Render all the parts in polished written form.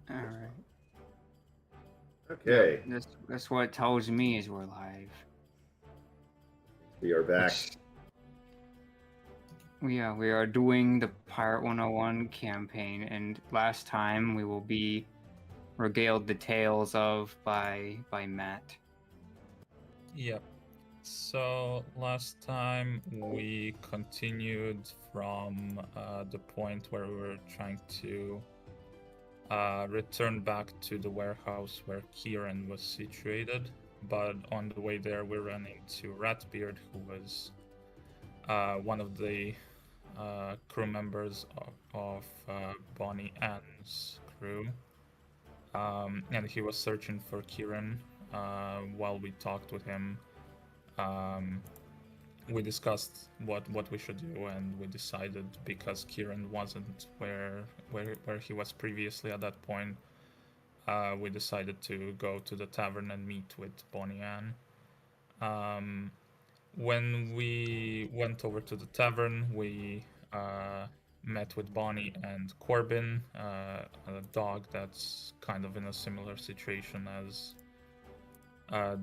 All right. Yep. Okay, That's what it tells me is we're live. we are back. Which we are doing the Pirate 101 campaign, and last time we will be regaled the tales of by Matt. Yep. So last time we continued from the point where we were trying to return back to the warehouse where Kieran was situated. But on the way there, we ran into Ratbeard, who was one of the crew members of Bonnie Ann's crew. And he was searching for Kieran while we talked with him. Um, we discussed what we should do, and we decided because Kieran wasn't where he was previously at that point, we decided to go to the tavern and meet with Bonnie Ann. Um, when we went over to the tavern, we met with Bonnie and Corbin, a dog that's kind of in a similar situation as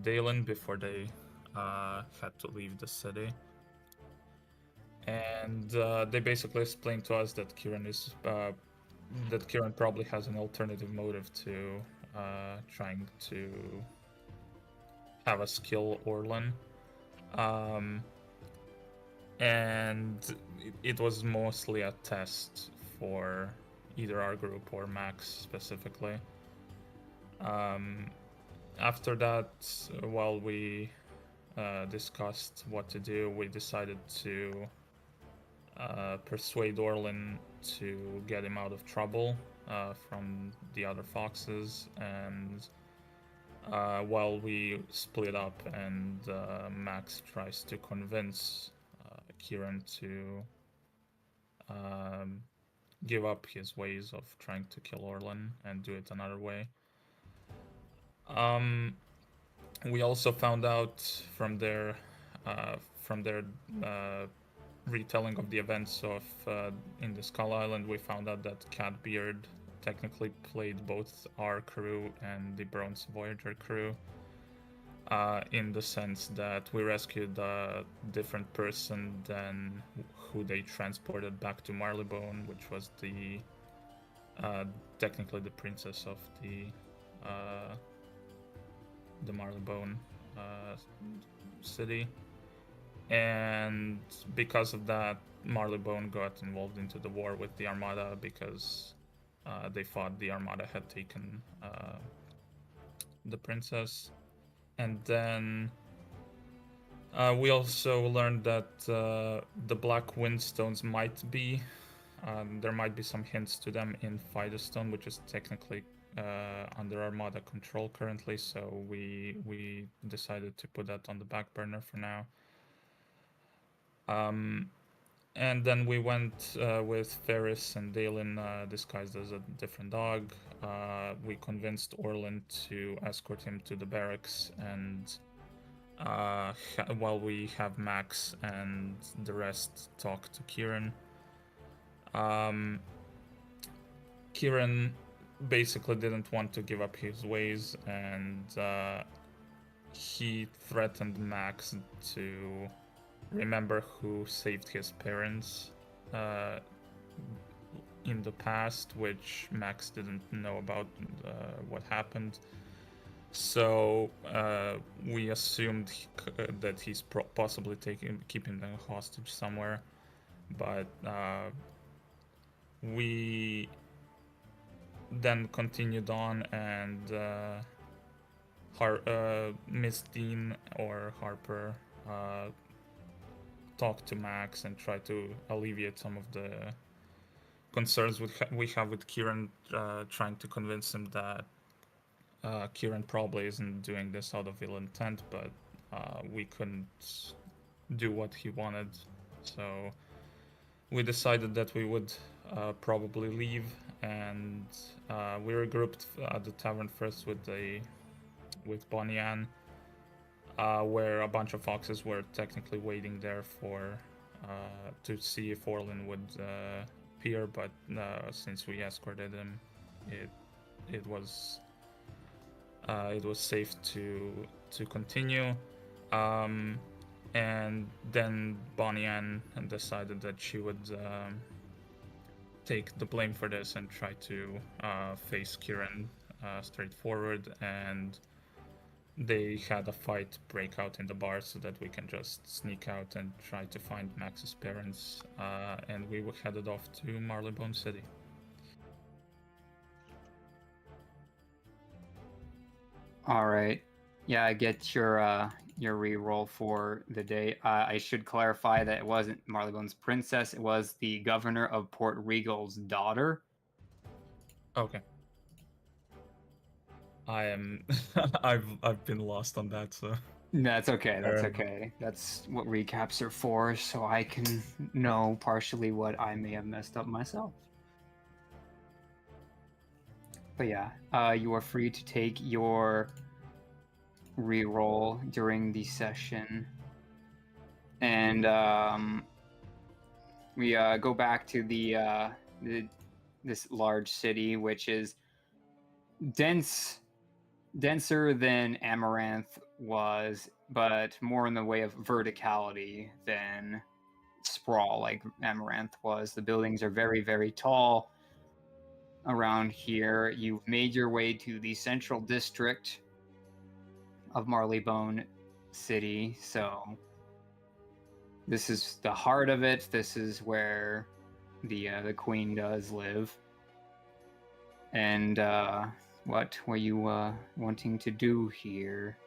Dalen before they had to leave the city. And they basically explained to us that Kieran probably has an alternative motive to trying to have us kill Orlan. Um, and it was mostly a test for either our group or Max specifically. Um, After that, while we discussed what to do, we decided to persuade Orlin to get him out of trouble from the other foxes. And while we split up, and Max tries to convince Kieran to um, give up his ways of trying to kill Orlin and do it another way. Um, we also found out from their uh, retelling of the events of in the Skull Island, we found out that Catbeard technically played both our crew and the Bronze Voyager crew. In the sense that we rescued a different person than who they transported back to Marleybone, which was uh, technically the princess of uh, the Marleybone city. And because of that, Marleybone got involved into the war with the Armada because they thought the Armada had taken the princess. And then we also learned that the Black Windstones might be, there might be some hints to them in Firestone, which is technically under Armada control currently, so we decided to put that on the back burner for now. And then we went with Ferris and Dalen disguised as a different dog. We convinced Orlin to escort him to the barracks, and while we have Max and the rest talk to Kieran. Um, Kieran basically didn't want to give up his ways, and he threatened Max to remember who saved his parents uh, in the past, which Max didn't know about what happened. So we assumed that he's possibly keeping them hostage somewhere, but we then continued on, and Miss Dean or Harper talk to Max and try to alleviate some of the concerns we have with Kieran, trying to convince him that Kieran probably isn't doing this out of ill intent, but we couldn't do what he wanted. So we decided that we would probably leave, and we regrouped at the tavern first with Bonnie Ann, where a bunch of foxes were technically waiting there for to see if Orlin would appear, but since we escorted him, it it was safe to continue. And then Bonnie Ann decided that she would take the blame for this and try to face Kieran straightforward. And they had a fight break out in the bar so that we can just sneak out and try to find Max's parents. And we were headed off to Marleybone City. All right. Yeah, I get your re-roll for the day. I should clarify that it wasn't Marleybone's princess; it was the governor of Port Regal's daughter. Okay. I am. I've been lost on that, so. That's okay. That's Fair enough. okay. That's what recaps are for, so I can know partially what I may have messed up myself. But yeah, you are free to take your re-roll during the session, and we go back to this large city, which is denser than Amaranth was, but more in the way of verticality than sprawl like Amaranth was. The buildings are very, very tall around here. You've made your way to the central district of Marleybone City, so this is the heart of it. This is where the queen does live. And what were you wanting to do here?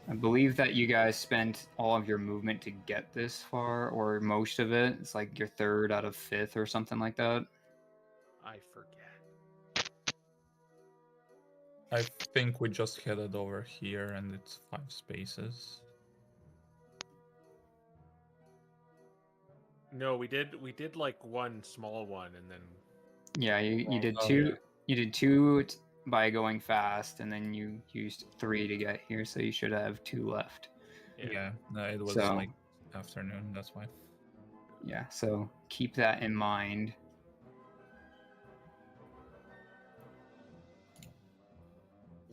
I believe that you guys spent all of your movement to get this far, or most of it. It's like your third out of fifth or something like that. I forget. I think we just headed over here, and it's 5 spaces. No, we did like one small one, and then Yeah, you did Oh, two. yeah. You did two by going fast, and then you used 3 to get here, so you should have 2 left. Yeah, no, it was So- like afternoon, that's why. Yeah, so keep that in mind.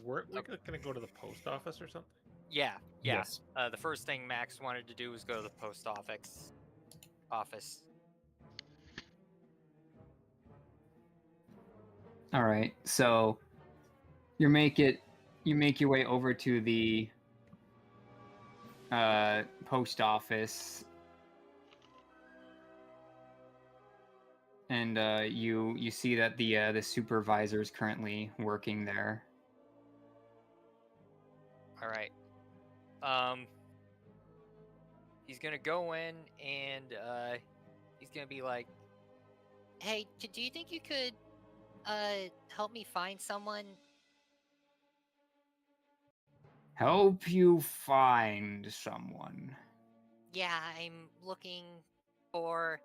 we're gonna go to the post office or something. Yeah. Yes. The first thing Max wanted to do was go to the post office. All right, so you make your way over to the post office, and you see that the supervisor is currently working there. All right. He's gonna go in and he's gonna be like, "Hey, do you think you could help me find someone?" Help you find someone. Yeah, I'm looking for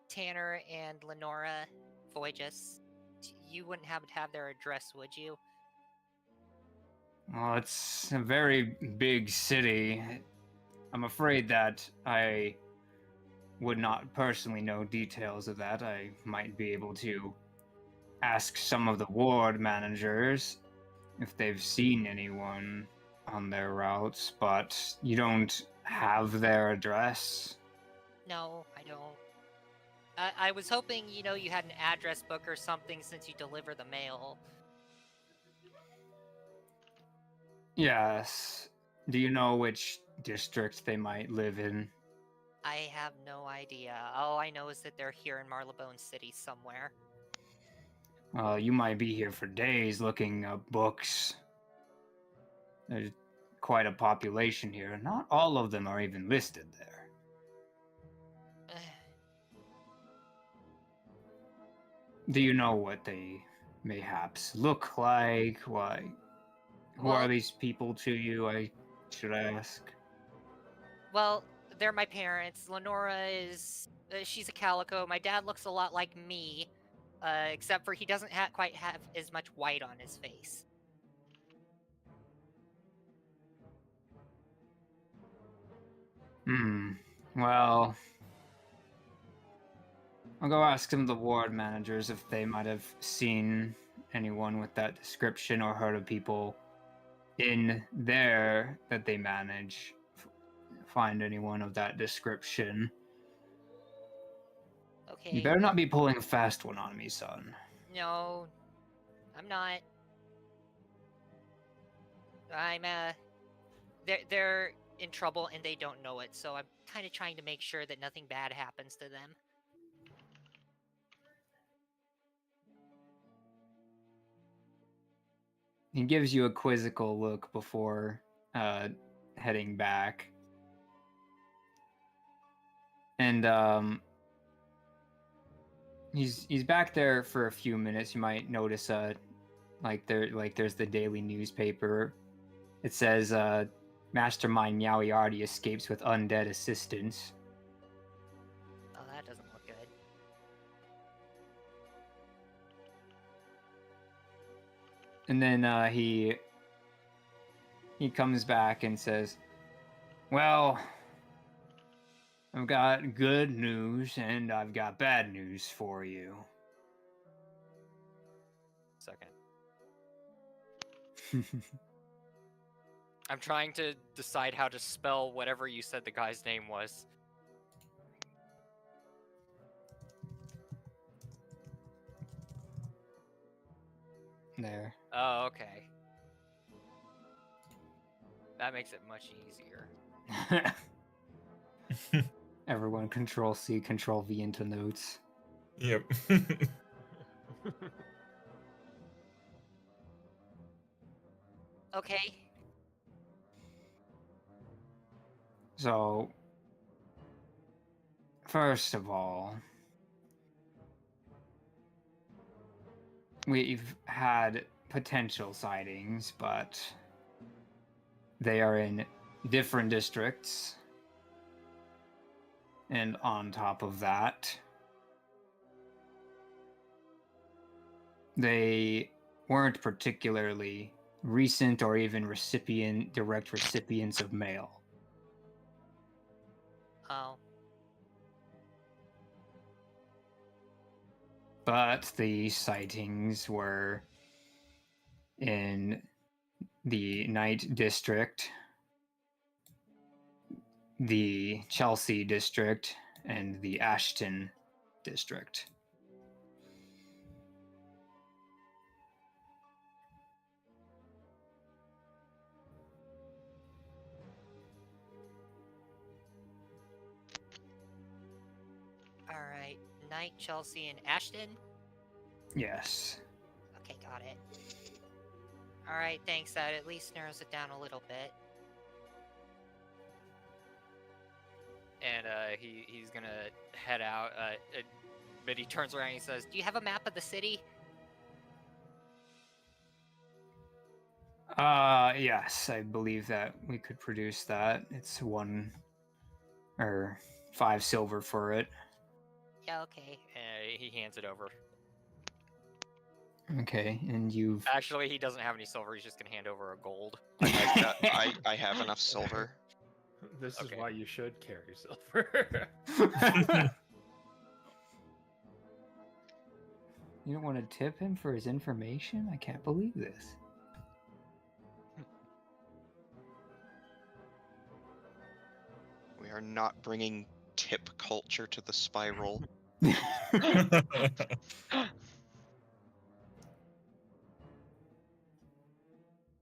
Tanner and Lenora Voyges. You wouldn't happen to have their address, would you? Well, it's a very big city. I'm afraid that I would not personally know details of that. I might be able to ask some of the ward managers if they've seen anyone on their routes, but you don't have their address. No, I don't. I was hoping, you had an address book or something since you deliver the mail. Yes. Do you know which district they might live in? I have no idea. All I know is that they're here in Marleybone City somewhere. You might be here for days looking up books. There's quite a population here. Not all of them are even listed there. Do you know what they mayhaps look like? Why? Who are Well- these people to you? I should ask. Well, they're my parents. Lenora is... she's a calico. My dad looks a lot like me, except for he doesn't quite have as much white on his face. Well, I'll go ask some of the ward managers if they might have seen anyone with that description or heard of people in there that they manage. Find anyone of that description. Okay. You better not be pulling a fast one on me, son. No, I'm not. I'm they're in trouble and they don't know it, so I'm kind of trying to make sure that nothing bad happens to them. He gives you a quizzical look before heading back. And he's back there for a few minutes. You might notice there's the daily newspaper. It says Mastermind Yowiardi escapes with undead assistance. Oh, that doesn't look good. And then he comes back and says, "Well, I've got good news and I've got bad news for you." Second. I'm trying to decide how to spell whatever you said the guy's name was. There. Oh, okay. That makes it much easier. Everyone Control C, Control V into notes. Yep. Okay. So, first of all, we've had potential sightings, but they are in different districts. And on top of that, they weren't particularly recent or even direct recipients of mail. Oh. But the sightings were in the Night District, the Chelsea District, and the Ashton District. All right. Knight, Chelsea, and Ashton. Yes. Okay, got it. All right, thanks. That at least narrows it down a little bit. And he's gonna head out. But he turns around and he says, Do you have a map of the city? Yes, I believe that we could produce that. It's 1 or 5 silver for it. Yeah, okay. and he hands it over. Okay, and you've Actually, he doesn't have any silver. He's just gonna hand over a gold. I have enough silver. This Okay. is why you should carry silver. You don't want to tip him for his information? I can't believe this. We are not bringing tip culture to the spiral.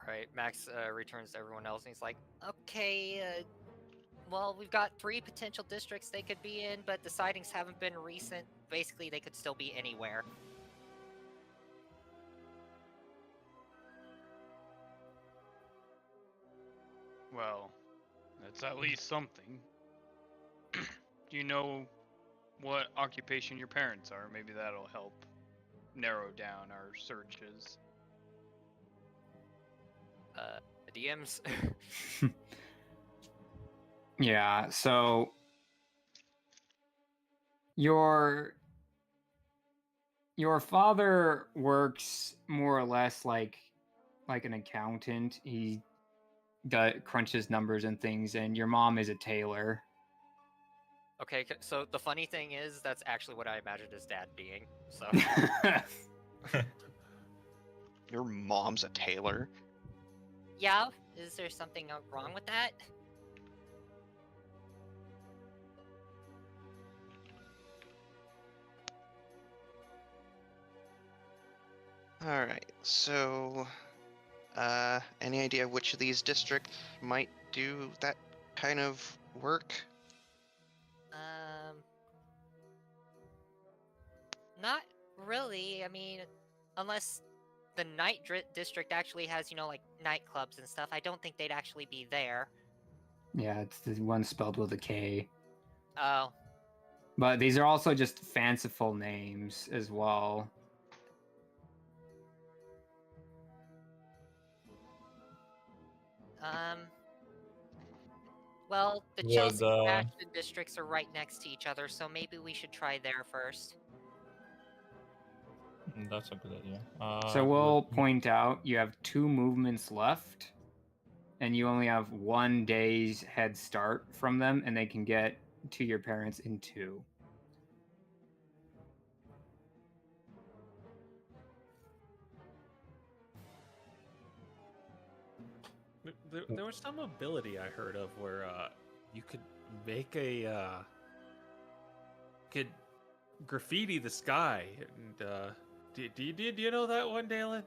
Right, Max returns to everyone else, and he's like, Okay, well, we've got 3 potential districts they could be in, but the sightings haven't been recent. Basically, they could still be anywhere. Well, that's at least something. Do you know what occupation your parents are? Maybe that'll help narrow down our searches. DMs. Yeah, so your father works more or less like an accountant. He crunches numbers and things, and your mom is a tailor. Okay, so the funny thing is, that's actually what I imagined his dad being. So Your mom's a tailor. Yeah, is there something wrong with that? Alright, so any idea which of these districts might do that kind of work? Not really. I mean, unless the district actually has, like nightclubs and stuff. I don't think they'd actually be there. Yeah, it's the one spelled with a K. Oh, But these are also just fanciful names as well. um, well, the Would, Chelsea and Ashton districts are right next to each other, so maybe we should try there first. That's a good idea. So we'll point out you have 2 movements left, and you only have 1 day's head start from them, and they can get to your parents in 2. There was some ability I heard of where you could make could graffiti the sky. And do you know that one, Dalen?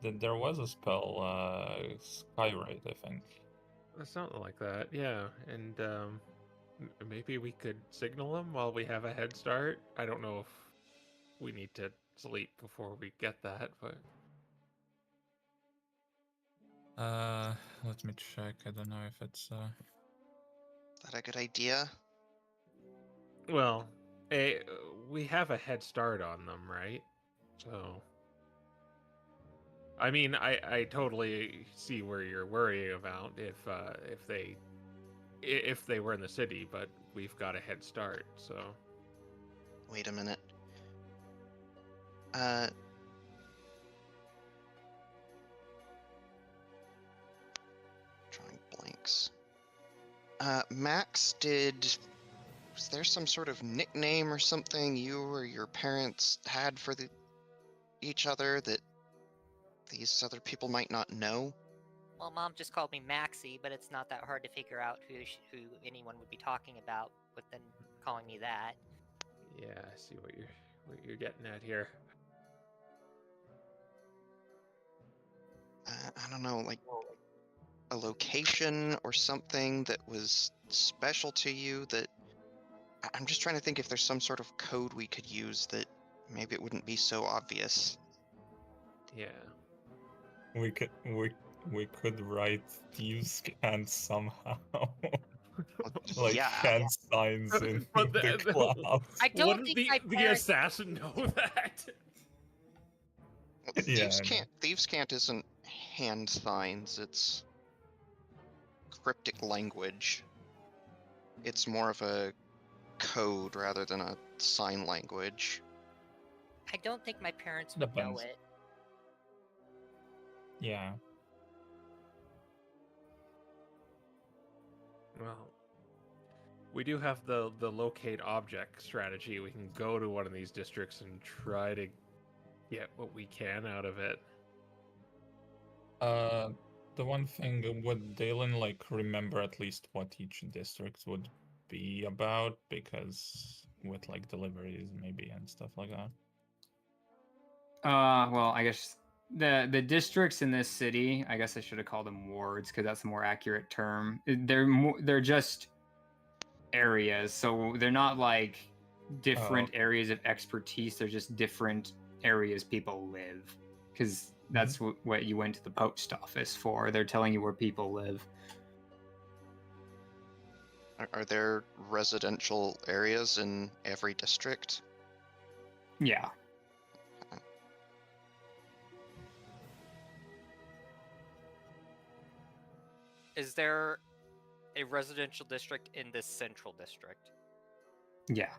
There was a spell, Skywrite, I think. Something like that, yeah. And maybe we could signal them while we have a head start. I don't know if we need to sleep before we get that, but Let me check. I don't know if it's Is that a good idea? well, we have a head start on them, right? So, I mean, I totally see where you're worrying about if they were in the city, but we've got a head start, so. Wait a minute. Drawing blanks. Max, was there some sort of nickname or something you or your parents had for each other that these other people might not know? Well, Mom just called me Maxie, but it's not that hard to figure out who anyone would be talking about with them calling me that. Yeah, I see what you're getting at here. I don't know, like a location or something that was special to you that I'm just trying to think if there's some sort of code we could use that maybe it wouldn't be so obvious. Yeah. we could write thieves can't somehow. Like yeah. hand signs in But the clouds. I don't Wouldn't think the my parents. assassin know that? Well, Yeah, thieves can't isn't hand signs, it's cryptic language. It's more of a code rather than a sign language. I don't think my parents would know Depends. it. Yeah. Well, we do have the locate object strategy. We can go to one of these districts and try to get what we can out of it. The one thing, would Dalen like remember at least what each district would be about? Because with like deliveries maybe and stuff like that. Well, I guess the districts in this city, I guess I should have called them wards because that's a more accurate term. They're just areas, so they're not like different areas of expertise. They're just different areas people live, because that's what you went to the post office for. They're telling you where people live. Are there residential areas in every district? Yeah. is there a residential district in this central district? Yeah.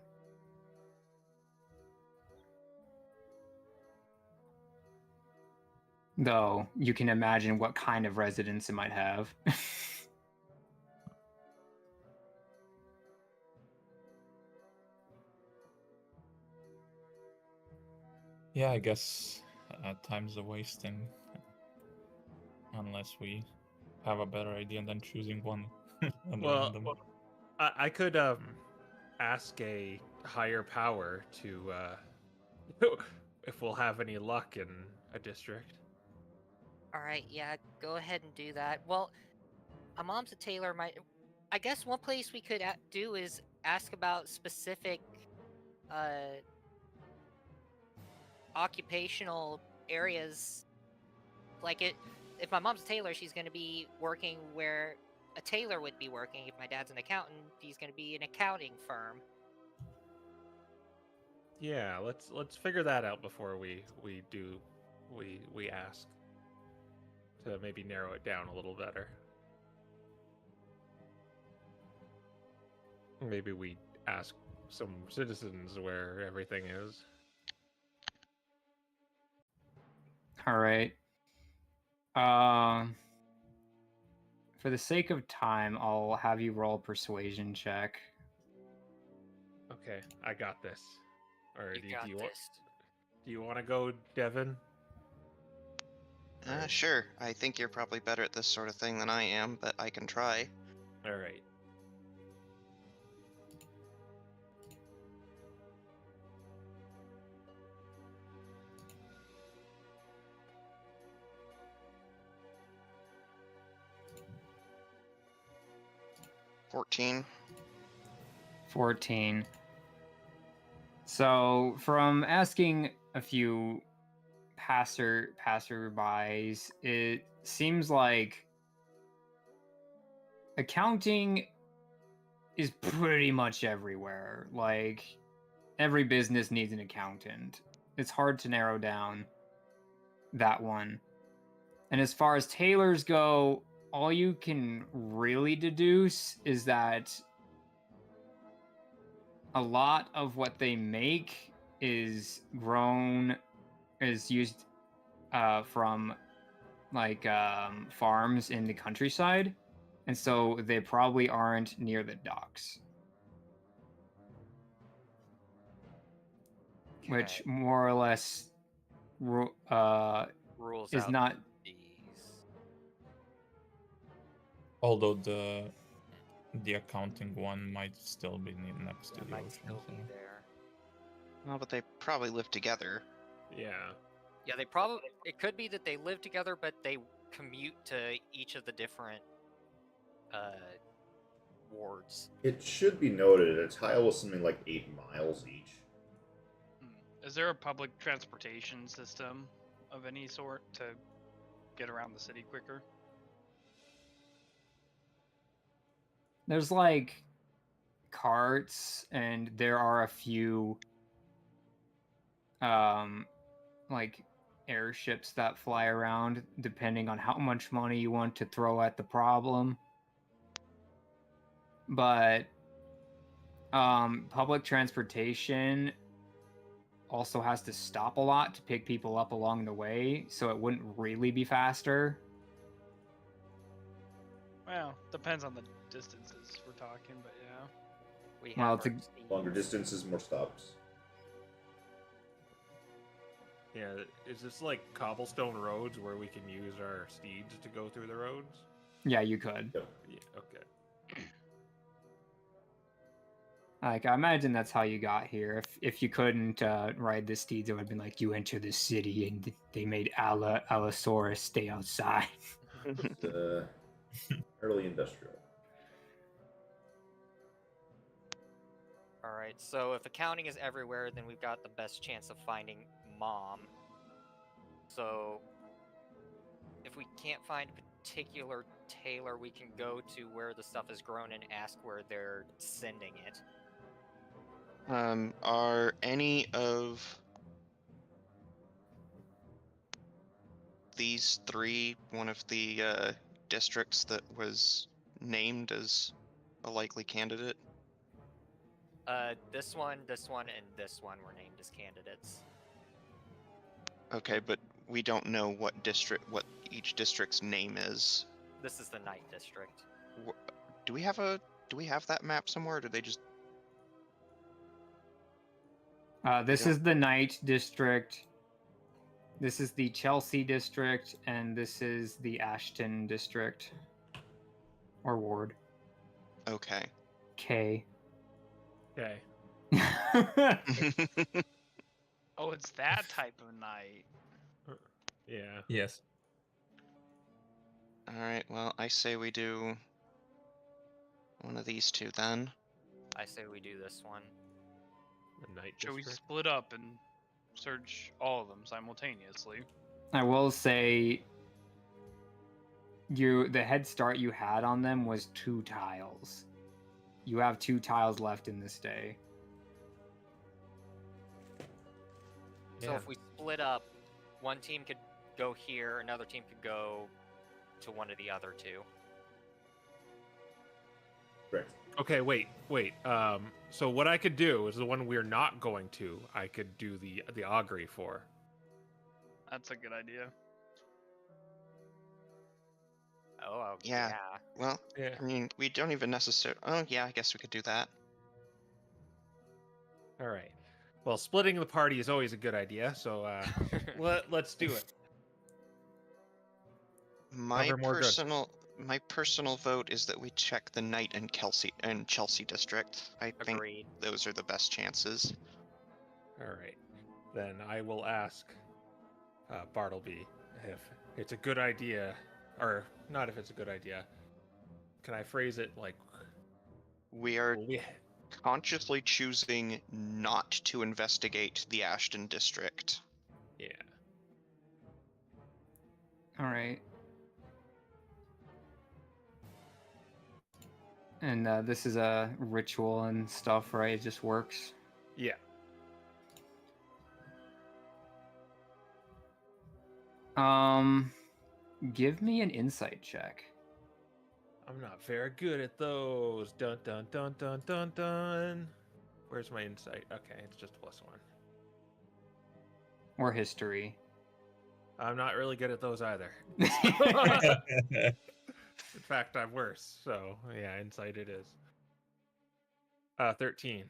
Though you can imagine what kind of residence it might have. Yeah, I guess time's a wasting. Unless we have a better idea than choosing one at Well, random. I could ask a higher power to if we'll have any luck in a district. All right, yeah, go ahead and do that. Well, my mom's a tailor. I guess one place we could do is ask about specific uh, occupational areas. Like if my mom's a tailor, she's going to be working where a tailor would be working. If my dad's an accountant, he's going to be an accounting firm. Yeah, let's figure that out before we ask to maybe narrow it down a little better. Maybe we ask some citizens where everything is. All right. For the sake of time, I'll have you roll a persuasion check. Okay, I got this. Or You got this. Do you want to go, Devin? Or- Sure. I think you're probably better at this sort of thing than I am, but I can try. All right. $14. 14. So, from asking a few passerbys, it seems like accounting is pretty much everywhere. Like, every business needs an accountant. It's hard to narrow down that one. And as far as tailors go, all you can really deduce is that a lot of what they make is used from like farms in the countryside, and so they probably aren't near the docks, which Okay. more or less Rules is out not. these. Although the accounting one might still be next to That the might ocean. still So. be there. Well, but they probably live together. Yeah. Yeah, it could be that they live together, but they commute to each of the different wards. It should be noted a tile was something like 8 miles each. Is there a public transportation system of any sort to get around the city quicker? There's like carts, and there are a few like airships that fly around depending on how much money you want to throw at the problem. But public transportation also has to stop a lot to pick people up along the way, so it wouldn't really be faster. Well, depends on the distances we're talking, but yeah. We have Well, our it's a steeds. Longer distances, more stops. Yeah, is this like cobblestone roads where we can use our steeds to go through the roads? Yeah, you could. Yep. Yeah, okay. Like, I imagine that's how you got here. If you couldn't ride the steeds, it would have been like you enter the city and they made Allosaurus stay outside. It's, early industrial. All right, so if accounting is everywhere, then we've got the best chance of finding Mom. So if we can't find a particular tailor, we can go to where the stuff is grown and ask where they're sending it. Are any of these three one of the districts that was named as a likely candidate? This one, and this one were named as candidates. Okay, but we don't know what each district's name is. This is the Night District. Do we have that map somewhere, or do they just... This is the Night District. This is the Chelsea district, and this is the Ashton district. Or ward. Okay. K. Okay. Oh, it's that type of night. Yeah. Yes. All right. Well, I say we do one of these two then. I say we do this one. The night Should we district. split up and search all of them simultaneously? I will say the head start you had on them was 2 tiles. You have 2 tiles left in this day. So Yeah. if we split up, one team could go here, another team could go to one of the other two. Correct. Okay, wait. So what I could do is the one we're not going to. I could do the augury for. That's a good idea. Oh, Yeah. Well, Yeah. I mean, we don't even necessarily. Oh, yeah. I guess we could do that. All right. Well, splitting the party is always a good idea. So let's do it. My However, more good. personal vote is that we check the Knight and Chelsea district. I think Agreed. those are the best chances. All right. Then I will ask Bartleby if it's a good idea, or not if it's a good idea. Can I phrase it like We are will we- consciously choosing not to investigate the Ashton district. Yeah. All right. And this is a ritual and stuff, right? It just works. Yeah. Give me an insight check. I'm not very good at those. Dun dun dun dun dun dun. Where's my insight? Okay, it's just +1. Or history. I'm not really good at those either. In fact, I'm worse. So yeah, insight it is. 13.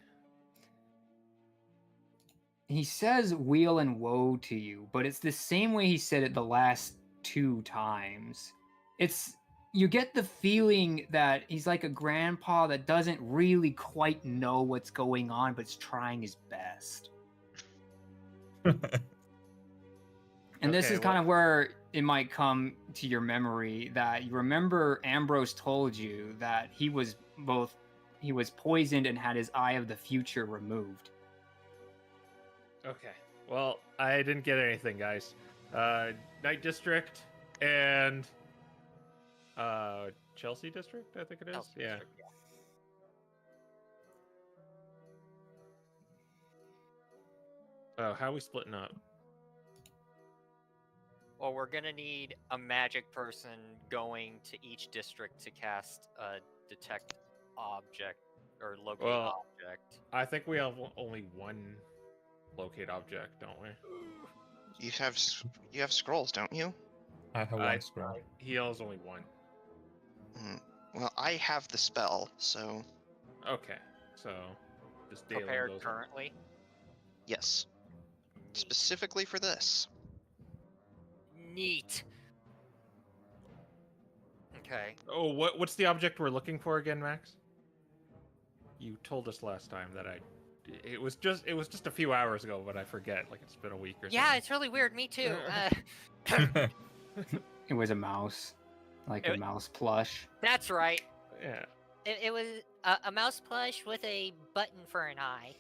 He says weal and woe to you, but it's the same way he said it the last 2 times. You get the feeling that he's like a grandpa that doesn't really quite know what's going on, but is trying his best. And this Okay, is kind of where it might come to your memory that you remember Ambrose told you that he was poisoned and had his eye of the future removed. Okay. Well, I didn't get anything, guys. Night District and Chelsea District, I think it is. Chelsea Yeah. District, yeah. Oh, how are we splitting up? Well, we're gonna need a magic person going to each district to cast a detect object or locate Well, object. I think we have only one locate object, don't we? You have scrolls, don't you? I have one scroll. He has only one. Well, I have the spell, so Okay, so just daily Prepared those. currently. yes, Neat. specifically for this. Neat. Okay. Oh, what's the object we're looking for again, Max? You told us last time that it was just a few hours ago, but I forget. Like it's been a week or Yeah, something. it's really weird. Me too. It was a mouse, like a mouse plush. That's right. Yeah. It was a mouse plush with a button for an eye.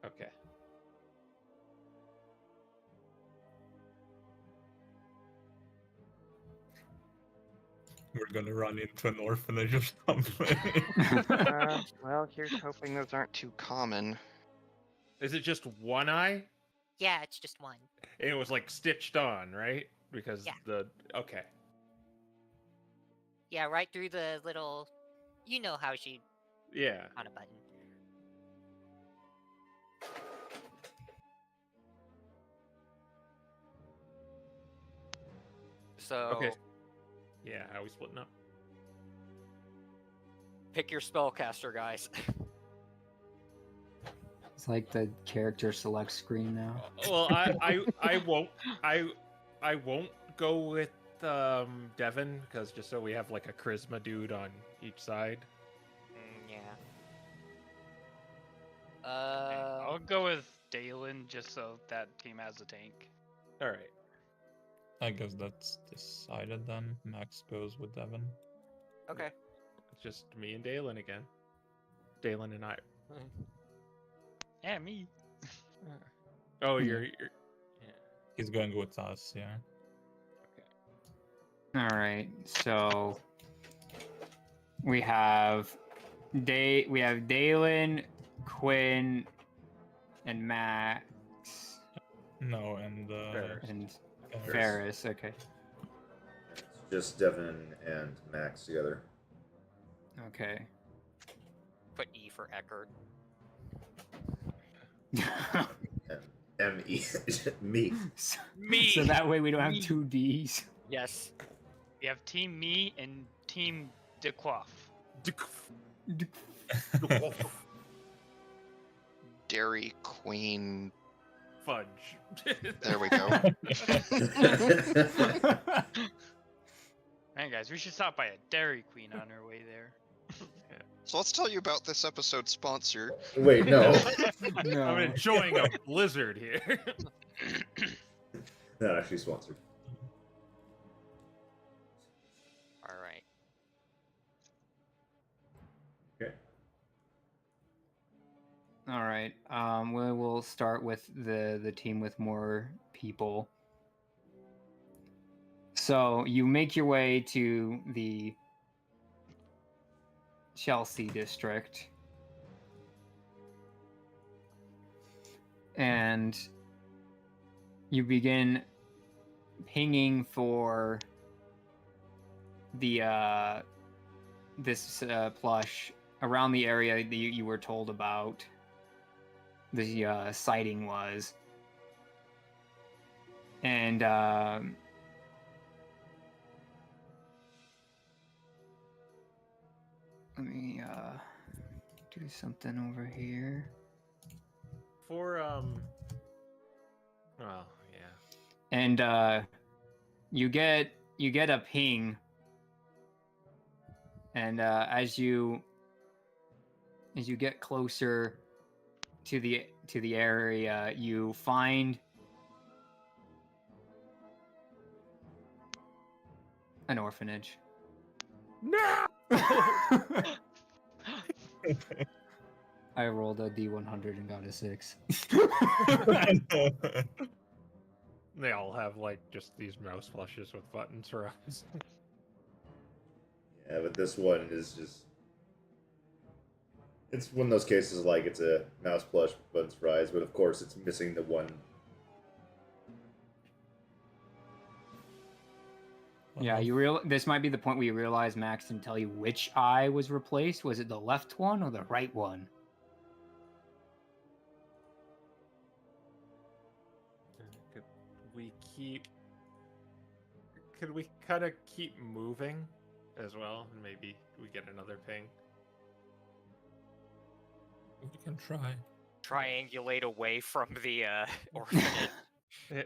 Okay. We're gonna run into an orphanage or something. Well, here's hoping those aren't too common. Is it just one eye? Yeah, it's just one. It was like stitched on, right? Because Yeah. okay. Yeah, right through the little. You know how she Yeah. on a button. So Okay. Yeah, how are we splitting up? pick your spellcaster, guys. It's like the character select screen now. Well, I won't go with Devin because just so we have like a charisma dude on each side. Yeah. I'll go with Dalen just so that team has a tank. All right. I guess that's decided then. Max goes with Devin. Okay. It's just me and Dalen again. Dalen and I. Yeah, me. Oh, Hmm. you're He's going with us, yeah. All right, so we have Dalen, Quinn, and Max, No, and Ferris. and Ferris. Ferris. Okay. It's just Devin and Max together. Okay. Put E for Eckert. And M-E, me. so, Me! so that way we don't have Me. two D's. Yes. We have Team Me and Team DeQuoff. Dairy Queen. Fudge. There we go. Man, guys, we should stop by a Dairy Queen on our way there. So let's tell you about this episode's sponsor. Wait, no. No. I'm enjoying a blizzard here. Not actually sponsored. All right. Okay. All right. We'll start with the team with more people. So you make your way to the Chelsea district, and you begin pinging for the this plush around the area that you were told about. The sighting was, and let me do something over here. For well, yeah. And you get a ping, and as you get closer to the area, you find an orphanage. No. I rolled a D100 and got a 6. They all have like just these mouse flushes with buttons for eyes. Yeah, but this one is just... It's one of those cases like it's a mouse plush buttons for eyes, but of course it's missing the one. Yeah, this might be the point where you realize Max didn't tell you which eye was replaced. Was it the left one or the right one? Could we kind of keep moving as well, and maybe we get another ping? We can try. Triangulate away from the orphanage Yeah.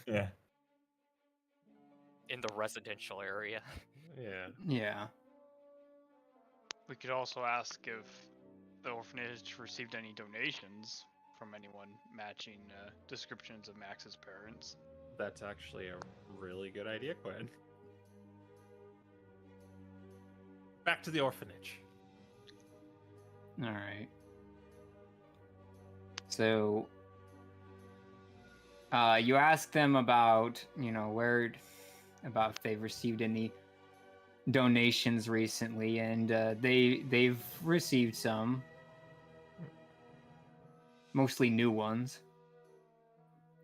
Yeah. in the residential area. Yeah. Yeah. We could also ask if the orphanage received any donations from anyone matching descriptions of Max's parents. That's actually a really good idea, Quinn. Back to the orphanage. All right. So, you ask them about, about if they've received any donations recently, and they've received some, mostly new ones.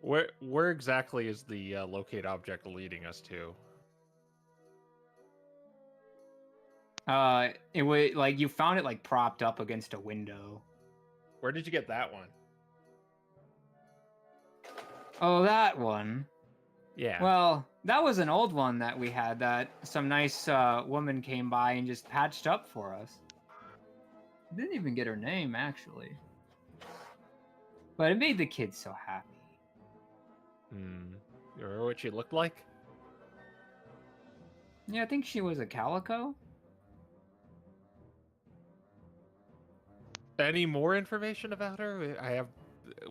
Where exactly is the locate object leading us to? It was like you found it like propped up against a window. Where did you get that one? Oh, that one. Yeah. Well, that was an old one that we had that some nice woman came by and just patched up for us. Didn't even get her name, actually. But it made the kids so happy. You remember what she looked like? Yeah, I think she was a calico. Any more information about her?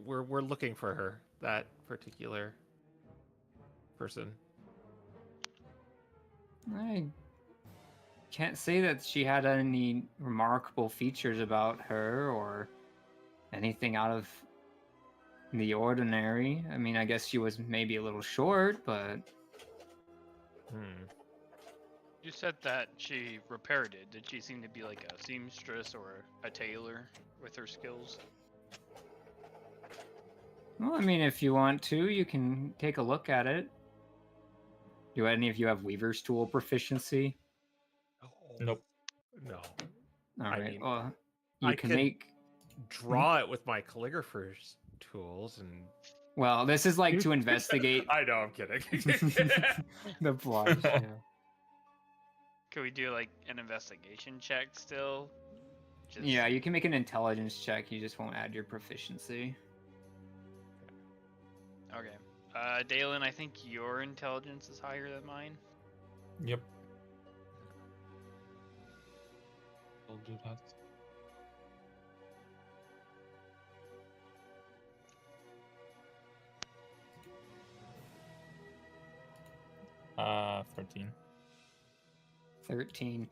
We're looking for her. That particular person. I can't say that she had any remarkable features about her or anything out of the ordinary. I mean, I guess she was maybe a little short, but You said that she repaired it. Did she seem to be like a seamstress or a tailor with her skills? well, I mean, if you want to, you can take a look at it. Do any of you have weaver's tool proficiency? Nope. No. All I right. mean, Well, you I can could make. draw it with my calligrapher's tools and. Well, this is like to investigate I know, I'm kidding. the blush. Yeah. Could we do like an investigation check still? Just... Yeah, you can make an intelligence check. You just won't add your proficiency. Okay. Dalen, I think your intelligence is higher than mine. Yep. I'll do that. 13. 13.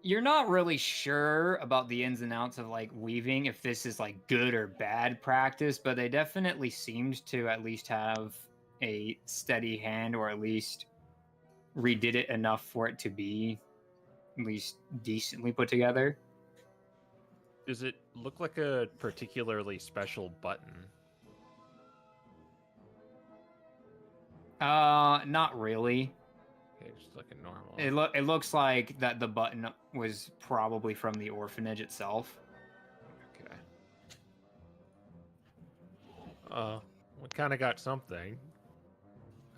You're not really sure about the ins and outs of like weaving, if this is like good or bad practice, but they definitely seemed to at least have a steady hand, or at least redid it enough for it to be at least decently put together. Does it look like a particularly special button? Not really. Okay, just like a normal. It looks like that the button was probably from the orphanage itself. Okay. We kind of got something.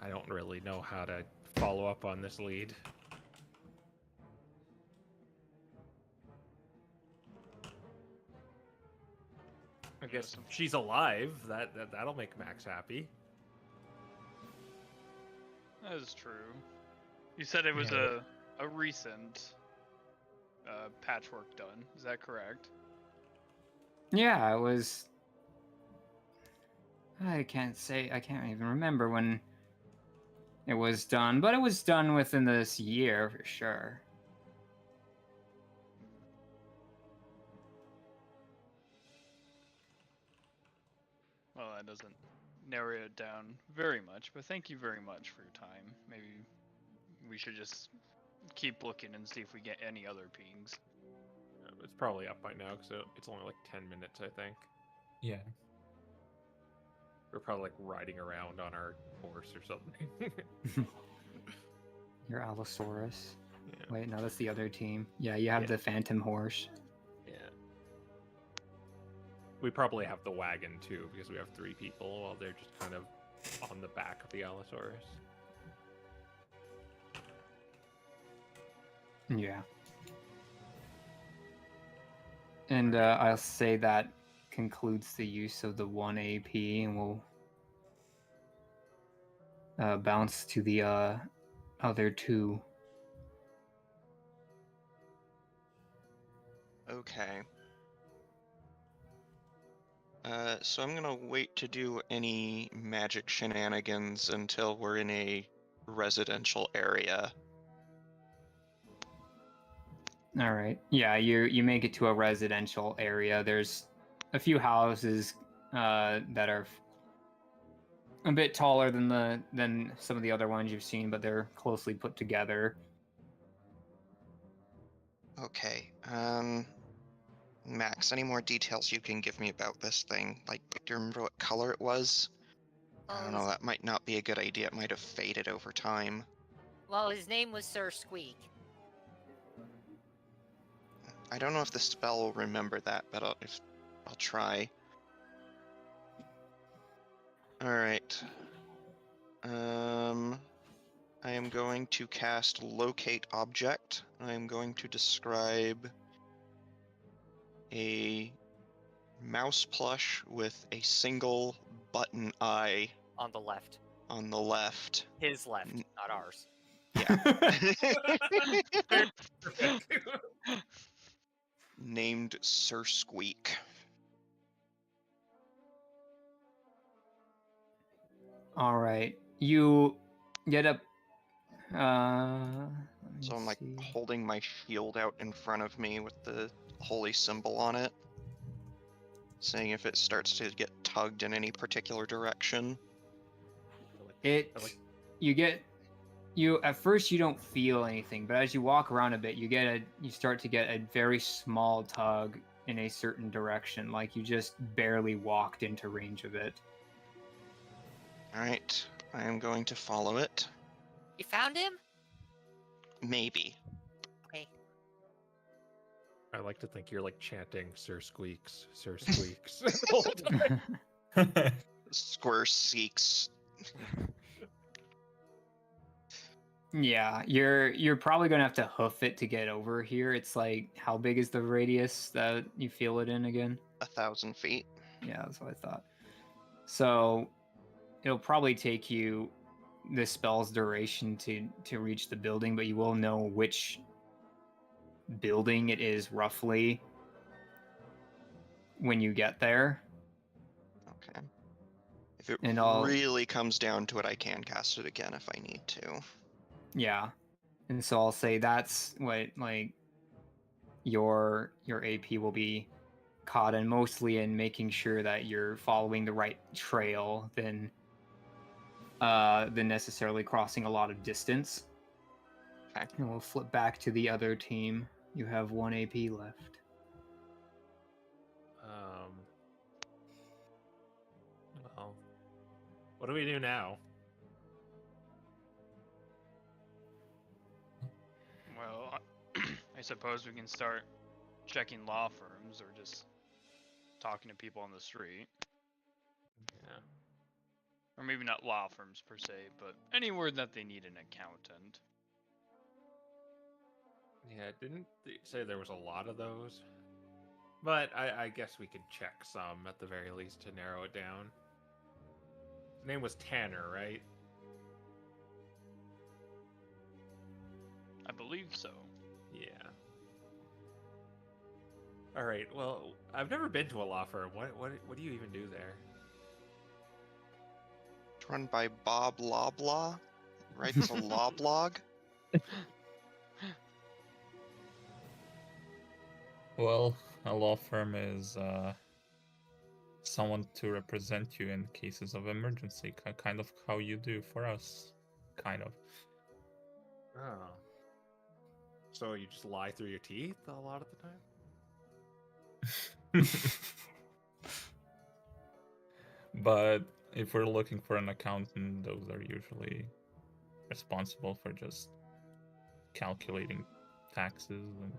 I don't really know how to follow up on this lead. I guess she's alive. That'll make Max happy. That is true. You said it was Yeah. a recent patchwork done. Is that correct? Yeah, it was. I can't even remember when it was done, but it was done within this year for sure. Well, that doesn't narrow it down very much, but thank you very much for your time. Maybe we should just keep looking and see if we get any other pings. It's probably up by now because it's only like 10 minutes, I think. Yeah. We're probably like riding around on our horse or something. Your Allosaurus. Yeah. Wait, no, that's the other team. Yeah, you have the Phantom Horse. Yeah. We probably have the wagon too because we have 3 people while they're just kind of on the back of the Allosaurus. Yeah. And I'll say that concludes the use of the 1 AP, and we'll bounce to the other 2. Okay. So I'm gonna wait to do any magic shenanigans until we're in a residential area. All right. Yeah, you make it to a residential area. There's a few houses that are a bit taller than some of the other ones you've seen, but they're closely put together. Okay. Max, any more details you can give me about this thing? Like, do you remember what color it was? I don't know, that might not be a good idea. It might have faded over time. Well, his name was Sir Squeak. I don't know if the spell will remember that, but I'll try. Alright. I am going to cast Locate Object. I am going to describe a mouse plush with a single button eye On the left. on the left. His left, not ours. Named Sir Squeak. All right, you get up. So I'm like holding my shield out in front of me with the holy symbol on it, saying if it starts to get tugged in any particular direction. You at first you don't feel anything, but as you walk around a bit, you start to get a very small tug in a certain direction, like you just barely walked into range of it. Alright, I am going to follow it. You found him? Maybe. Okay. I like to think you're like chanting Sir Squeaks, Sir Squeaks. the whole time. Square Seeks. Yeah, you're probably gonna have to hoof it to get over here. It's like, how big is the radius that you feel it in again? 1,000 feet. Yeah, that's what I thought. So it'll probably take you the spell's duration to reach the building, but you will know which building it is roughly when you get there. Okay. If it And I'll- really comes down to it, I can cast it again if I need to. Yeah. And so I'll say that's what, like, your AP will be caught in, mostly in making sure that you're following the right trail than necessarily crossing a lot of distance. Okay. And we'll flip back to the other team. You have 1 AP left. Well, what do we do now? Well, I suppose we can start checking law firms or just talking to people on the street. Yeah. Or maybe not law firms per se, but anywhere that they need an accountant. Yeah, didn't they say there was a lot of those? But I guess we could check some at the very least to narrow it down. His name was Tanner, right? I believe so. Yeah. All right. Well, I've never been to a law firm. What do you even do there? It's run by Bob Loblaw. Writes a law blog. Well, a law firm is someone to represent you in cases of emergency, kind of how you do for us, kind of. Oh. So you just lie through your teeth a lot of the time? But if we're looking for an accountant, those are usually responsible for just calculating taxes and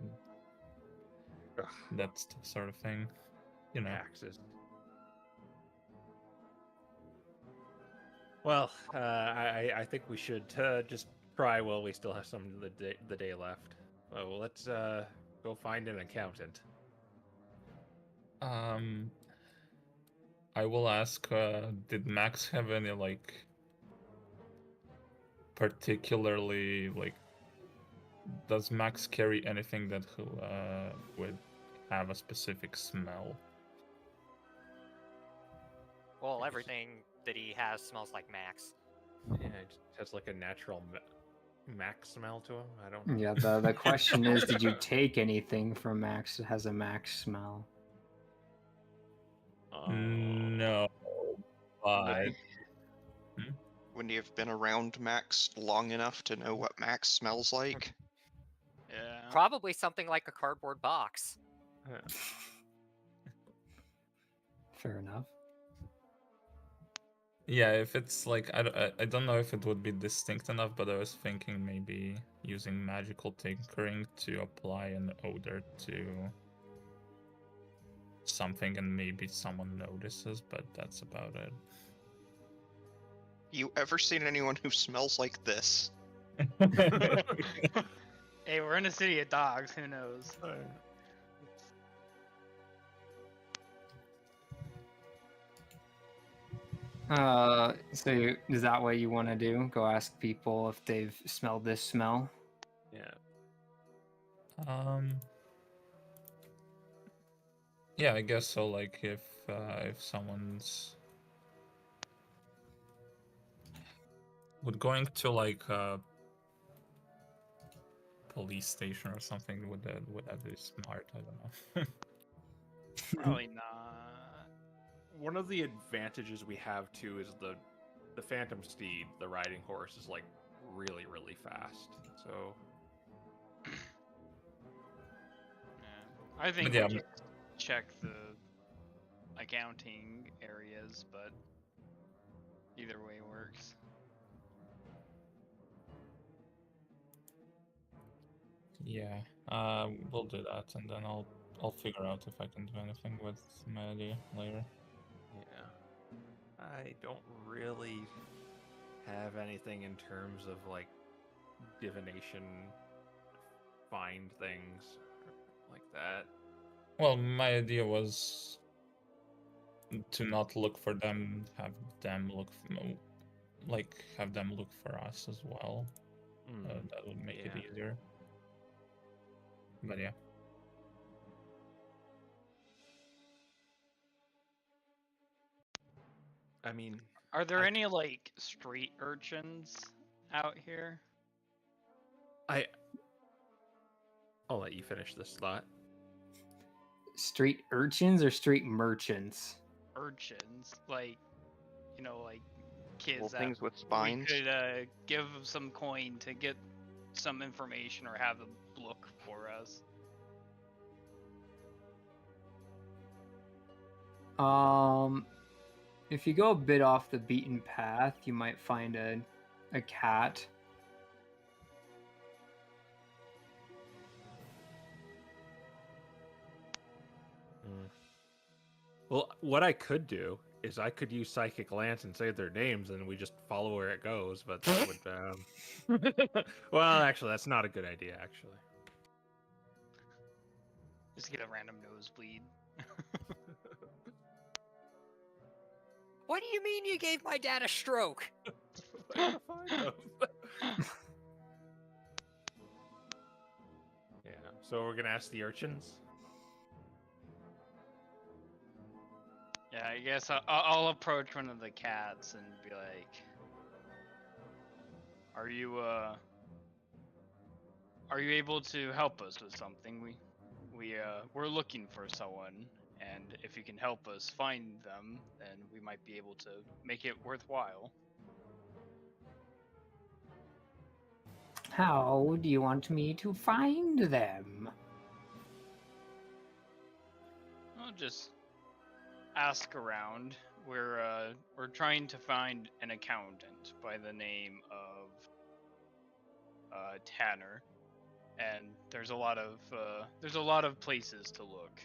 that sort of thing. You know. Taxes. Well, I think we should just try while we still have some of the day left. Well, let's go find an accountant. I will ask, did Max have any, like, particularly, like, does Max carry anything that would have a specific smell? Well, everything that he has smells like Max. Yeah, it just has like a natural Max smell to him. I don't know. Yeah, the question is, did you take anything from Max that has a Max smell? No, but Wouldn't you have been around Max long enough to know what Max smells like? Yeah. Probably something like a cardboard box. Fair enough. yeah, if it's like, I don't know if it would be distinct enough, but I was thinking maybe using magical tinkering to apply an odor to something and maybe someone notices, but that's about it. You ever seen anyone who smells like this? Hey, we're in a city of dogs. Who knows? So is that what you want to do? Go ask people if they've smelled this smell? Yeah. Yeah, I guess so. Like if someone's would going to like a police station or something, would that be smart? I don't know. Probably not. One of the advantages we have too is the Phantom Steed, the riding horse, is like really, really fast. So Yeah. I think yeah, we just check the accounting areas, but either way works. yeah. We'll do that, and then I'll figure out if I can do anything with my idea later. yeah, I don't really have anything in terms of like divination, find things like that. Well, my idea was to not look for them, have them look have them look for us as well. That would make it Yeah. easier. But yeah. I mean, Are there I- any like street urchins out here? I'll let you finish this thought. Street urchins or street merchants? Urchins, like like kids Well, that things with we spines. could give some coin to get some information or have them look for us. If you go a bit off the beaten path, you might find a cat. Well, what I could do is I could use Psychic Lance and say their names, and we just follow where it goes. But that would, well, actually, that's not a good idea. Actually, Just get a random nosebleed. What do you mean you gave my dad a stroke? yeah. So we're gonna ask the urchins. Yeah, I guess I'll approach one of the cats and be like, "Are you able to help us with something? We're looking for someone, and if you can help us find them, then we might be able to make it worthwhile." How do you want me to find them? I'll just ask around. We're trying to find an accountant by the name of Tanner, and there's a lot of places to look.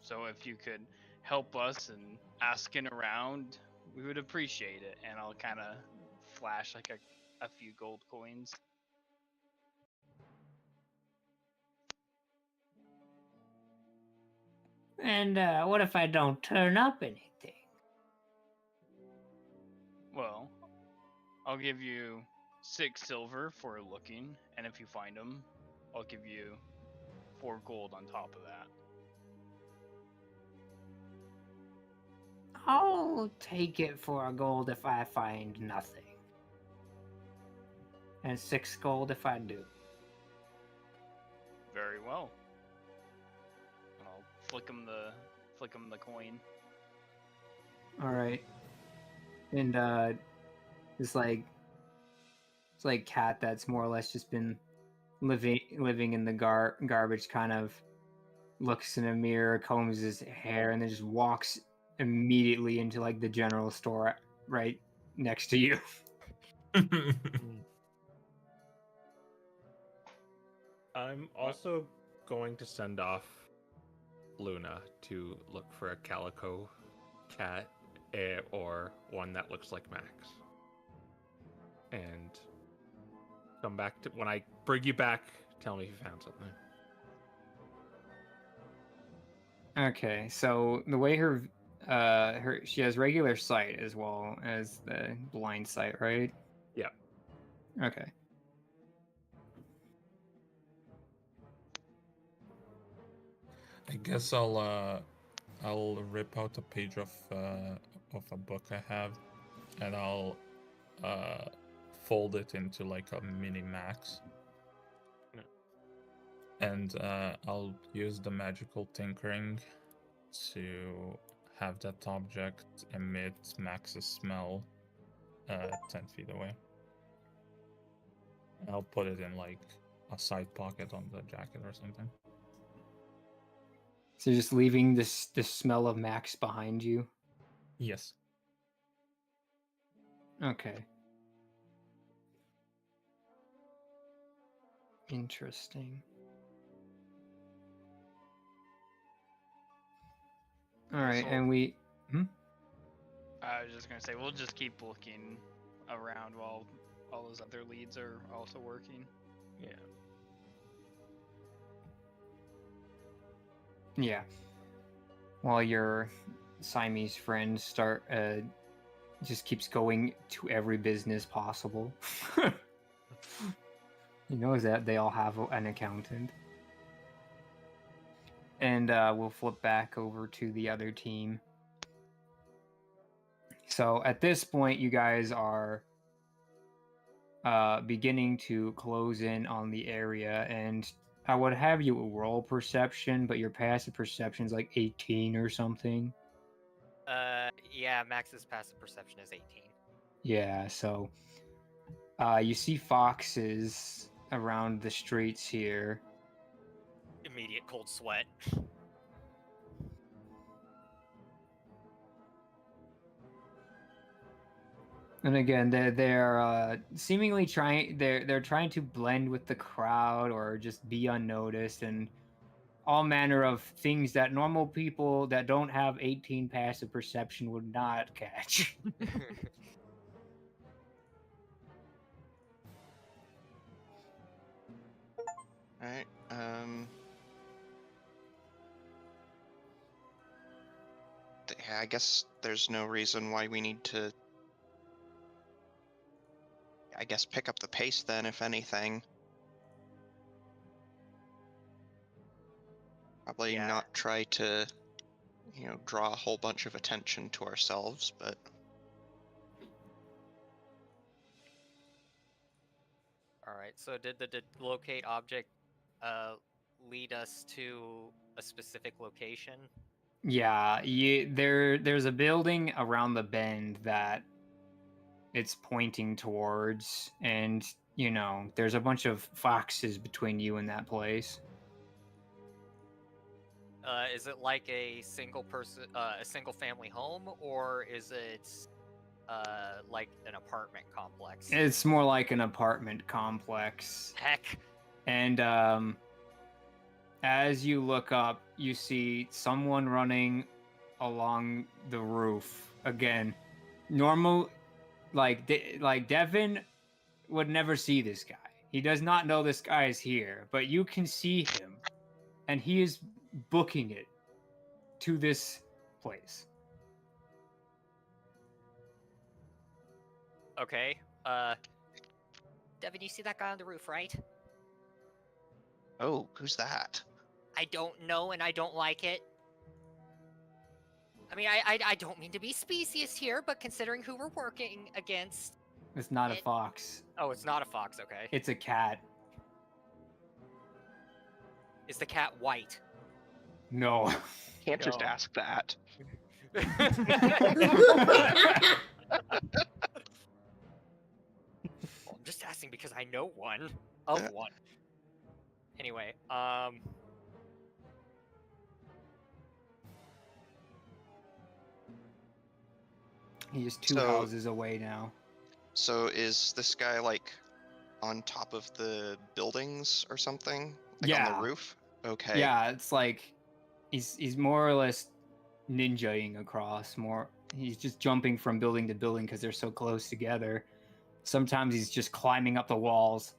So if you could help us in asking around, we would appreciate it. And I'll kind of flash like a few gold coins. And what if I don't turn up anything? Well, I'll give you 6 silver for looking, and if you find them, I'll give you 4 gold on top of that. I'll take it for a gold if I find nothing. And 6 gold if I do. Very well. And I'll flick him the coin. Alright. And it's like cat that's more or less just been living in the garbage kind of looks in a mirror, combs his hair, and then just walks immediately into like the general store right next to you. I'm also going to send off Luna to look for a calico cat or one that looks like Max. And come back to when I bring you back, tell me if you found something. Okay, so the way her she has regular sight as well as the blind sight, right? Yeah. Okay. I guess I'll rip out a page of a book I have, and I'll fold it into like a mini max. And I'll use the magical tinkering to have that object emit Max's smell 10 feet away. I'll put it in like a side pocket on the jacket or something. So you're just leaving this smell of Max behind you? Yes. Okay. Interesting. All right, So- and we... I was just gonna say we'll just keep looking around while all those other leads are also working. Yeah. Yeah. While your Siamese friends start, just keeps going to every business possible. He knows that they all have an accountant. And we'll flip back over to the other team. So at this point, you guys are beginning to close in on the area, and I would have you roll perception, but your passive perception is like 18 or something. Yeah, Max's passive perception is 18. Yeah, so you see foxes around the streets here. Immediate cold sweat. And again, they're seemingly trying they're trying to blend with the crowd or just be unnoticed, and all manner of things that normal people that don't have 18 passive perception would not catch. Alright, yeah, I guess there's no reason why we need to, I guess, pick up the pace then, if anything. Probably Yeah. not try to, draw a whole bunch of attention to ourselves, but... Alright, so did the locate object lead us to a specific location? Yeah, there's a building around the bend that it's pointing towards, and there's a bunch of foxes between you and that place. Is it like a single person, a single family home, or is it like an apartment complex? It's more like an apartment complex. Heck. And as you look up, you see someone running along the roof. Again, normal, like Devin would never see this guy. He does not know this guy is here, but you can see him, and he is booking it to this place. Okay. Devin, you see that guy on the roof, right? Oh, who's that? I don't know, and I don't like it. I mean, I don't mean to be specious here, but considering who we're working against... It's not a fox. Oh, it's not a fox, okay. It's a cat. Is the cat white? No. Can't just No. ask that. Well, I'm just asking because I know one. Of one. Anyway, He is two So- houses away now. So is this guy, like, on top of the buildings or something? Like on Yeah. the roof? Okay. Yeah, it's like he's more or less ninjaing across. He's just jumping from building to building because they're so close together. Sometimes he's just climbing up the walls.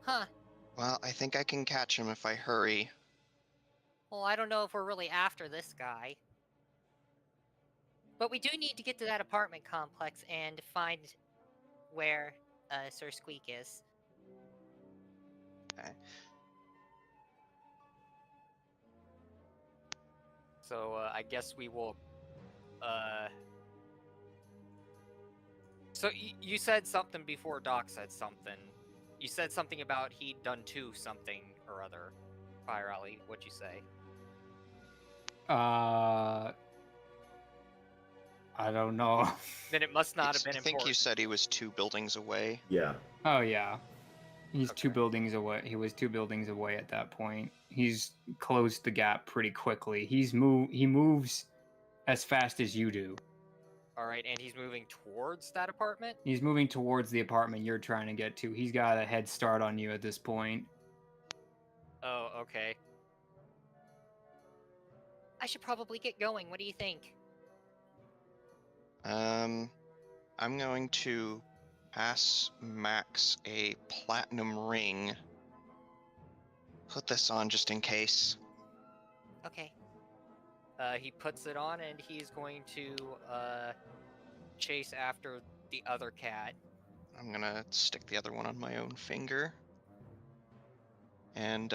huh. Well, I think I can catch him if I hurry. Well, I don't know if we're really after this guy. But we do need to get to that apartment complex and find where Sir Squeak is. Okay. So I guess we will. So you said something before Doc said something. You said something about he'd done to something or other. Fire Alley, what'd you say? I don't know. Then it must not have been I think you important. said he was 2 buildings away. Yeah. Oh yeah, he's two Okay. buildings away. He was 2 buildings away at that point. He's closed the gap pretty quickly. He moves as fast as you do. All right, and he's moving towards that apartment? He's moving towards the apartment you're trying to get to. He's got a head start on you at this point. Oh, okay. I should probably get going. What do you think? I'm going to pass Max a platinum ring. Put this on just in case. Okay. He puts it on and he's going to chase after the other cat. I'm gonna stick the other one on my own finger. And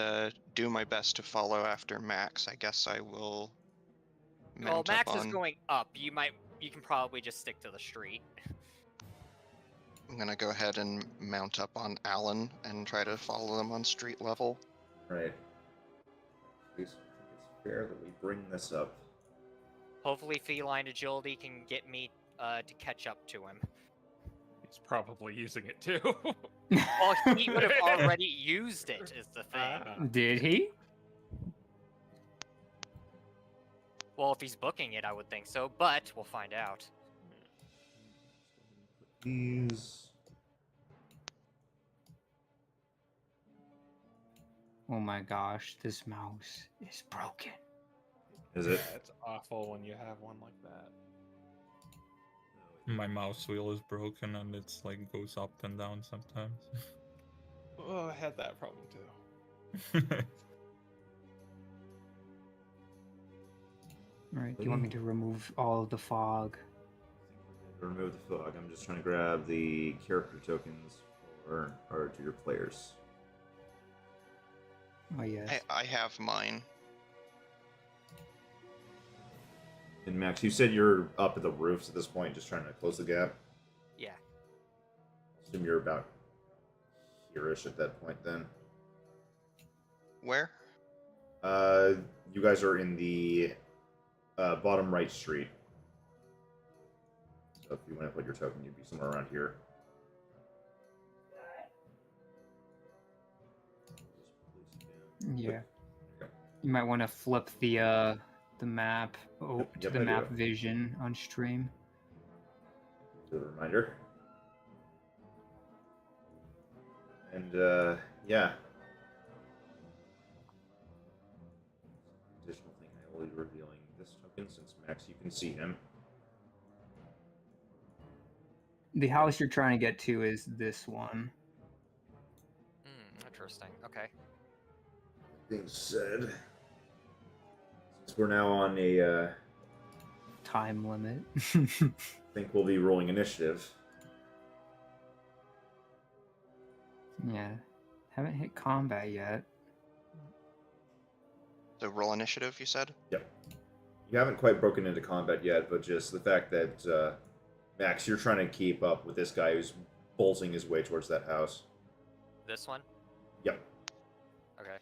do my best to follow after Max. I guess I will Well, mount Max up is on... going up. You can probably just stick to the street. I'm gonna go ahead and mount up on Alan and try to follow them on street level. Right. It's fair that we bring this up. Hopefully, feline agility can get me to catch up to him. He's probably using it too. Well, he would have already used it, is the thing. Did he? Well, if he's booking it, I would think so, but we'll find out. These. Oh my gosh, this mouse is broken. Is it? It's awful when you have one like that. My mouse wheel is broken and it's like goes up and down sometimes. Oh, I had that problem too. Alright, do you want me to remove all of the fog? Remove the fog. I'm just trying to grab the character tokens for to your players. Oh yes. I have mine. And Max, you said you're up at the roofs at this point, just trying to close the gap. Yeah. Assume you're about here-ish at that point, then. Where? You guys are in the bottom right street. So if you want to put your token, you'd be somewhere around here. Yeah. You might want to flip the map to Yep, the I map do. vision on stream. Just a reminder. And yeah. Additional thing I will be revealing this token since Max, you can see him. The house you're trying to get to is this one. Interesting. Okay. Being said, since we're now on a Time limit. I think we'll be rolling initiative. Yeah. Haven't hit combat yet. So roll initiative, you said? Yep. You haven't quite broken into combat yet, but just the fact that Max, you're trying to keep up with this guy who's bolting his way towards that house. This one? Yep. Okay.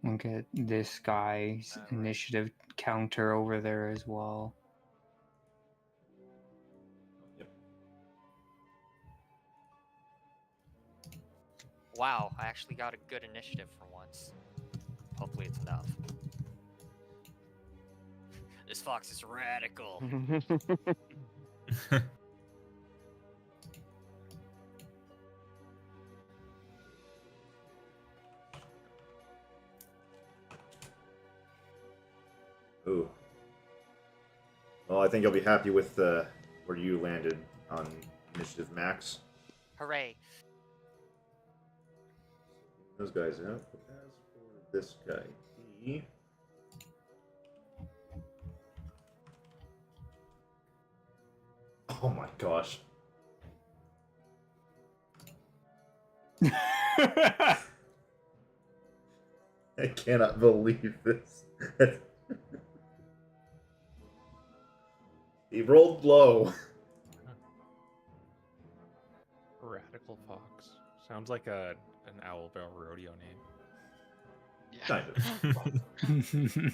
Look at this guy's Alright. initiative counter over there as well. Yep. Wow, I actually got a good initiative for once. Hopefully it's enough. This fox is radical. Ooh. Well, I think you'll be happy with where you landed on initiative, Max. Hooray. those guys out. But as for this guy, he. Oh my gosh. I cannot believe this. He rolled low. Radical Fox. Sounds like an Owlbell rodeo name. Kind of.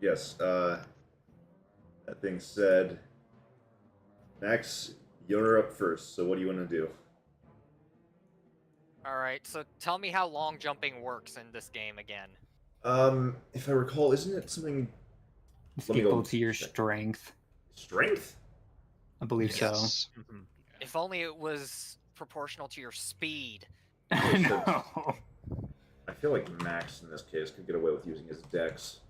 Yes, that being said, Max, you're up first, so what do you want to do? Alright, so tell me how long jumping works in this game again. If I recall, isn't it something... It's Let me go equal to your check. strength. Strength? I believe so. Yes. If only it was proportional to your speed. No. I feel like Max, in this case, could get away with using his dex.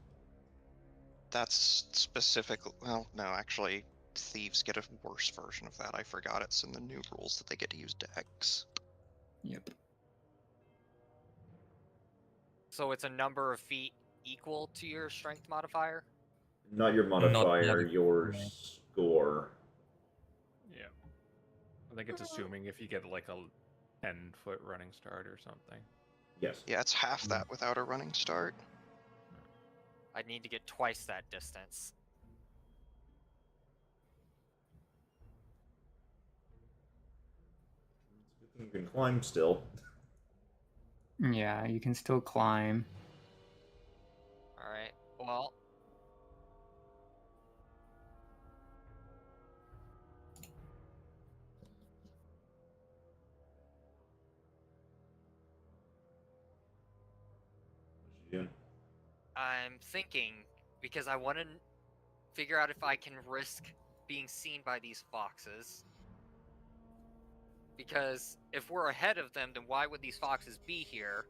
That's specific. Well, no, actually, thieves get a worse version of that. I forgot it's in the new rules that they get to use dex. Yep. So it's a number of feet equal to your strength modifier? Not your modifier, Not your yeah. score. Yeah. I think it's assuming if you get like a 10-foot running start or something. Yes. Yeah, it's half that without a running start. I'd need to get twice that distance. You can climb still. Yeah, you can still climb. Alright, well... What you doing? I'm thinking, because I want to figure out if I can risk being seen by these foxes. Because if we're ahead of them, then why would these foxes be here?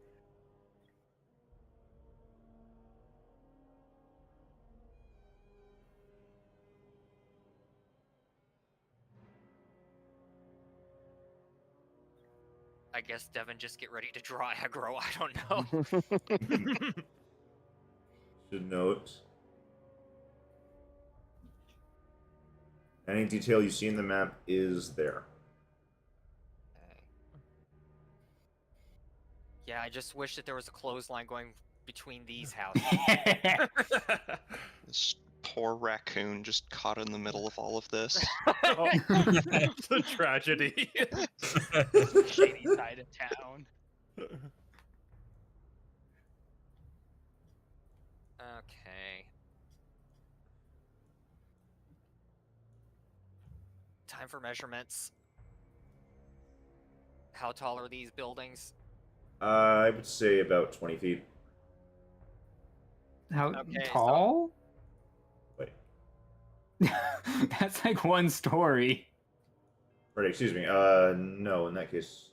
I guess Devin just get ready to draw aggro, I don't know. Should note. Any detail you see in the map is there. Okay. Yeah, I just wish that there was a clothesline going between these houses. This poor raccoon just caught in the middle of all of this. Oh, the tragedy. Shady side of town. Okay. Time for measurements. How tall are these buildings? I would say about 20 feet. How Okay, so- tall? Wait. That's like one story. Right, excuse me. No, in that case.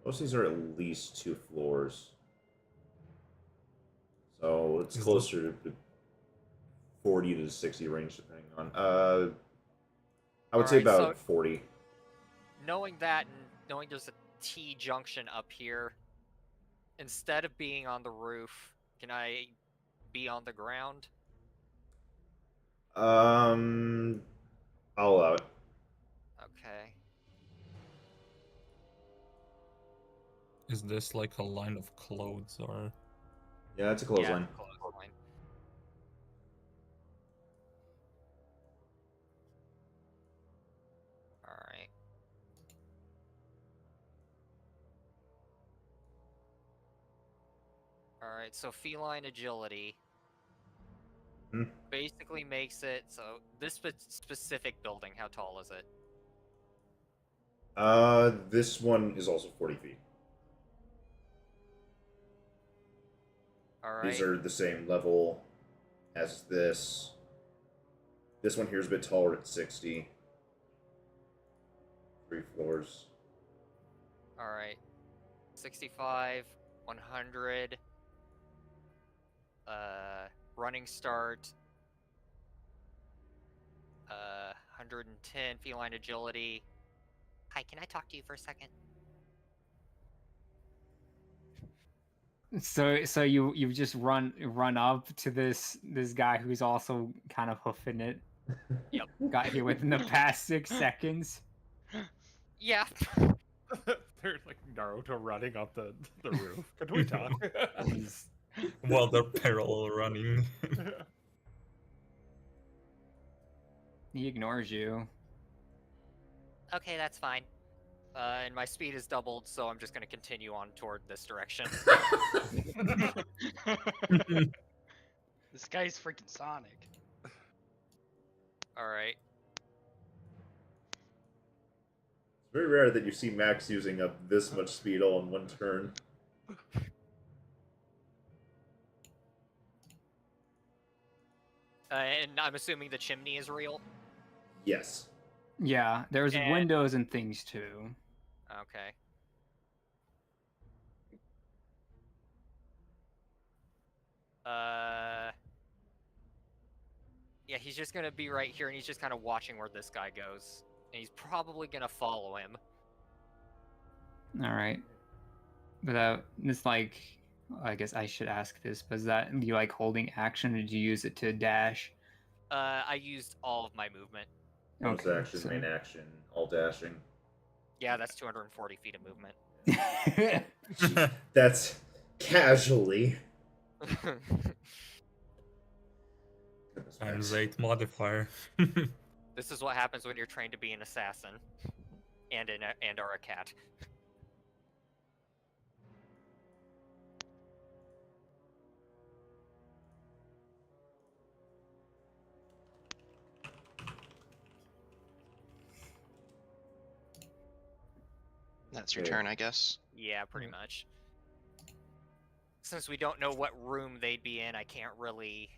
Most of these are at least 2 floors. So it's closer to the 40 to 60 range, depending on. I would say Alright, about so- 40. Knowing that and knowing there's a T junction up here, instead of being on the roof, can I be on the ground? I'll allow it. Okay. Is this like a line of clothes or? Yeah, it's a clothesline. Yeah, clothesline. Alright. Alright, so feline agility Hmm. basically makes it so this specific building, how tall is it? This one is also 40 feet. Alright. These are the same level as this. This one here is a bit taller at 60. 3 floors. Alright. 65, 100. Running start. 110 feline agility. Hi, can I talk to you for a second? So you just run up to this guy who's also kind of hoofing it. Yep. Got here within the past 6 seconds. Yeah. There's like Naruto running up the roof. Could we talk? He's While they're parallel running. he ignores you. Okay, that's fine. And my speed is doubled, so I'm just gonna continue on toward this direction. This guy's freaking Sonic. All right. It's very rare that you see Max using up this much speed all in one turn. And I'm assuming the chimney is real. Yes. Yeah, there's And- windows and things too. Okay. Yeah, he's just gonna be right here, and he's just kind of watching where this guy goes, and he's probably gonna follow him. All right. But it's like, I guess I should ask this, but is that you like holding action, or did you use it to dash? I used all of my movement. Bonus Okay, action, so- main action, all dashing. Yeah, that's 240 feet of movement. That's casually. Goodness, Times Max. 8 modifier. This is what happens when you're trained to be an assassin, and are a cat. That's your Okay. turn, I guess. Yeah, pretty much. Since we don't know what room they'd be in, I can't really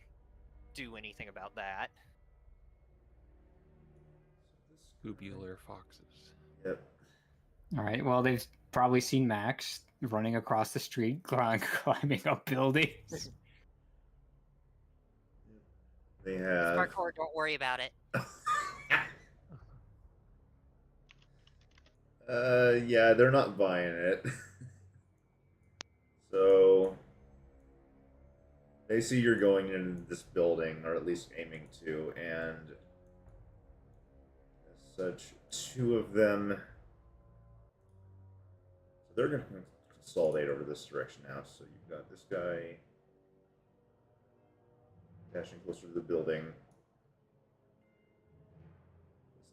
do anything about that. Tubular foxes. Yep. All right. Well, they've probably seen Max running across the street, climbing up buildings. They It's have. parkour, don't worry about it. Yeah, they're not buying it. So they see you're going into this building, or at least aiming to, and as such, two of them. So they're going to consolidate over this direction now. So you've got this guy dashing closer to the building.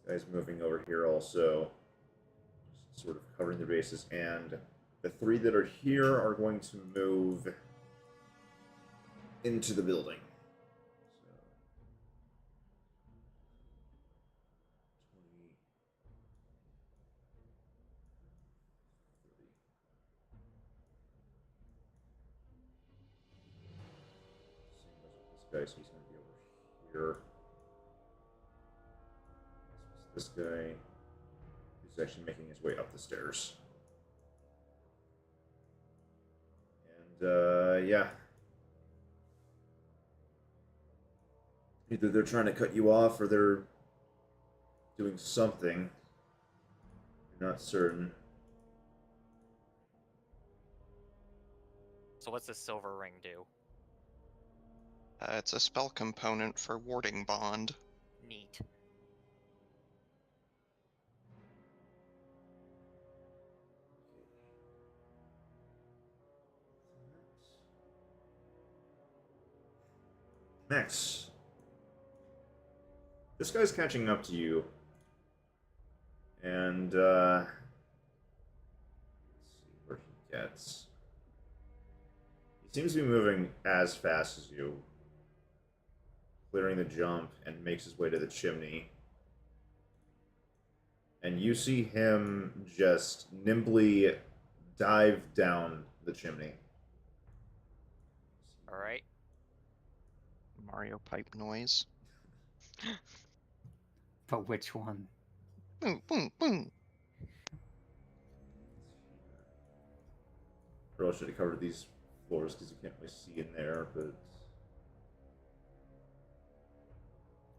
This guy's moving over here also, just sort of covering their bases, and the three that are here are going to move into the building. So, 20, 30. Same as with this guy, so he's going to be over here. This guy is actually making his way up the stairs. And, yeah. Either they're trying to cut you off or they're doing something. You're not certain. So what's the silver ring do? It's a spell component for warding bond. Neat. Max. This guy's catching up to you. And, let's see where he gets. He seems to be moving as fast as you, clearing the jump, and makes his way to the chimney. And you see him just nimbly dive down the chimney. Alright. Mario pipe noise. But which one? Boom, boom, boom. Probably should have covered these floors because you can't really see in there, but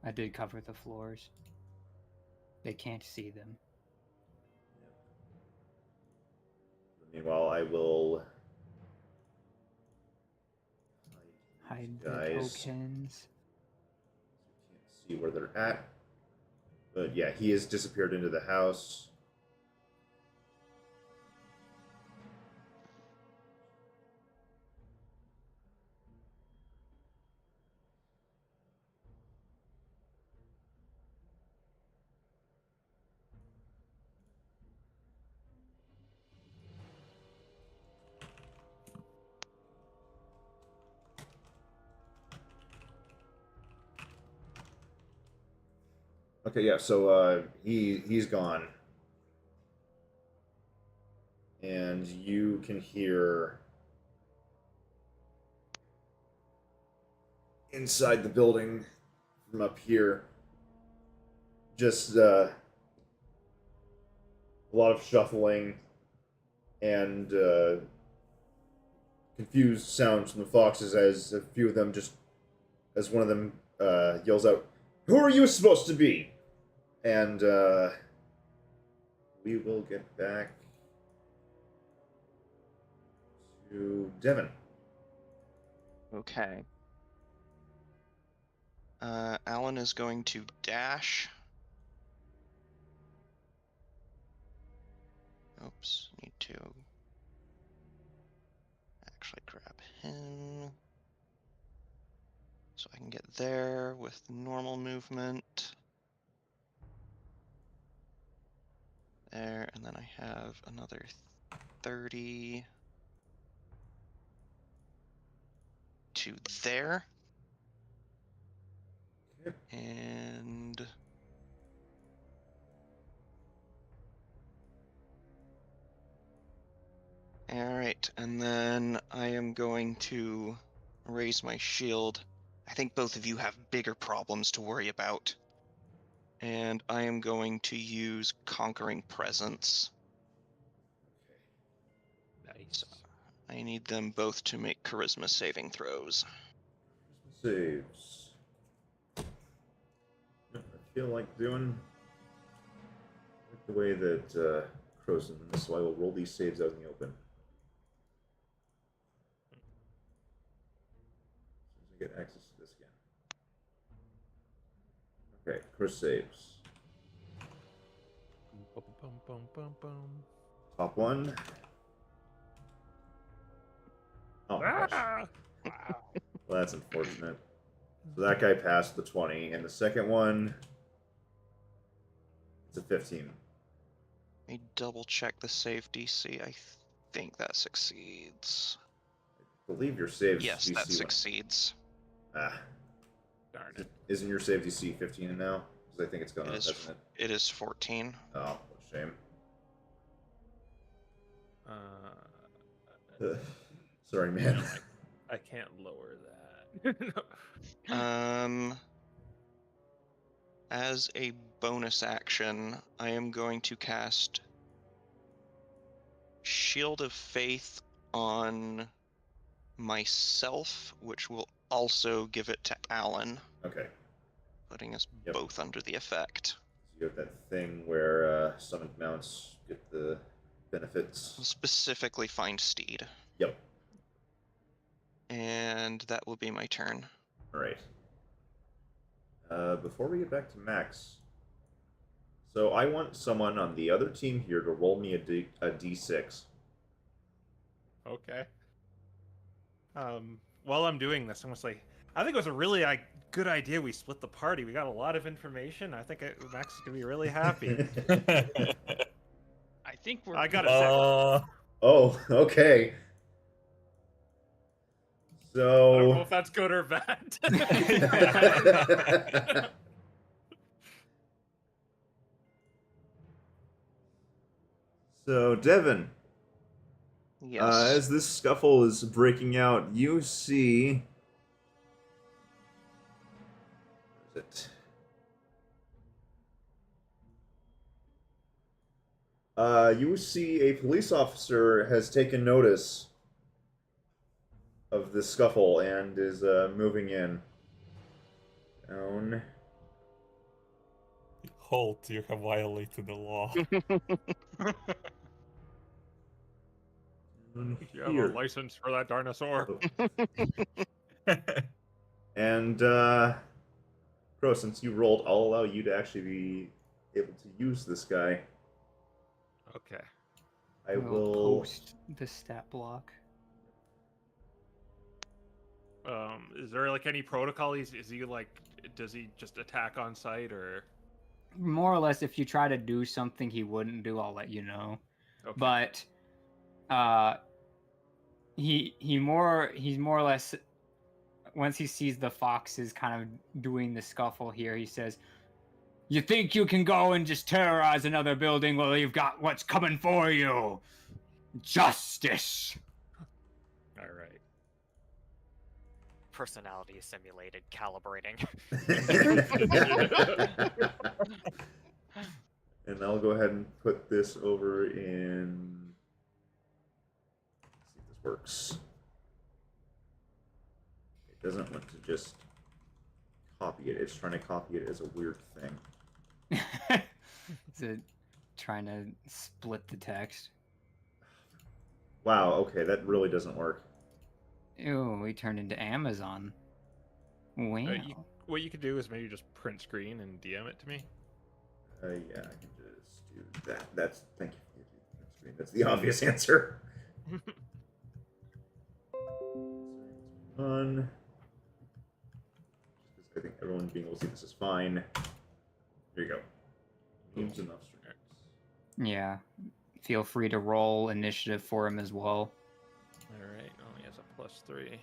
I did cover the floors. They can't see them. meanwhile, I will Hide the Guys. tokens. Can't see where they're at. But yeah, he has disappeared into the house. Okay, yeah, so he's gone. And you can hear inside the building from up here just a lot of shuffling and confused sounds from the foxes as a few of them as one of them yells out, "Who are you supposed to be?" And we will get back to Devin. Okay. Alan is going to dash. Oops, need to actually grab him. So I can get there with normal movement. There, and then I have another 30 to there. Yep. And all right, and then I am going to raise my shield. I think both of you have bigger problems to worry about. And I am going to use Conquering Presence. Nice. I need them both to make Charisma saving throws. Saves. I feel like doing the way that Crow's in this, so I will roll these saves out in the open. As soon as I get access to this again. Okay, Chris saves. Bum, bum, bum, bum, bum. Top one. Oh my gosh. Ah! Wow. Well, that's unfortunate. So that guy passed the 20, and the second one, it's a 15. Let me double check the save DC. I think that succeeds. I believe your save Yes, DC that one. succeeds. Ah, Darn it. isn't your save DC 15 now? Because I think it's gone up, It is, hasn't it? it is 14. Oh, what a shame. Sorry, man. No, I can't lower that. No. As a bonus action, I am going to cast Shield of Faith on myself, which will also give it to Alan, Okay. putting us Yep. both under the effect. So you have that thing where summoned mounts get the benefits. Specifically find Steed. Yep. And that will be my turn. Alright. Before we get back to Max, so I want someone on the other team here to roll me a D6. Okay. While I'm doing this, I'm gonna say, I think it was a really good idea we split the party. We got a lot of information. I think Max is gonna be really happy. I think we're. I gotta say, Oh, okay. I don't know So. if that's good or bad. So, Devin, Yes. as this scuffle is breaking out, you see. Where is it? You see a police officer has taken notice of this scuffle and is moving in. Down. Halt, you have violated the law. Down You have here. a license for that dinosaur. Oh. And, Crow, since you rolled, I'll allow you to actually be able to use this guy. Okay. I We'll will... post the stat block. Is there like any protocol? Is he like? Does he just attack on sight or? More or less, if you try to do something he wouldn't do, I'll let you know. Okay. But he's more or less, once he sees the foxes kind of doing the scuffle here, he says, "You think you can go and just terrorize another building? Well, you've got what's coming for you. Justice." All right. Personality is simulated, calibrating. And I'll go ahead and put this over in... Let's see if this works. It doesn't want to just copy it. It's trying to copy it as a weird thing. Is it trying to split the text? Wow, okay, that really doesn't work. Ew, we turned into Amazon. Wow. What you could do is maybe just print screen and DM it to me. Yeah, I can just do that. Thank you. That's the obvious answer. Fun. I think everyone being able to see this is fine. Here you go. Names enough strings. Yeah. Feel free to roll initiative for him as well. All right. Oh, he has a +3.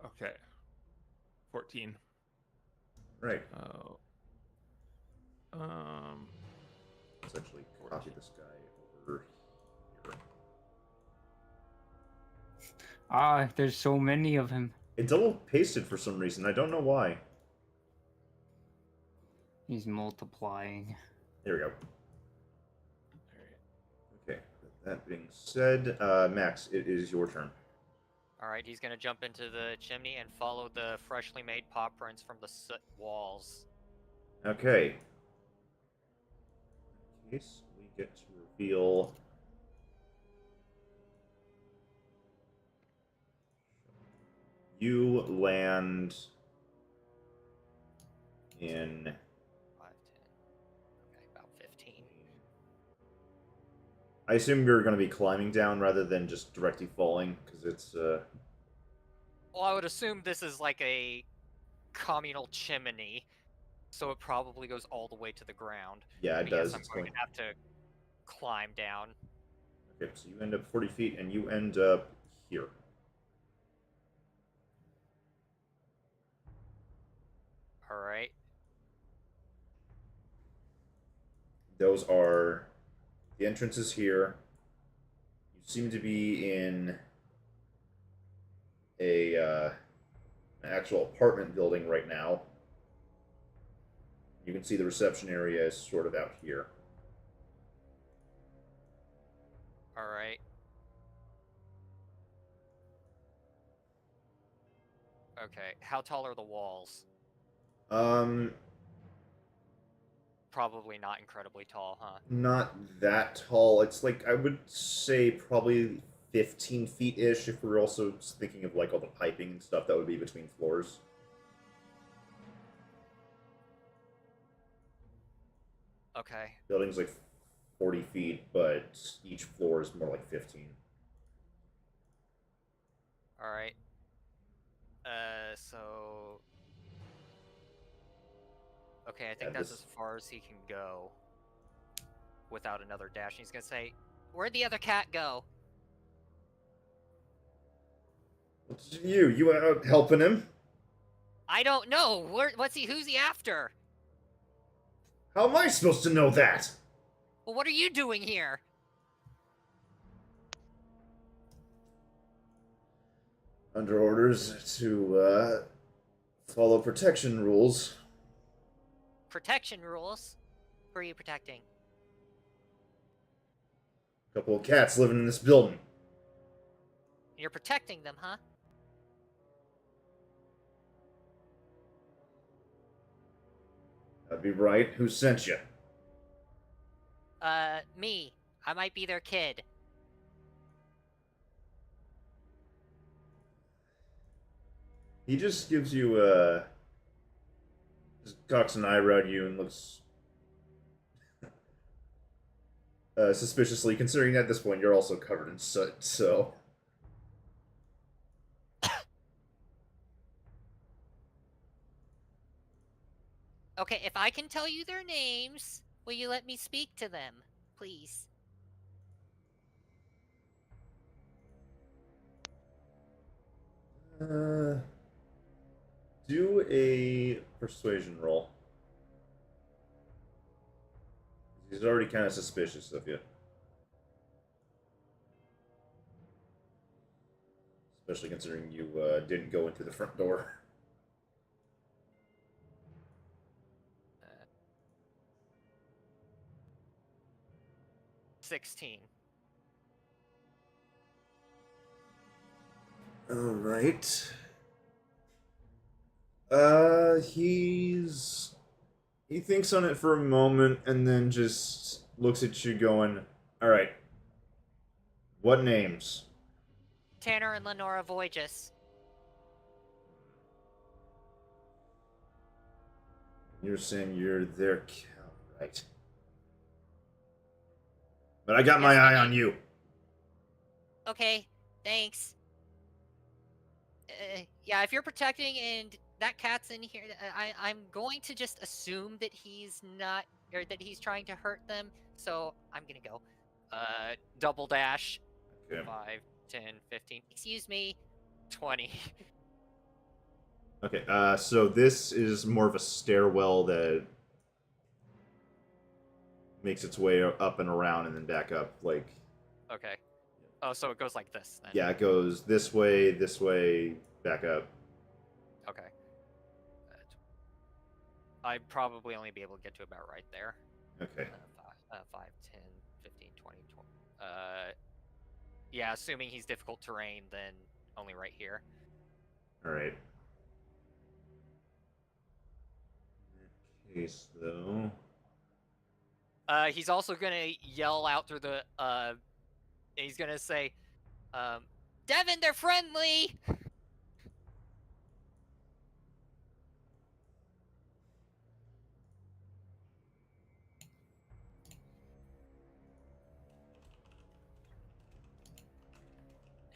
Okay. 14. Right. Oh. Let's actually copy this guy over here. Ah, there's so many of him. It double pasted for some reason. I don't know why. He's multiplying. There we go. Okay. With that being said, Max, it is your turn. Alright, he's gonna jump into the chimney and follow the freshly made paw prints from the soot walls. Okay. In case we get to reveal... You land in... 5, 10. Okay, about 15. I assume you're going to be climbing down rather than just directly falling, because it's... Well, I would assume this is like a communal chimney, so it probably goes all the way to the ground. Yeah, it But does. yes, I'm It's going to have to climb down. Okay, so you end up 40 feet, and you end up here. Alright. Those are... The entrance is here. You seem to be in an actual apartment building right now. You can see the reception area is sort of out here. Alright. Okay, how tall are the walls? Probably not incredibly tall, huh? Not that tall. It's like, I would say probably 15 feet-ish if we're also thinking of like all the piping and stuff that would be between floors. Okay. Building's like 40 feet, but each floor is more like 15. Alright. So... Okay, I think Yeah, that's this- as far as he can go. Without another dash. He's gonna say, "Where'd the other cat go?" You out helping him? I don't know! Who's he after? How am I supposed to know that? Well, what are you doing here? Under orders to, follow protection rules. Protection rules? Who are you protecting? A couple of cats living in this building. You're protecting them, huh? That'd be right. Who sent you? Me. I might be their kid. He just gives you just cocks an eyebrow at you and looks suspiciously, considering that at this point you're also covered in soot, so. Okay, if I can tell you their names, will you let me speak to them, please? Do a persuasion roll. He's already kind of suspicious of you. Especially considering you didn't go into the front door. 16. Alright. He thinks on it for a moment and then just looks at you going, alright. What names? Tanner and Lenora Voyges. You're saying you're their cow, right? But I got my eye on you. Okay, thanks. Yeah, if you're protecting and that cat's in here, I'm going to just assume that he's not, or that he's trying to hurt them, so I'm gonna go. Double dash. Okay. 5, 10, 15. Excuse me. 20. Okay, so this is more of a stairwell that makes its way up and around and then back up, like... Okay. Oh, so it goes like this, then? Yeah, it goes this way, back up. Okay. I'd probably only be able to get to about right there. Okay. 5, 10, 15, 20, 20. Yeah, assuming he's difficult terrain, then only right here. Alright. In that case, though... He's also gonna yell out through the, he's gonna say, Devin, they're friendly!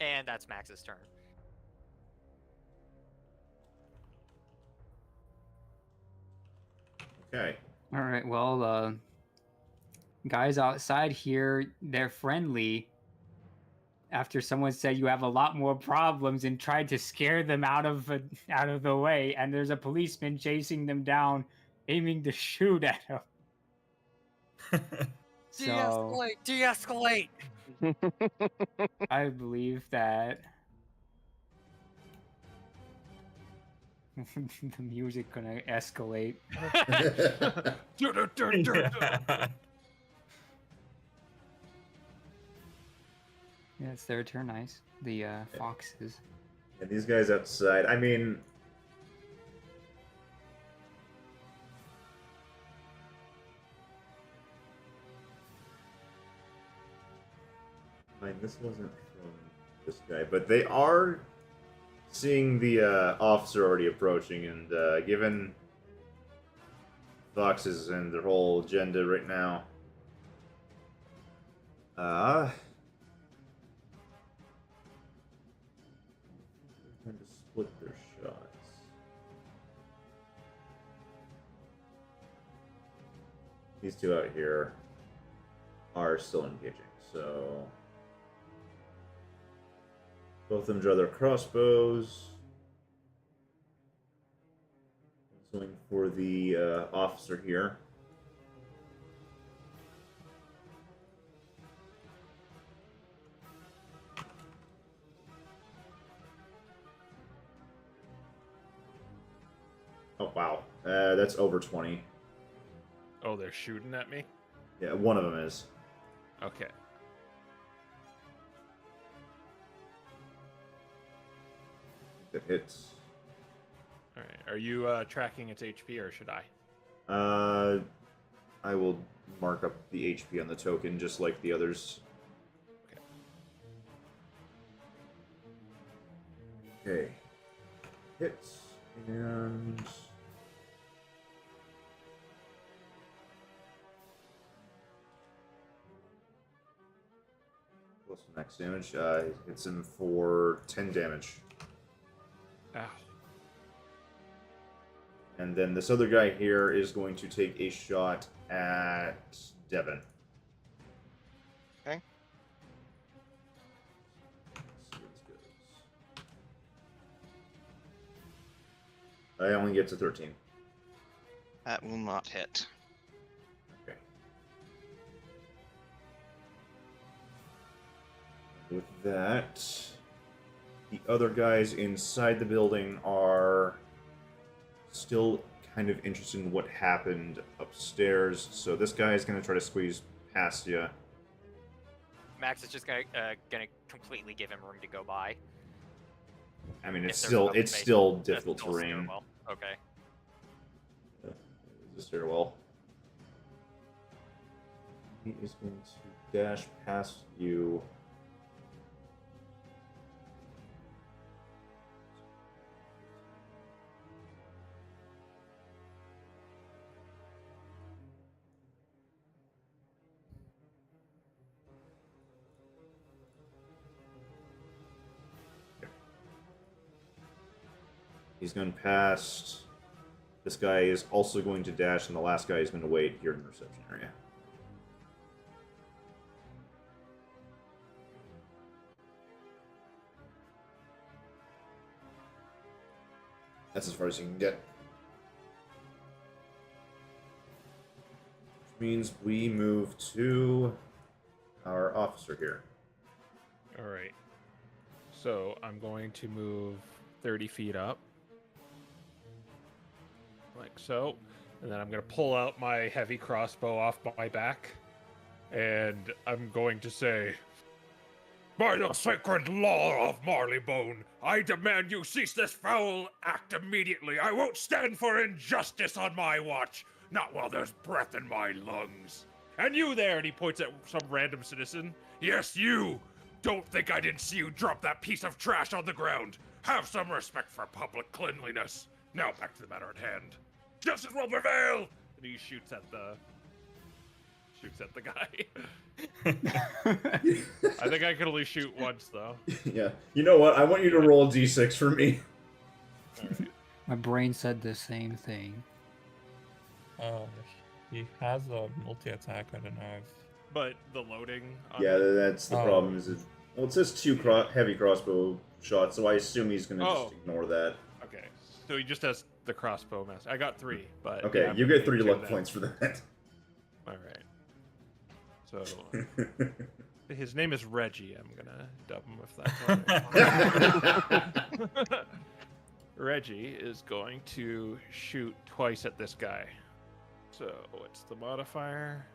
And that's Max's turn. Okay. All right. Well, guys outside here, they're friendly. After someone said you have a lot more problems and tried to scare them out of the way, and there's a policeman chasing them down, aiming to shoot at them. So De-escalate! I believe that the music gonna escalate. Yeah, it's their turn. Nice. The foxes. And these guys outside, I mean... This wasn't from this guy, but they are seeing the officer already approaching, and given foxes and their whole agenda right now, trying to split their shots. These two out here are still engaging, so both of them draw their crossbows. Going for the officer here. Oh, wow. That's over 20. Oh, they're shooting at me? Yeah, one of them is. Okay. That hits. Alright. Are you tracking its HP, or should I? I will mark up the HP on the token just like the others. Okay. Hits and plus max damage. Hits him for 10 damage. Ow. And then this other guy here is going to take a shot at Devin. Okay. Let's see how this goes. I only get to 13. That will not hit. Okay. With that, the other guys inside the building are still kind of interested in what happened upstairs. So this guy is going to try to squeeze past you. Max is just gonna completely give him room to go by. I mean, it's If there's enough space, still that's difficult still terrain. stairwell. Okay. The stairwell. He is going to dash past you. He's going past. This guy is also going to dash, and the last guy is going to wait here in the reception area. That's as far as you can get. Which means we move to our officer here. All right. So I'm going to move 30 feet up. Like so. And then I'm going to pull out my heavy crossbow off my back. And I'm going to say, by the sacred law of Marleybone, I demand you cease this foul act immediately. I won't stand for injustice on my watch. Not while there's breath in my lungs. And you there, and he points at some random citizen. Yes, you! Don't think I didn't see you drop that piece of trash on the ground. Have some respect for public cleanliness. Now back to the matter at hand. Justice will prevail! And he shoots at the guy. I think I can only shoot once, though. Yeah. You know what? I want you to roll a d6 for me. Alright. My brain said the same thing. He has a multi-attack. I don't know if... But the loading... on Yeah, it- that's the problem. Well, it says 2 heavy crossbow shots, so I assume he's going to just ignore that. Okay, so he just has the crossbow master. I got 3, but... Okay, yeah, you I'm get 3 gonna luck that. points for that. Alright. So... his name is Reggie. I'm gonna dub him if that's Reggie is going to shoot twice at this guy. So, what's the modifier?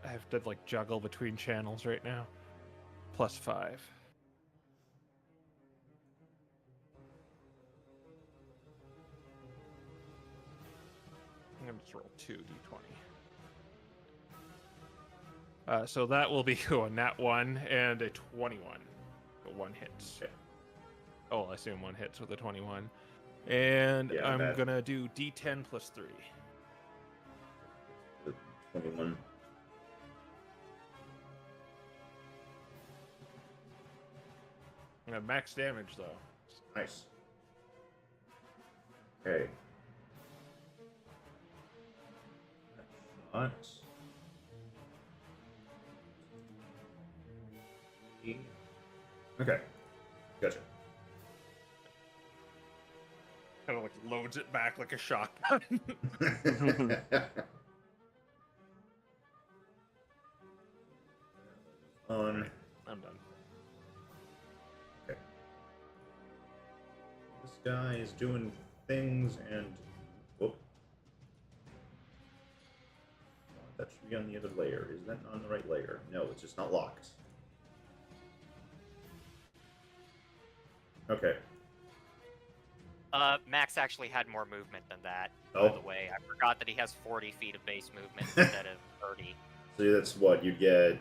I have to, like, juggle between channels right now. +5. I'm gonna just roll 2d20. So that will be a nat 1 and a 21. So 1 hits. Okay. Oh, I assume 1 hits with a 21. And Yeah, I'm that- gonna do d10 plus 3. 21. I have max damage though. Nice. Okay. Shot. Okay. Gotcha. Kind of like loads it back like a shotgun. On. I'm done. This guy is doing things and. Whoop. That should be on the other layer. Is that on the right layer? No, it's just not locked. Okay. Max actually had more movement than that. Oh. By the way, forgot that he has 40 feet of base movement instead of 30. So that's what you'd get.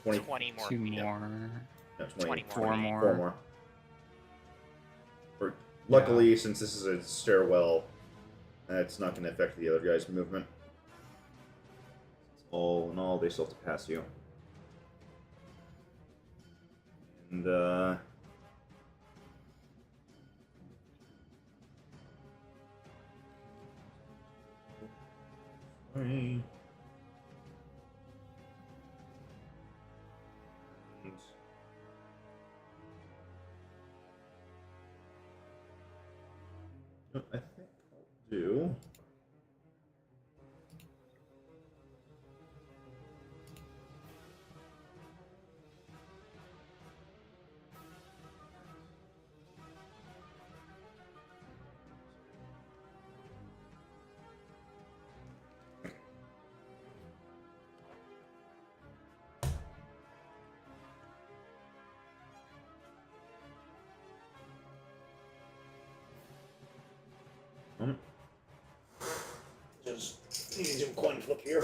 20 20 more 2 feet. more. No, 20 more. 4 feet. more. 4 more. Luckily, since this is a stairwell, that's not going to affect the other guy's movement. All in all, they still have to pass you. And, sorry. What I think I'll do. Just need to do a coin flip here.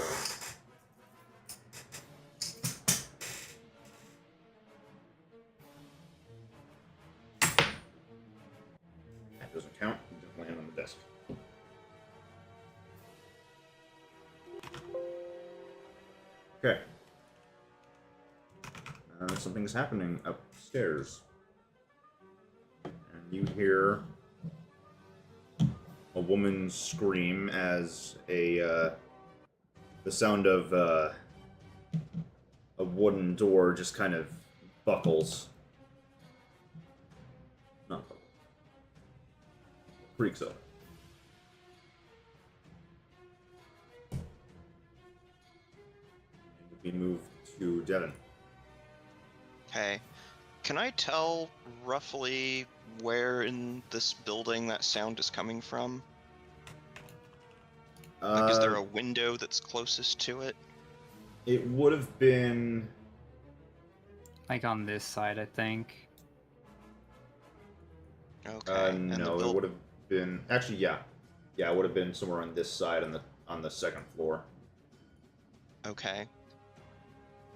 That doesn't count. It just land on the desk. Okay. Something's happening upstairs. And you hear a woman scream as the sound of a wooden door just kind of buckles. Not buckles. Creaks up. And we move to Devin. Okay. Can I tell roughly where in this building that sound is coming from? Like, is there a window that's closest to it? It would have been... Like on this side, I think. Okay. and no, it would have been... Actually, yeah. Yeah, it would have been somewhere on this side on the second floor. Okay.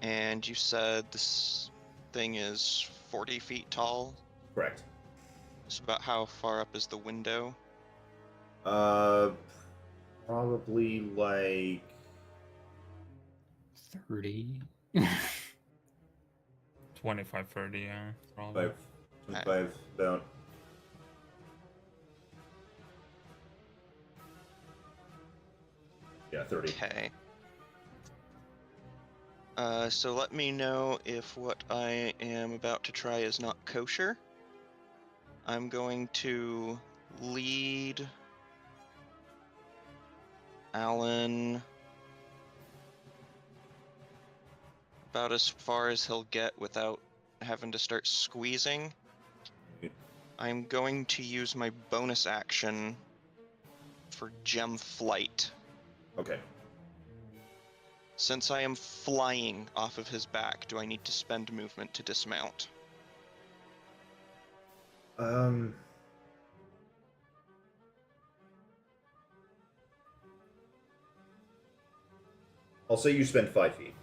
And you said this thing is 40 feet tall? Correct. So about how far up is the window? Probably like 30. 25, 30, yeah, probably. 25, about. Yeah, 30. Okay. So let me know if what I am about to try is not kosher. I'm going to lead Alan about as far as he'll get without having to start squeezing. I'm going to use my bonus action for gem flight. Okay. Since I am flying off of his back, do I need to spend movement to dismount? I'll say you spend 5 feet.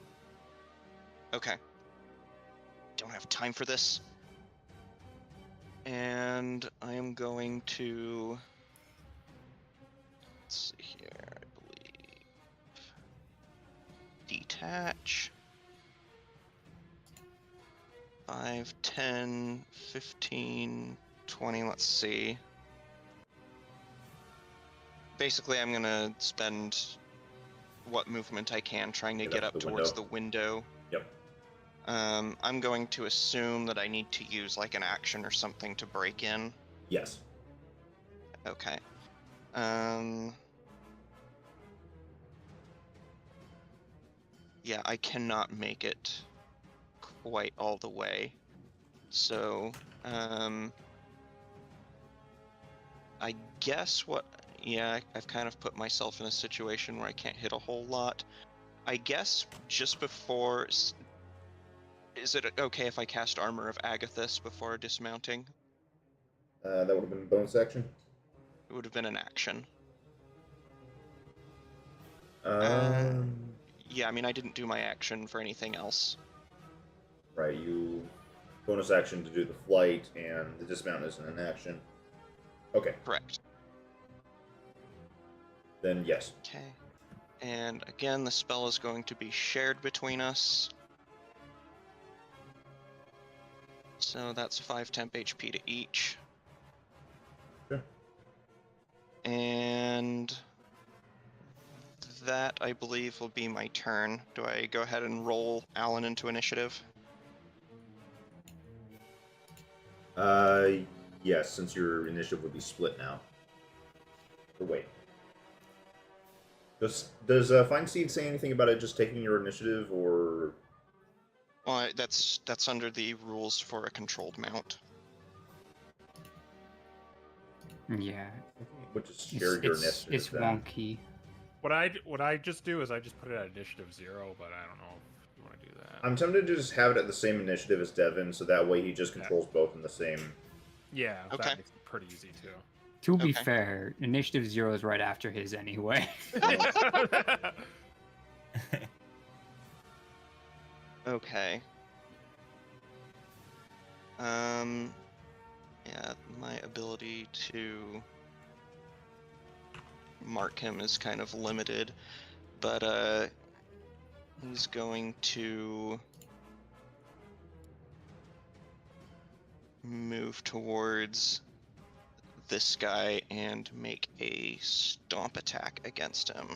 Okay. Don't have time for this. And I am going to... Let's see here, I believe... Detach. 5, 10, 15, 20, let's see. Basically, I'm gonna spend what movement I can trying to get up towards the window. Yep. I'm going to assume that I need to use like an action or something to break in. Yes. Okay. Yeah, I cannot make it quite all the way. So, I guess what... Yeah, I've kind of put myself in a situation where I can't hit a whole lot. I guess just before... Is it okay if I cast Armor of Agathis before dismounting? That would have been a bonus action. It would have been an action. Yeah, I mean, I didn't do my action for anything else. Right, you bonus action to do the flight, and the dismount isn't an action. Okay, Correct. then yes. Okay. And again, the spell is going to be shared between us. So that's 5 temp HP to each. Sure. And that, I believe, will be my turn. Do I go ahead and roll Alan into initiative? Yes, since your initiative would be split now. Or wait. Does Find Seed say anything about it just taking your initiative, or... Well, that's under the rules for a controlled mount. Yeah, Would just share your initiative it's then. wonky. What I just do is I just put it at initiative 0, but I don't know if you want to do that. I'm tempted to just have it at the same initiative as Devin, so that way he just controls both in the same... Yeah, Okay. that makes it pretty easy too. To be Okay. fair, initiative 0 is right after his anyway. Okay. Yeah, my ability to mark him is kind of limited, but he's going to move towards this guy and make a stomp attack against him.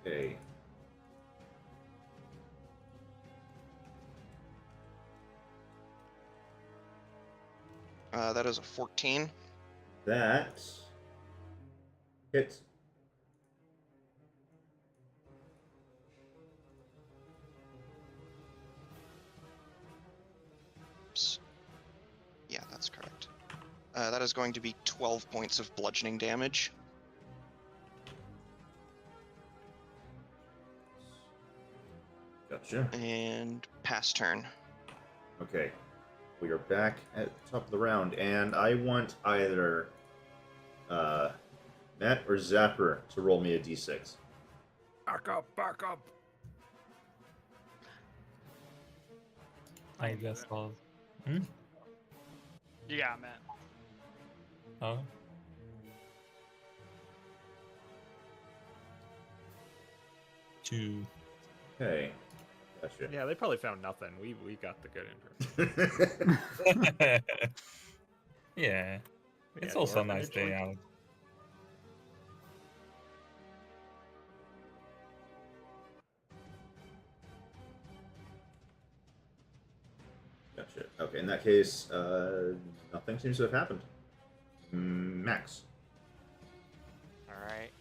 Okay. That is a 14. That... hits. Oops. Yeah, that's correct. That is going to be 12 points of bludgeoning damage. Gotcha. And pass turn. Okay. We are back at the top of the round, and I want either Matt or Zapper to roll me a d6. Back up, back up. I guess I'll. You got Matt. Oh. Two. Okay. Gotcha. Yeah, they probably found nothing. We got the good information. Yeah. It's Yeah, also a the nice day orphanage. out. Gotcha. Okay, in that case, nothing seems to have happened. Max. Alright.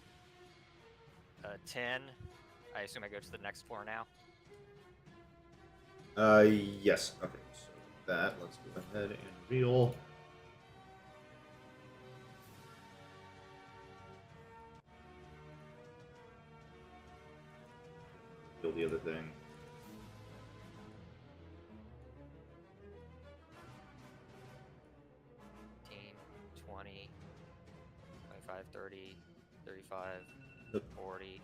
10. I assume I go to the next floor now. Yes. Okay, so that, let's go ahead and reveal. Reveal the other thing. Fifteen, 20, 25, 30, 35, Yep. 40,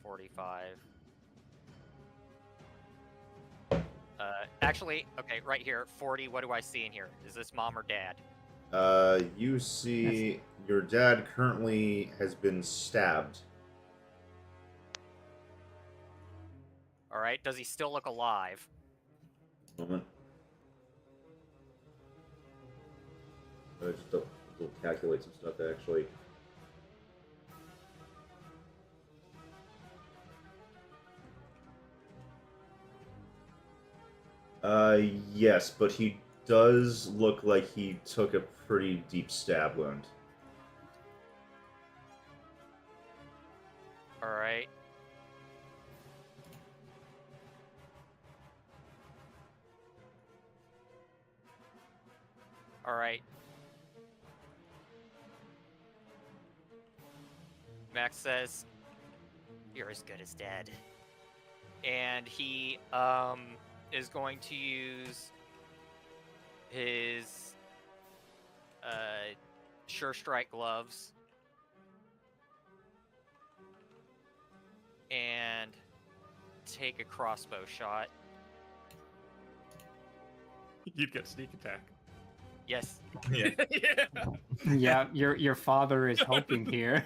45. Actually, okay, right here, 40. What do I see in here? Is this mom or dad? You see your dad currently has been stabbed. All right. Does he still look alive? Moment. Just will calculate some stuff actually. Yes, but he does look like he took a pretty deep stab wound. All right. All right. Max says, "You're as good as dead," and he is going to use his Sure Strike gloves and take a crossbow shot. You'd get sneak attack. Yes. Yeah. Yeah, your father is helping here.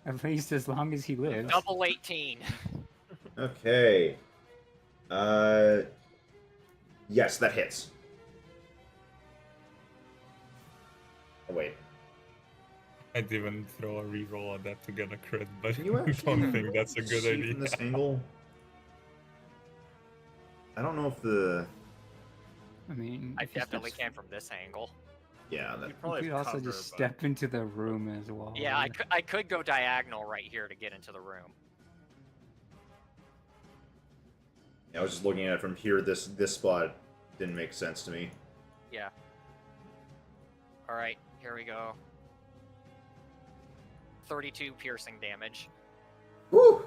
At least as long as he lives. Double 18. Okay. Yes, that hits. Oh, wait. I'd even throw a reroll on that to get a crit, but Can you I actually don't think that's a good see idea. from this angle? I don't know if the... I mean, I if he definitely steps- can from this angle. Yeah, that... You'd probably You could have also cover, just but- step into the room as well. Yeah, I could go diagonal right here to get into the room. I was just looking at it from here. This spot didn't make sense to me. Yeah. Alright, here we go. 32 piercing damage. Woo!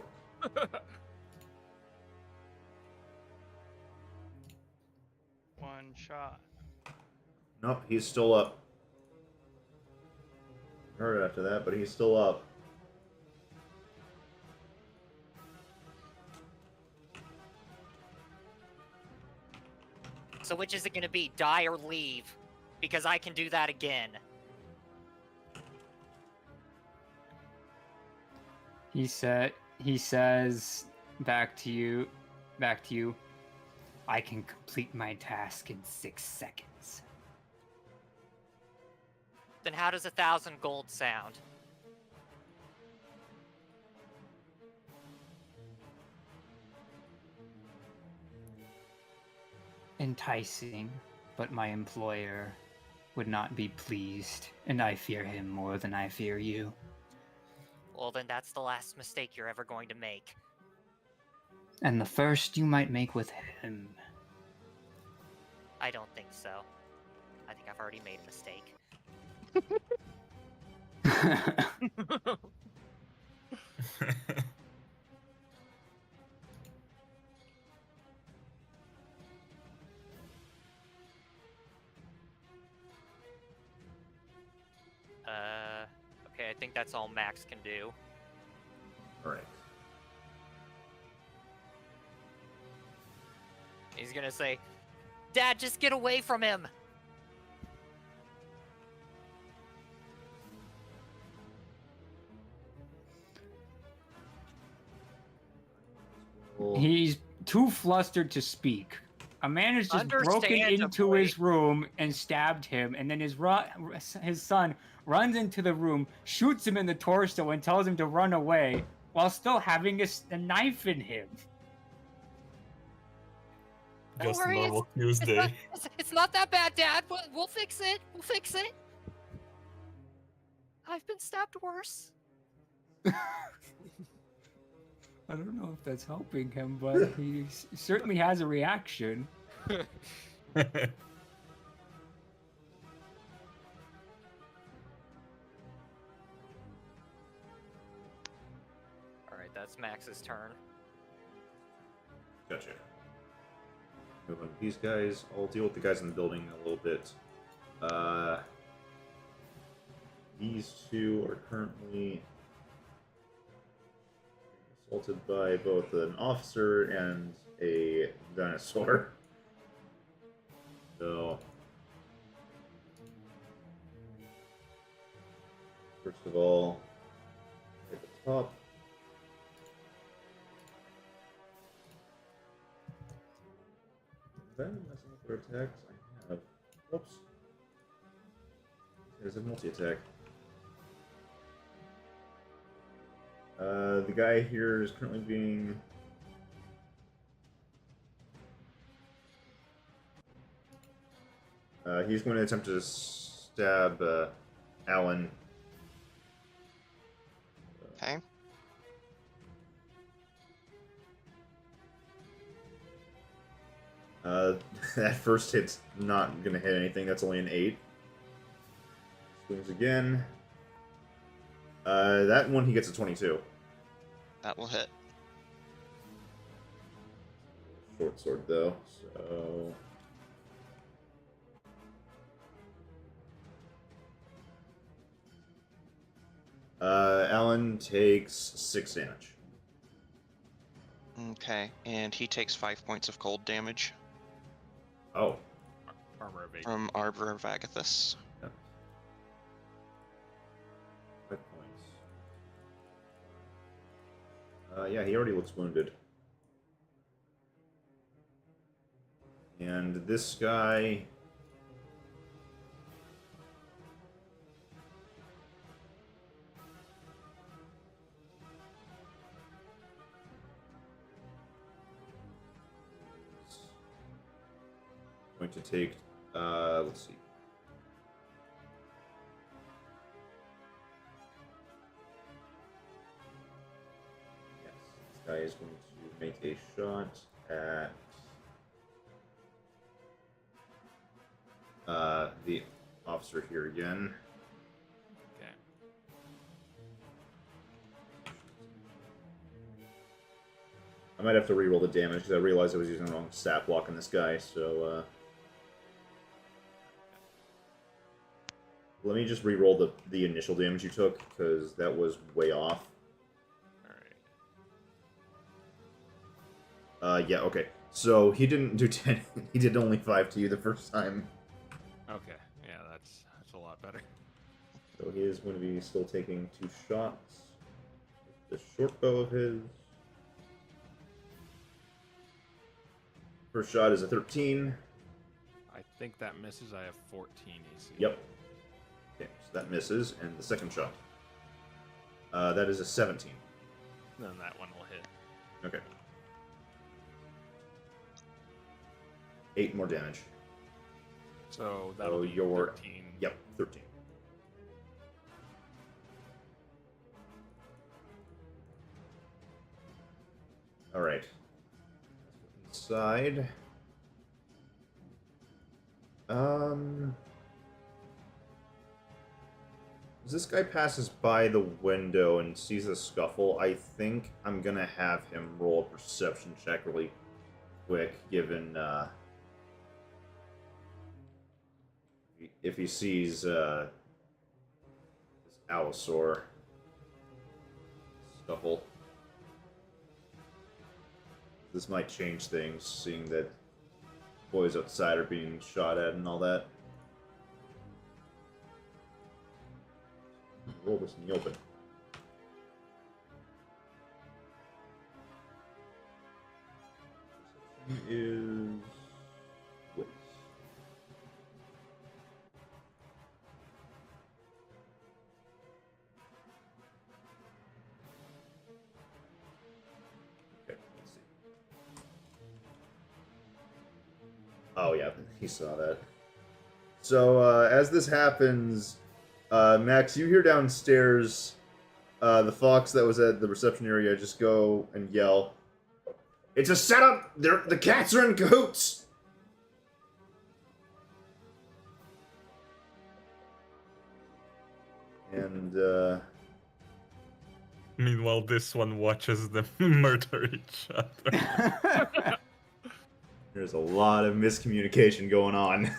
One shot. Nope, he's still up. Hurt after that, but he's still up. So which is it gonna be, die or leave? Because I can do that again. He says back to you, I can complete my task in 6 seconds. Then how does 1,000 gold sound? Enticing, but my employer would not be pleased, and I fear him more than I fear you. Well, then that's the last mistake you're ever going to make. And the first you might make with him. I don't think so. I think I've already made a mistake. Okay, I think that's all Max can do. Alright. He's gonna say, Dad, just get away from him! He's too flustered to speak. A man has just broken into Understandably. his room and stabbed him, and then his son runs into the room, shoots him in the torso, and tells him to run away, while still having a knife in him. Don't Just worry, normal Tuesday. It's not that bad, Dad. We'll fix it. We'll fix it. I've been stabbed worse. I don't know if that's helping him, but he certainly has a reaction. Alright, that's Max's turn. Gotcha. Move on to these guys. I'll deal with the guys in the building in a little bit. These two are currently assaulted by both an officer and a dinosaur. So, first of all, at the top. Is that messing with their attacks? I have. Whoops. There's a multi-attack. The guy here is currently being... he's going to attempt to stab Alan. Okay. That first hit's not going to hit anything. That's only an 8. Swings again. That one he gets a 22. That will hit. Short sword though, so... Alan takes 6 damage. Okay, and he takes 5 points of cold damage Oh. Armor of 8. from Arbor of Agathis. 5 points. Yeah, he already looks wounded. And this guy... going to take, let's see. Yes, this guy is going to make a shot at the officer here again. Okay. I might have to reroll the damage because I realized I was using the wrong stat block on this guy, so let me just reroll the initial damage you took, because that was way off. Alright. Yeah, okay. So he didn't do 10, he did only 5 to you the first time. Okay. Yeah, that's a lot better. So he is going to be still taking 2 shots. The short bow of his. First shot is a 13. I think that misses. I have 14 AC. Yep. Okay, so that misses. And the second shot. That is a 17. Then that one will hit. Okay. 8 more damage. So that'll be you're 13. Yep, 13. All right. Inside. As this guy passes by the window and sees a scuffle, I think I'm gonna have him roll a perception check really quick, given if he sees this Allosaur scuffle. This might change things, seeing that boys outside are being shot at and all that. Roll this in the open. Perception is... wait. Okay, let's see. Oh yeah, he saw that. So as this happens, Max, you hear downstairs the fox that was at the reception area just go and yell, "It's a setup! The cats are in cahoots!" And Meanwhile, this one watches them murder each other. there's a lot of miscommunication going on.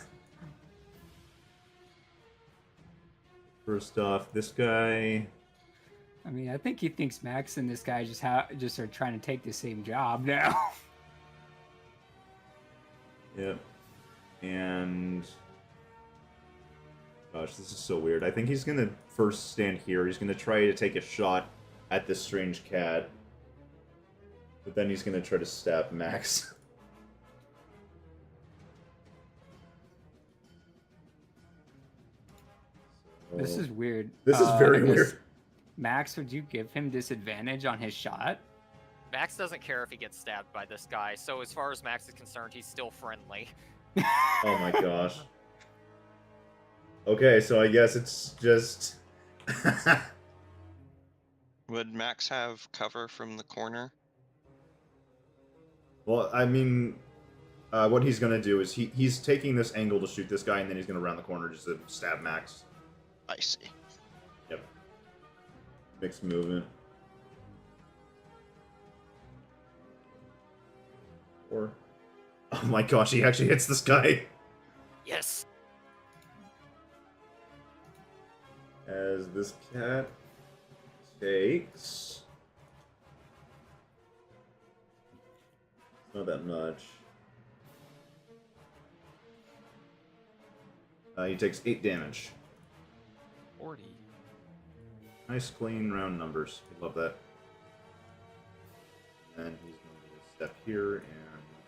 First off, this guy... I mean, I think he thinks Max and this guy just are trying to take the same job now. Yep. And... gosh, this is so weird. I think he's gonna first stand here. He's gonna try to take a shot at this strange cat. But then he's gonna try to stab Max. This is weird. This is very I guess, weird. Max, would you give him disadvantage on his shot? Max doesn't care if he gets stabbed by this guy, so as far as Max is concerned, he's still friendly. Oh my gosh. Okay, so I guess it's just... Would Max have cover from the corner? Well, I mean, what he's gonna do is he's taking this angle to shoot this guy, and then he's gonna round the corner just to stab Max. I see. Yep. Mixed movement. Or... oh my gosh, he actually hits this guy! Yes! As this cat takes... Not that much. He takes 8 damage. 40. Nice, clean, round numbers. We love that. And then he's going to step here,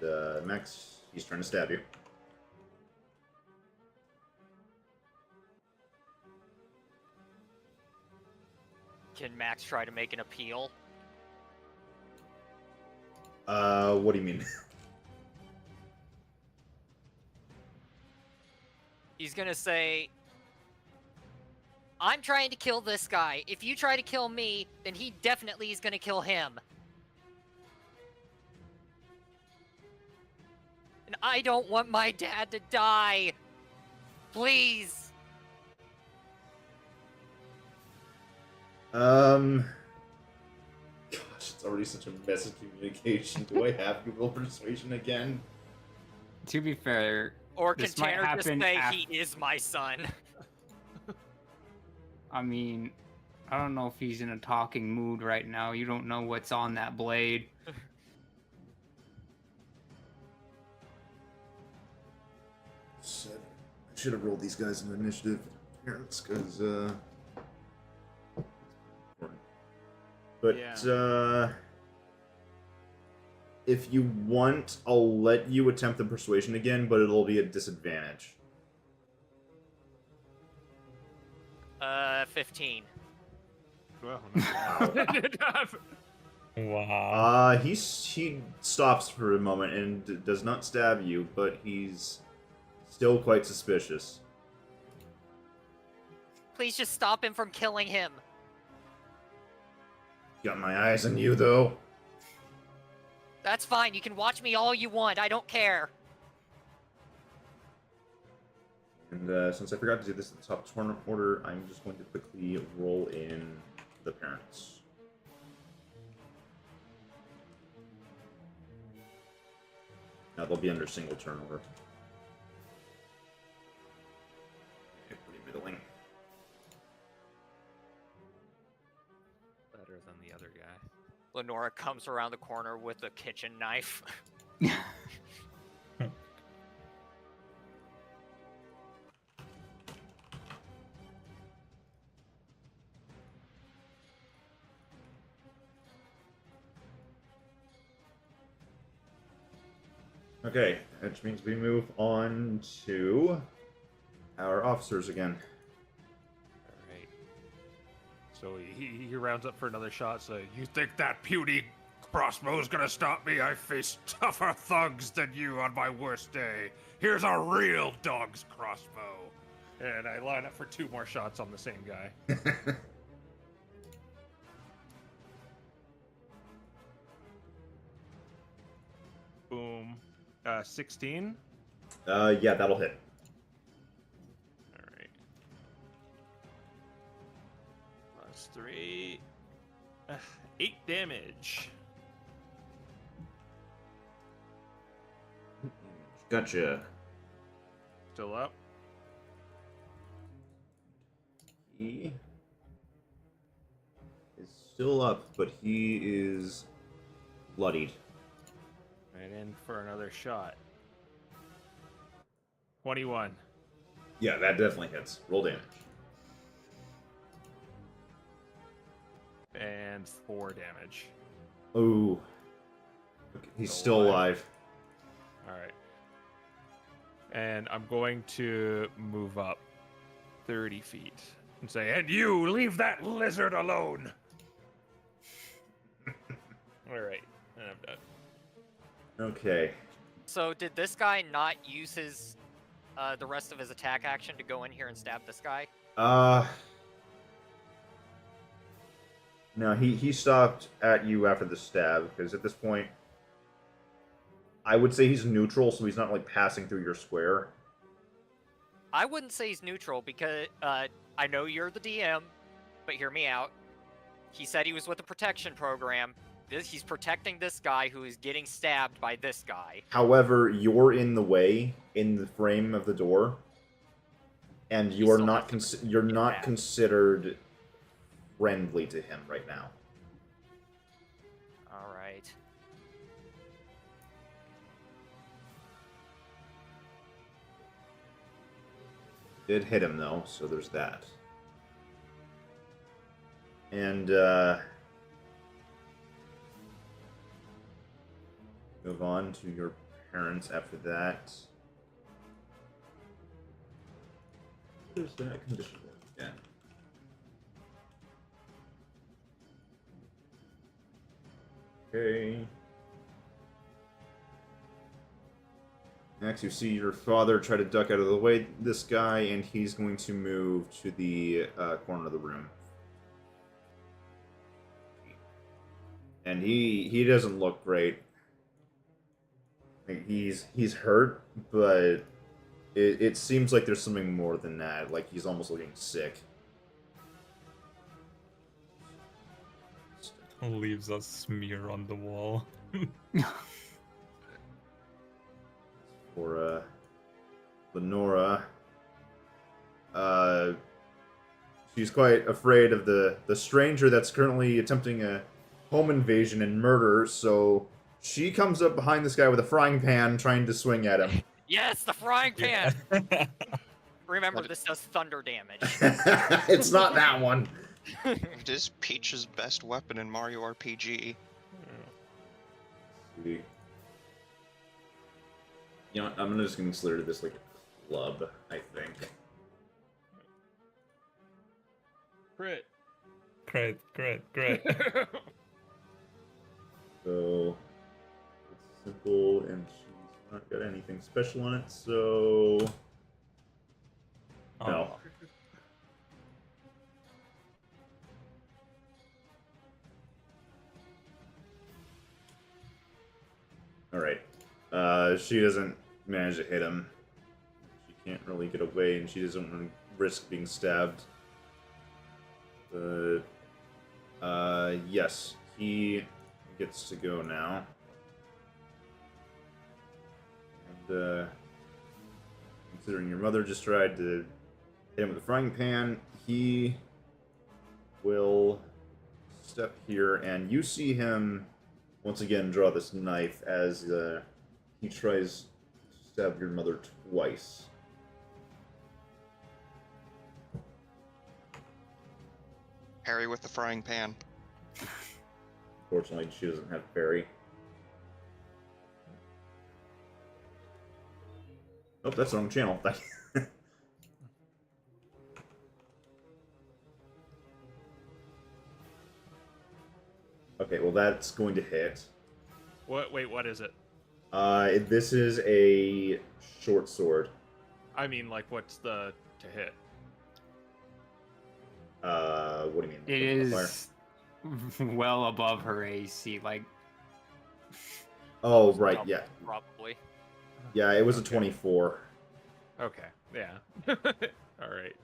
and Max, he's trying to stab you. Can Max try to make an appeal? What do you mean? He's gonna say, I'm trying to kill this guy. If you try to kill me, then he definitely is gonna kill him. And I don't want my dad to die. Please. Gosh, it's already such a mess of communication. Do I have to roll persuasion again? To be fair, Or can this might Tanner just happen say af- he is my son? I mean, I don't know if he's in a talking mood right now. You don't know what's on that blade. Shit. I should have rolled these guys in initiative appearance, because, But, Yeah. if you want, I'll let you attempt the persuasion again, but it'll be at disadvantage. 15. Well, Wow. He stops for a moment and does not stab you, but he's still quite suspicious. Please just stop him from killing him. Got my eyes on you, though. That's fine. You can watch me all you want. I don't care. And since I forgot to do this at the top tournament order, I'm just going to quickly roll in the parents. Now they'll be under single turnover. Okay, pretty middling. Better than the other guy. Lenora comes around the corner with a kitchen knife. Okay, which means we move on to our officers again. Alright. So he rounds up for another shot, so you think that puny crossbow's gonna stop me? I face tougher thugs than you on my worst day. Here's a real dog's crossbow. And I line up for 2 more shots on the same guy. Boom. 16? Yeah, that'll hit. Alright. Plus 3. 8 damage. Gotcha. Still up. He is still up, but he is bloodied. And in for another shot. 21. Yeah, that definitely hits. Roll damage. And 4 damage. Ooh. Okay, he's still alive. Alright. And I'm going to move up 30 feet and say, and you, leave that lizard alone! Alright, and I'm done. Okay. So did this guy not use his the rest of his attack action to go in here and stab this guy? No, he stopped at you after the stab, because at this point, I would say he's neutral, so he's not, like, passing through your square. I wouldn't say he's neutral because I know you're the DM, but hear me out. He said he was with the protection program. He's protecting this guy who is getting stabbed by this guy. However, you're in the way, in the frame of the door, and you He are still not has to you're get not back. considered friendly to him right now. All right. Did hit him though, so there's that. And move on to your parents after that. There's that condition again. Okay. Next, you see your father try to duck out of the way this guy, and he's going to move to the corner of the room. And he doesn't look great. Like, he's hurt, but it seems like there's something more than that. Like he's almost looking sick. Leaves a smear on the wall. For Lenora, she's quite afraid of the stranger that's currently attempting a home invasion and murder, so she comes up behind this guy with a frying pan trying to swing at him. Yes, the frying pan! Remember, this does thunder damage. It's not that one. It is Peach's best weapon in Mario RPG. You know what, I'm just gonna consider this like a club, I think. Crit. Great. So it's simple, and she's not got anything special on it, so no. Alright. She doesn't manage to hit him. She can't really get away, and she doesn't want to risk being stabbed. But, yes, he gets to go now. And, considering your mother just tried to hit him with a frying pan, he will step here, and you see him once again draw this knife as he tries to stab your mother twice. Harry with the frying pan. Fortunately, she doesn't have parry. Oh, that's the wrong channel. Okay, well that's going to hit. What? Wait, what is it? This is a short sword. I mean, like, what's the to hit? What do you mean? It is well above her AC. Like, Oh, right, yeah. Probably. Yeah, it was a 24. Okay, yeah. All right.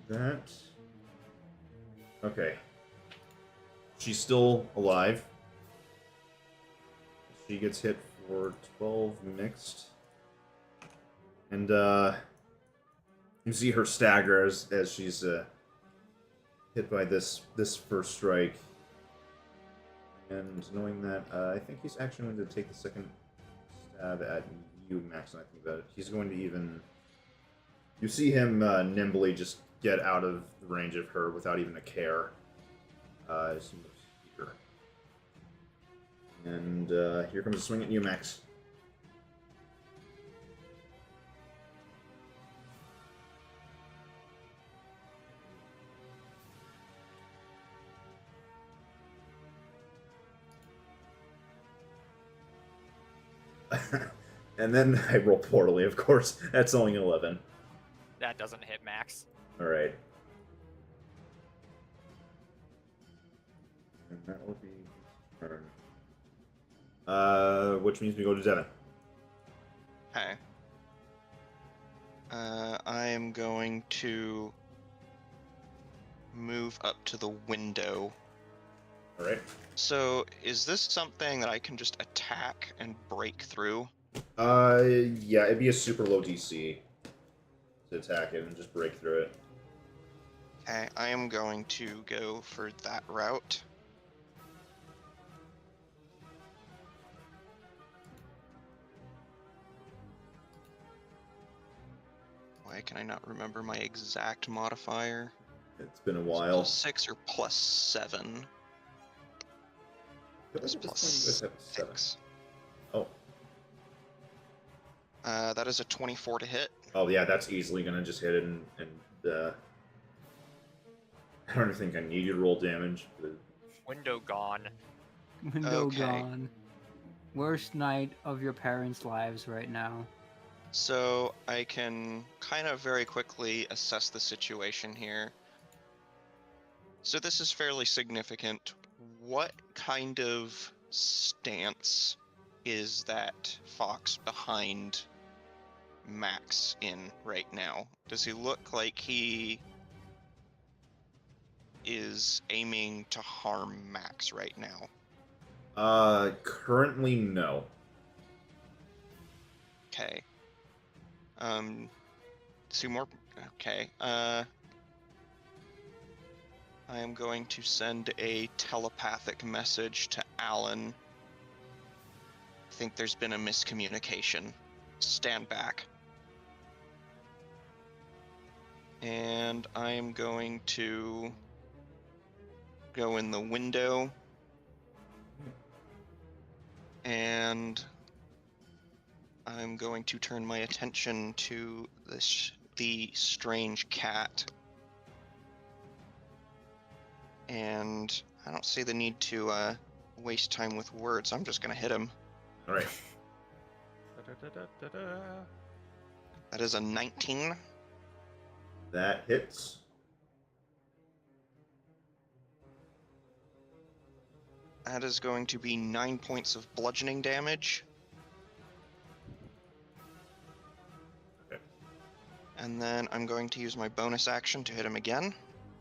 That. Okay. She's still alive. She gets hit for 12 mixed. And, you see her stagger as she's, hit by this first strike. And knowing that, I think he's actually going to take the second stab at you, Max, and I think about it. He's going to even... You see him nimbly just get out of the range of her without even a care. As he moves here. And here comes a swing at you, Max. And then I roll poorly, of course. That's only an 11. That doesn't hit Max. Alright. And that will be his turn. Which means we go to Devin. Okay. I am going to move up to the window. Alright. So, is this something that I can just attack and break through? Yeah, it'd be a super low DC to attack it and just break through it. Okay, I am going to go for that route. Why can I not remember my exact modifier? It's been a Is it while. +6 or +7? I feel like It's at this point you guys have a 7. +6. Oh. That is a 24 to hit. Oh yeah, that's easily gonna just hit it and I don't think I need you to roll damage. But... Window gone. Window Okay. gone. Worst night of your parents' lives right now. So I can kind of very quickly assess the situation here. So this is fairly significant. What kind of stance is that fox behind Max in right now? Does he look like he is aiming to harm Max right now? Currently no. Okay. Two more. Okay. I am going to send a telepathic message to Alan. I think there's been a miscommunication. Stand back. And I am going to go in the window. And I'm going to turn my attention to the strange cat. And I don't see the need to waste time with words. I'm just going to hit him. All right. Da-da-da-da-da-da. That is a 19. That hits. That is going to be 9 points of bludgeoning damage. Okay. And then I'm going to use my bonus action to hit him again.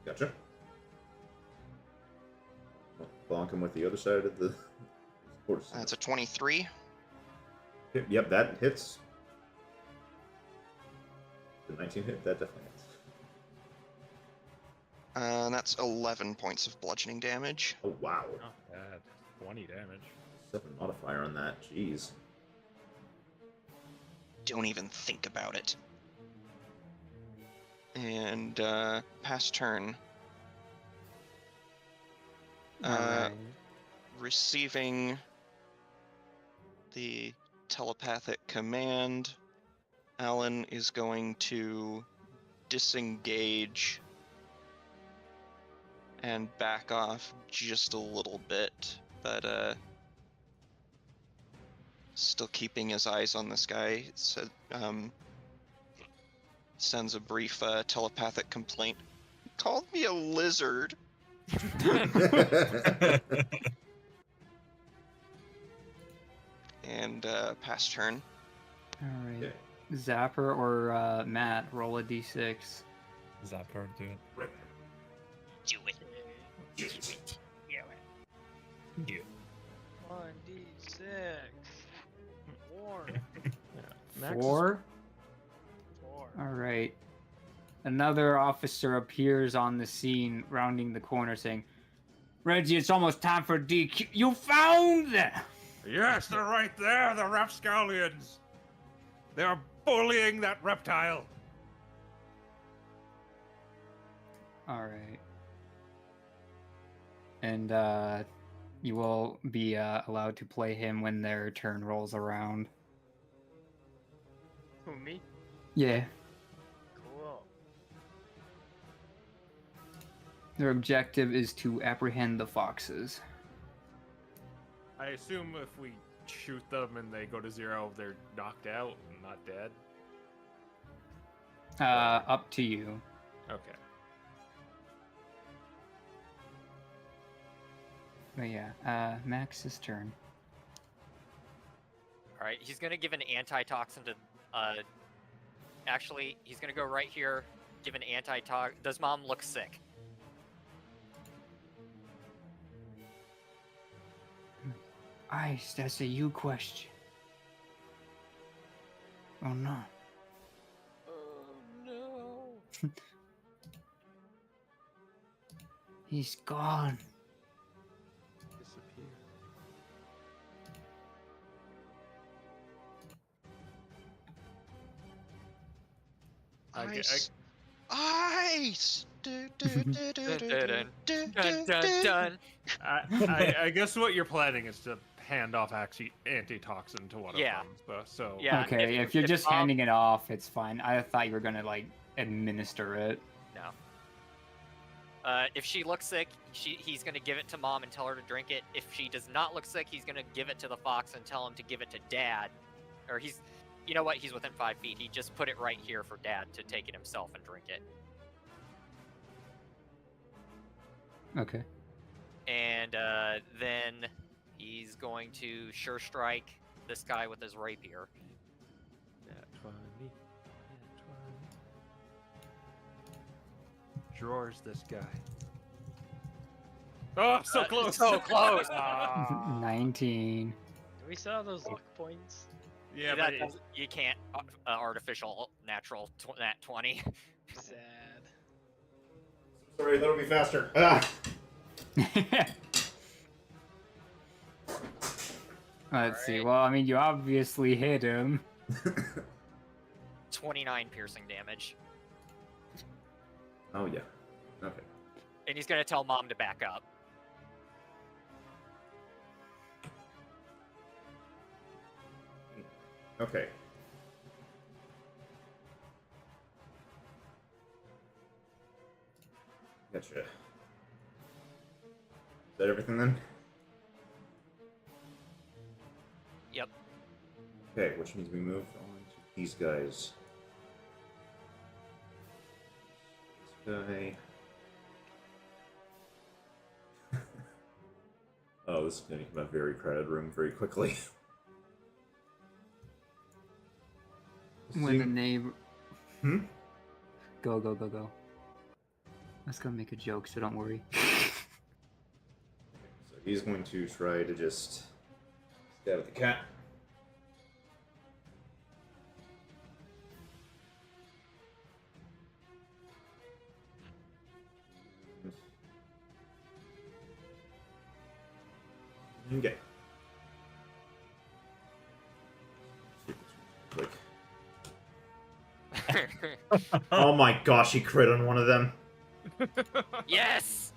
Gotcha. Bonk him with the other side of the horse. That's a 23. Yep, that hits. The 19 hit, that definitely hits. And that's 11 points of bludgeoning damage. Oh wow. Not bad. 20 damage. 7 modifier on that. Jeez. Don't even think about it. And pass turn. Alright. Receiving the telepathic command, Alan is going to disengage and back off just a little bit, but still keeping his eyes on this guy. So, sends a brief telepathic complaint. He called me a lizard. And pass turn. Alright. Okay. Zapper or Matt, roll a d6. Zapper, do it. Do it. Yeah. 1d6. 4. Max is- 4? 4. Alright. Another officer appears on the scene, rounding the corner, saying, Reggie, it's almost time for DQ. You found them! Yes, they're right there, the rapscallions. They're bullying that reptile. Alright. And you will be allowed to play him when their turn rolls around. Who, me? Yeah. Cool. Their objective is to apprehend the foxes. I assume if we shoot them and they go to 0, they're knocked out and not dead. Up to you. Okay. But yeah, Max's turn. Alright, he's gonna give an antitoxin to actually he's gonna go right here, give an antitoxin. Does mom look sick? Ice, that's a you question. Oh no. Oh no. He's gone. Disappear. Ice. Ice. Do, do, do, do, Dun, do, dun, do, do, dun, do, dun, do. dun. I guess what you're planning is to hand off antitoxin to one Yeah. of them. So Yeah. Okay, if you're if just Mom- handing it off, it's fine. I thought you were gonna like administer it. No. If she looks sick, he's gonna give it to Mom and tell her to drink it. If she does not look sick, he's gonna give it to the fox and tell him to give it to Dad. Or you know what? He's within 5 feet. He just put it right here for Dad to take it himself and drink it. Okay. And then he's going to sure strike this guy with his rapier. Nat 20. Drawers this guy. Oh, so close. So close. Ah. 19. Do we still have those luck points? Yeah, That but doesn't- you can't artificial natural nat 20. Sad. Sorry, that'll be faster. Ah! Let's see. Alright. Well, I mean, you obviously hit him. 29 piercing damage. Oh, yeah. Okay. And he's gonna tell Mom to back up. Okay. Gotcha. Is that everything then? Yep. Okay, which means we move on to these guys. This guy. Oh, this is going to become a very crowded room very quickly. When the neighbor. Hmm? Go, go, go, go. I was gonna make a joke, so don't worry. So he's going to try to just stab at the cat. Okay. Quick. Oh my gosh, he crit on one of them. Yes!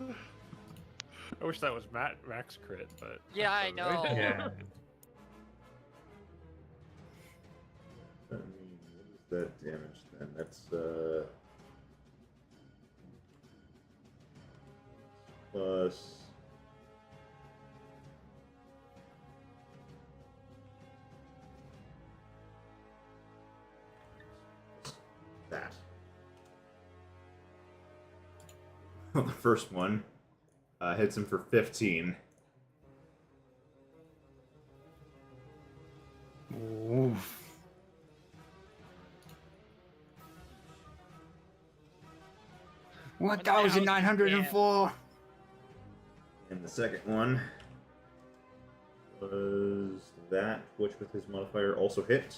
I wish that was Max crit, but Yeah, I know. Yeah. I mean, what is that damage then? That's plus that. Well, the first one hits him for 15. Oof. $1,904. And the second one was that, which with his modifier also hit.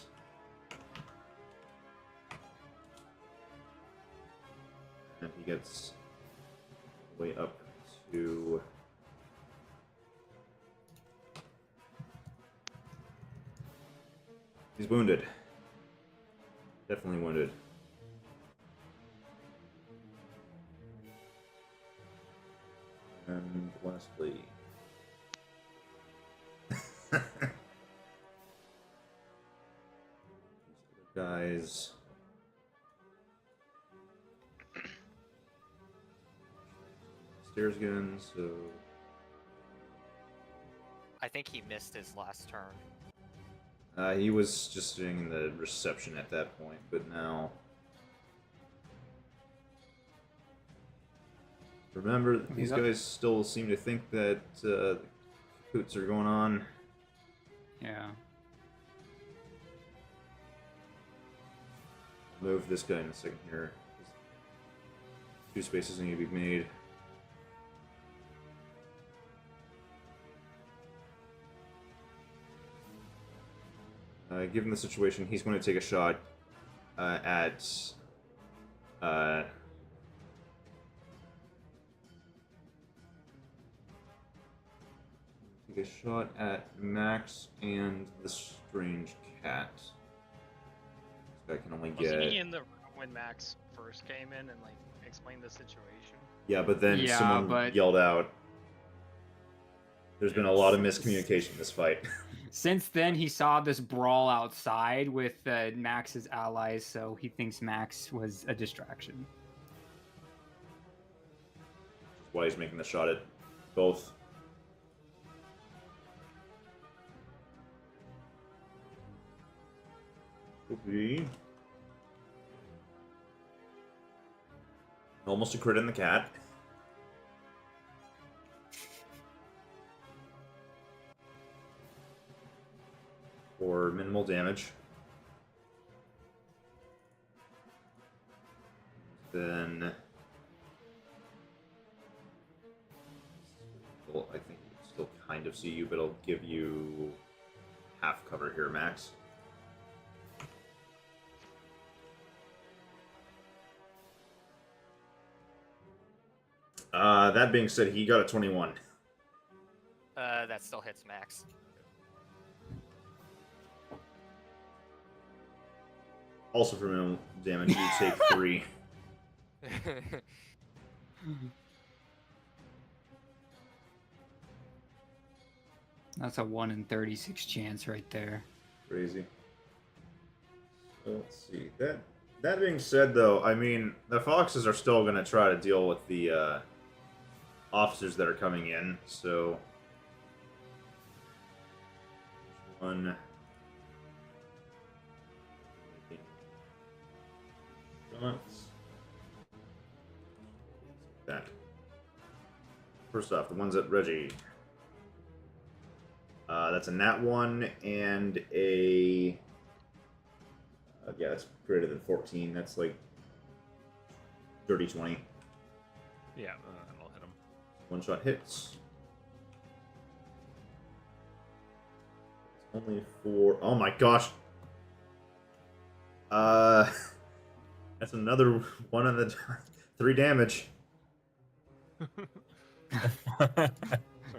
And he gets way up to he's wounded. Definitely wounded. And lastly, these other guys. Stairs again, so I think he missed his last turn. he was just sitting in the reception at that point, but now remember these Yep. guys still seem to think that coots are going on. Yeah. Move this guy in a second here. 2 spaces need to be made. Given the situation, he's going to take a shot at... Take a shot at Max and the strange cat. This guy can only Wasn't get... he in the room when Max first came in and like explained the situation? Yeah, but then Yeah, someone but- yelled out. There's been a lot of miscommunication in this fight. Since then, he saw this brawl outside with Max's allies, so he thinks Max was a distraction. That's why he's making the shot at both. Could be. Almost a crit in the cat. For minimal damage. Then... Well, I think it still kind of see you, but it'll give you half cover here, Max. That being said, he got a 21. That still hits Max. Also for minimal damage, you take 3. That's a 1 in 36 chance right there. Crazy. So let's see. That being said, though, I mean, the Foxes are still going to try to deal with the officers that are coming in, so... One... That. First off, the ones at Reggie. That's a nat 1 and a... yeah, that's greater than 14. That's like dirty 20. Yeah, that'll hit him. One shot hits. It's only 4. Oh my gosh. That's another one on the 3 damage.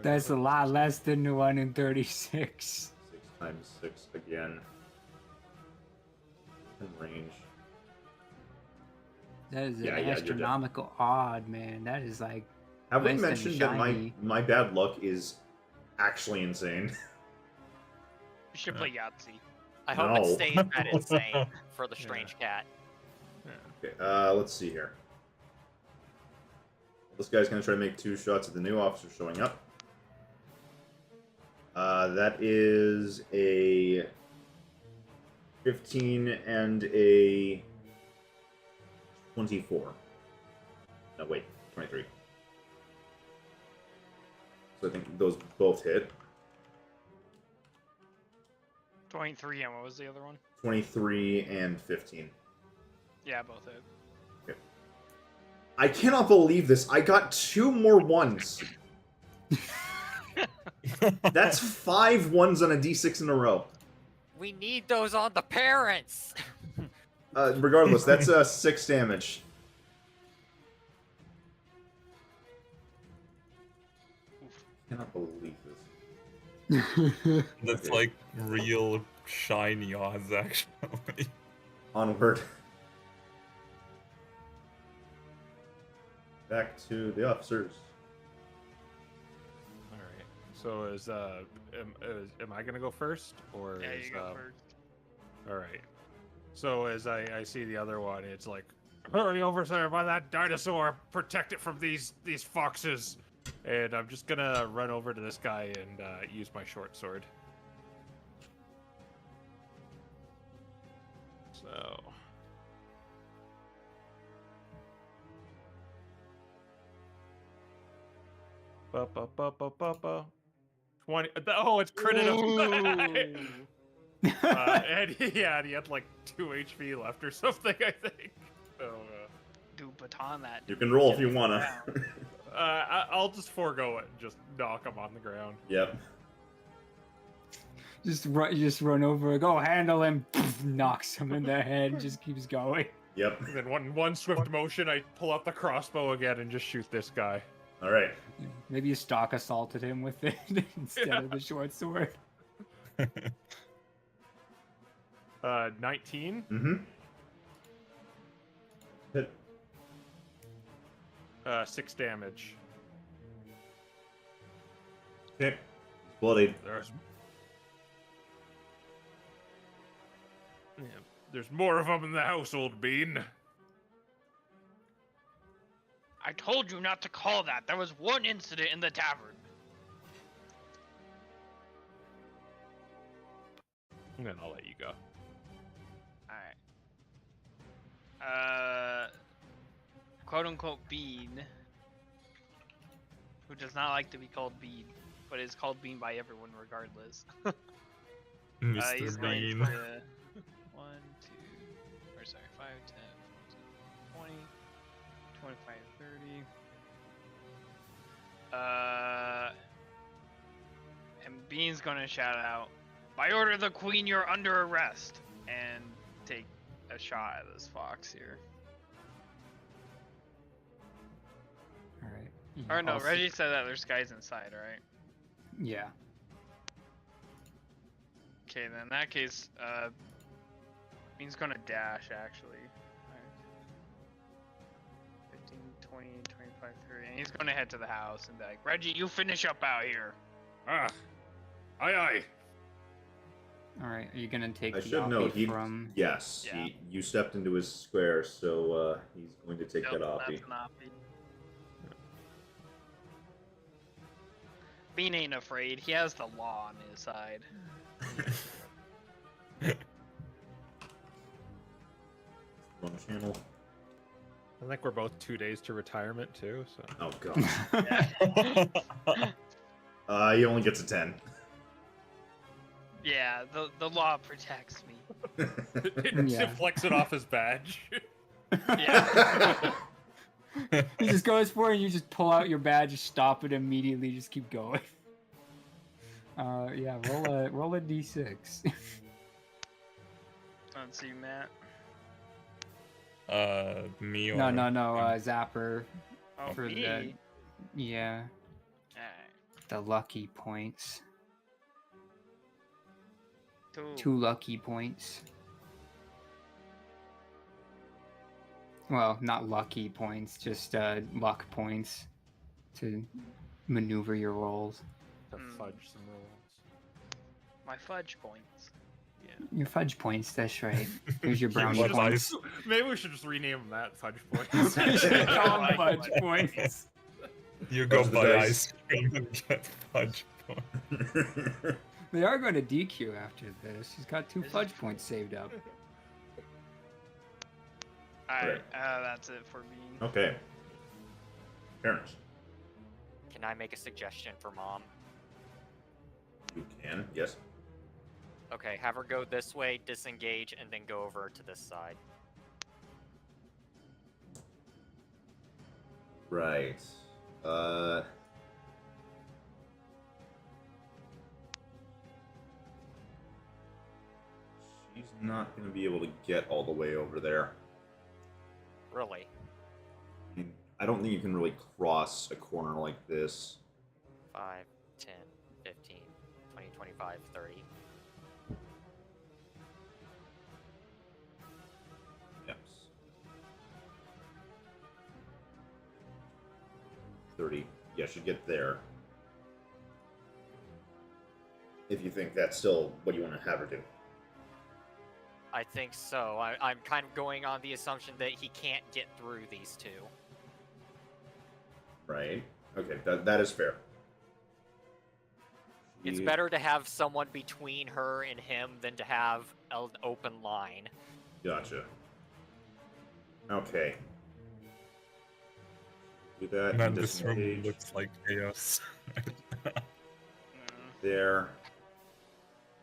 That's a lot less than the 1 in 36. 6 times 6 again. In range. That is Yeah, an you're astronomical odd, man. That is like... Have we less than mentioned that shiny. my bad luck is actually insane? You should play Yahtzee. I hope No. it stays that insane for the strange cat. Okay, let's see here. This guy's gonna try to make 2 shots at the new officer showing up. That is a 15 and a 24. No, wait, 23. So I think those both hit. 23, and what was the other one? 23 and 15. Yeah, both hit. Okay. I cannot believe this. I got 2 more 1s. That's 5 1s on a d6 in a row. We need those on the parents. Regardless, that's 6 damage. Cannot believe this. That's Okay. like real shiny odds, actually. Onward. Back to the officers. All right. So am I gonna go first, or Yeah, is you go first. all right? So as I see the other one, it's like, hurry over there by that dinosaur, protect it from these foxes, and I'm just gonna run over to this guy and use my short sword. So. Ba, ba, ba, ba, ba, ba. 20. Oh, it's critted him. And he had like 2 HP left or something, I think. So, Do baton that. You can roll if you wanna. I'll just forego it and just knock him on the ground. Yep. Just run over, go handle him, knocks him in the head, just keeps going. Yep. And then one swift motion, I pull out the crossbow again and just shoot this guy. All right. Maybe you stalk assaulted him with it instead of the short sword. 19. Mm-hmm. Hit. 6 damage. Okay. Bloodied. There's more of them in the house, old bean. I told you not to call that. There was one incident in the tavern. And then I'll let you go. Alright. Quote unquote Bean, who does not like to be called Bean, but is called Bean by everyone regardless. Mr. He's going Bean. to 1, 2, or sorry, 5, 10, 14, 20, 25, 30. And Bean's gonna shout out, "By order of the Queen, you're under arrest," and take a shot at this fox here. All right. Or no, Reggie said that there's guys inside, right? Yeah. Okay, then in that case, Bean's gonna dash, actually. 15, 20, 25, 30, and he's gonna head to the house and be like, "Reggie, you finish up out here." Ah. Aye, aye. All right. Are you gonna take I the should know. offie from? Yes. Yeah. You stepped into his square, so he's going to take Yep, that offie. that's an offie. Bean ain't afraid. He has the law on his side. Wrong channel. I think we're both 2 days to retirement too. So. Oh god. He only gets a 10. Yeah, the law protects me. Yeah. Flex it off his badge. Yeah. He just goes for it, and you just pull out your badge, just stop it immediately, just keep going. Yeah, roll a d6. Let's see, Matt. Me or No, Zapper Oh, for me. the yeah, Alright. the lucky points. 2. 2 lucky points. Well, not lucky points, just luck points to maneuver your rolls. To fudge some rolls. My fudge points. Your fudge points, that's right. Here's your brownie What points. Maybe we should just rename them that fudge points. You should call them Like fudge points. You go Fudge the buy dice. ice cream and get fudge points. They are going to DQ after this. He's got 2 fudge points saved up. Alright, that's it for Bean. Okay. Parents. Can I make a suggestion for Mom? You can. Yes. Okay, have her go this way, disengage, and then go over to this side. Right. She's not going to be able to get all the way over there. Really? I mean, I don't think you can really cross a corner like this. 5, 10, 15, 20, 25, 30. Yes. 30. Yeah, should get there. If you think that's still what you want to have her do. I think so. I'm kind of going on the assumption that he can't get through these 2. Right. Okay, that is fair. It's She- better to have someone between her and him than to have an open line. Gotcha. Okay. Do that. Man, and this room disengage looks like chaos. there.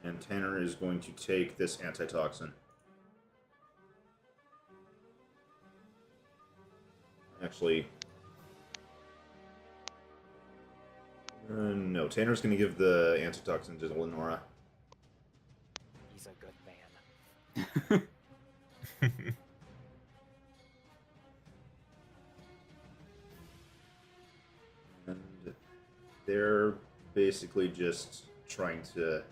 And Tanner is going to take this antitoxin. Actually, no. Tanner's going to give the antitoxin to Lenora. he's a good man. And they're basically just trying to.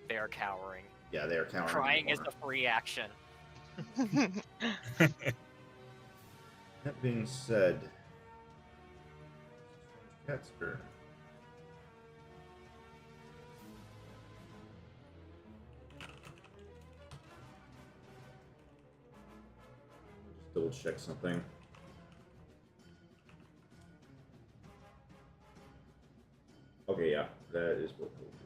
They are cowering. Yeah, they are cowering. Crying is a free action. That being said, cat's turn. Just double check something. Okay, yeah, that is what we'll do.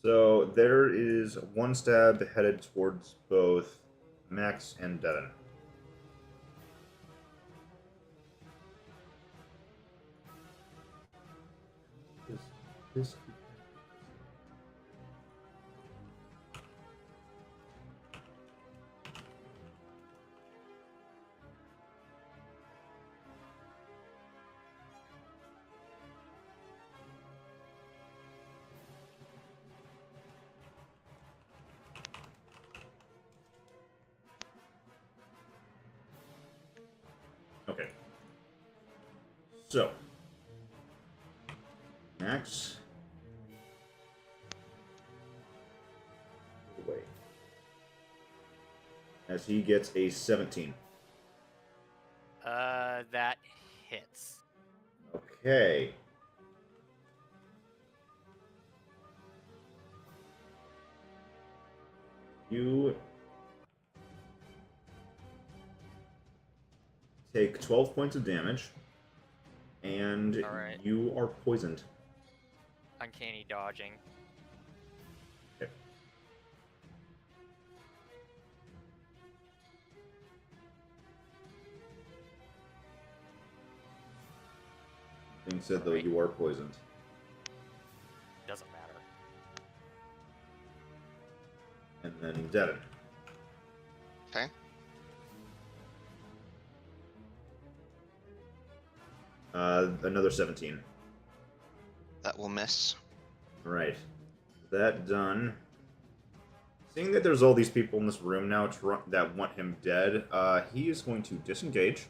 So there is one stab headed towards both Max and Devin. This Okay. So, Max. Wait. As he gets a 17. That hits. Okay. You take 12 points of damage, and Alright. you are poisoned. Uncanny dodging. Okay. Being said, though, Alright. you are poisoned. Doesn't matter. And then Devin. Okay. Another 17. That will miss. Right. That done. Seeing that there's all these people in this room now that want him dead, he is going to disengage.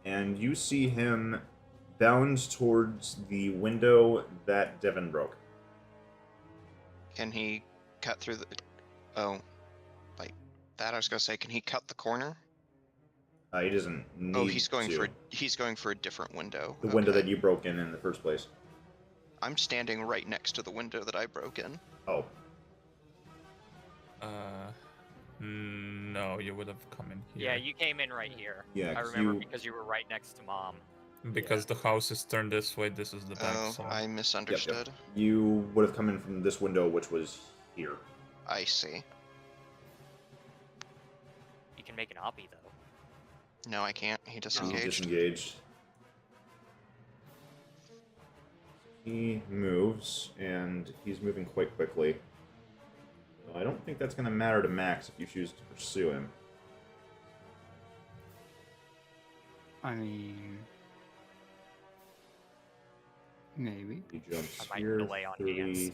And you see him bound towards the window that Devin broke. Can he cut through the... Oh. Like that, I was going to say, can he cut the corner? He doesn't need Oh, he's going to. for a different window. The window Okay. that you broke in the first place. I'm standing right next to the window that I broke in. Oh. No, you would have come in here. Yeah, you came in right here. Yeah, I 'cause remember you- because you were right next to Mom. Because the house is turned this way, this is the back Oh, side. I misunderstood. You would have come in from this window, which was here. I see. You can make an oppie though. No, I can't. He He disengaged. disengaged. He moves, and he's moving quite quickly. So I don't think that's going to matter to Max if you choose to pursue him. I mean, maybe. He jumps I might here. delay on 30. hands.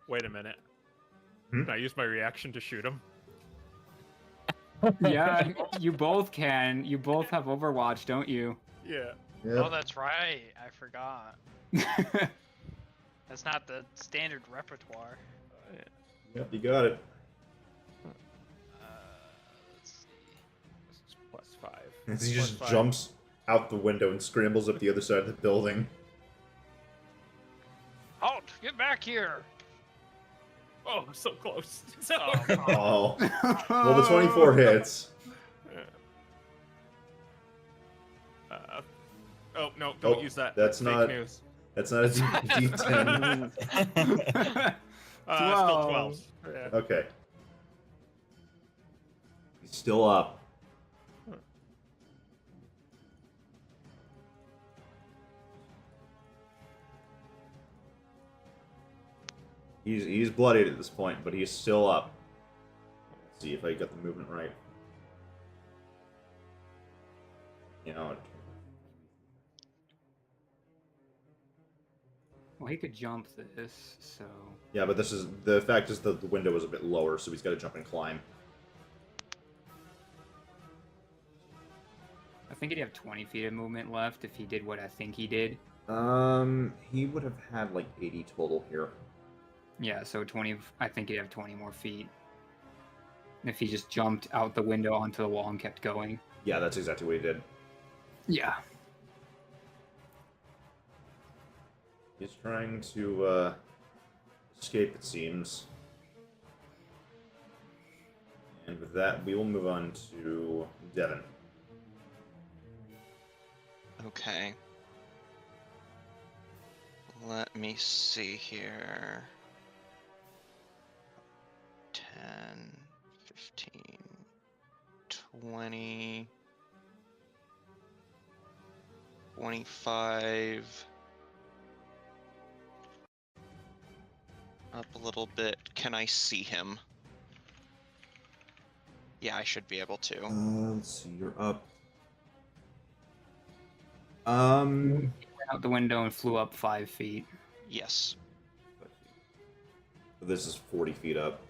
Wait a minute. Hmm? Can I use my reaction to shoot him? Yeah, you both can. You both have Overwatch, don't you? Yeah. Yep. Oh, that's right. I forgot. That's not the standard repertoire. Yep, you got it. Let's see. This is +5. As he Plus just 5. jumps out the window and scrambles up the other side of the building. Halt! Get back here! Oh, so close. Oh. Well, the 24 hits. Oh no! Don't Oh, use that. that's Fake not- news. That's not a D10. Still 12. 12. Yeah. Okay. He's still up. He's bloodied at this point, but he's still up. Let's see if I got the movement right. You know. Well, he could jump this, so... Yeah, but this is the fact is that the window is a bit lower, so he's got to jump and climb. I think he'd have 20 feet of movement left if he did what I think he did. He would have had like 80 total here. Yeah, so 20... I think he'd have 20 more feet. If he just jumped out the window onto the wall and kept going. Yeah, that's exactly what he did. Yeah. He's trying to escape, it seems. And with that, we will move on to Devin. Okay. Let me see here. 10, 15, 20, 25. Up a little bit. Can I see him? Yeah, I should be able to. Let's see, you're up. Went out the window and flew up 5 feet. Yes. This is 40 feet up.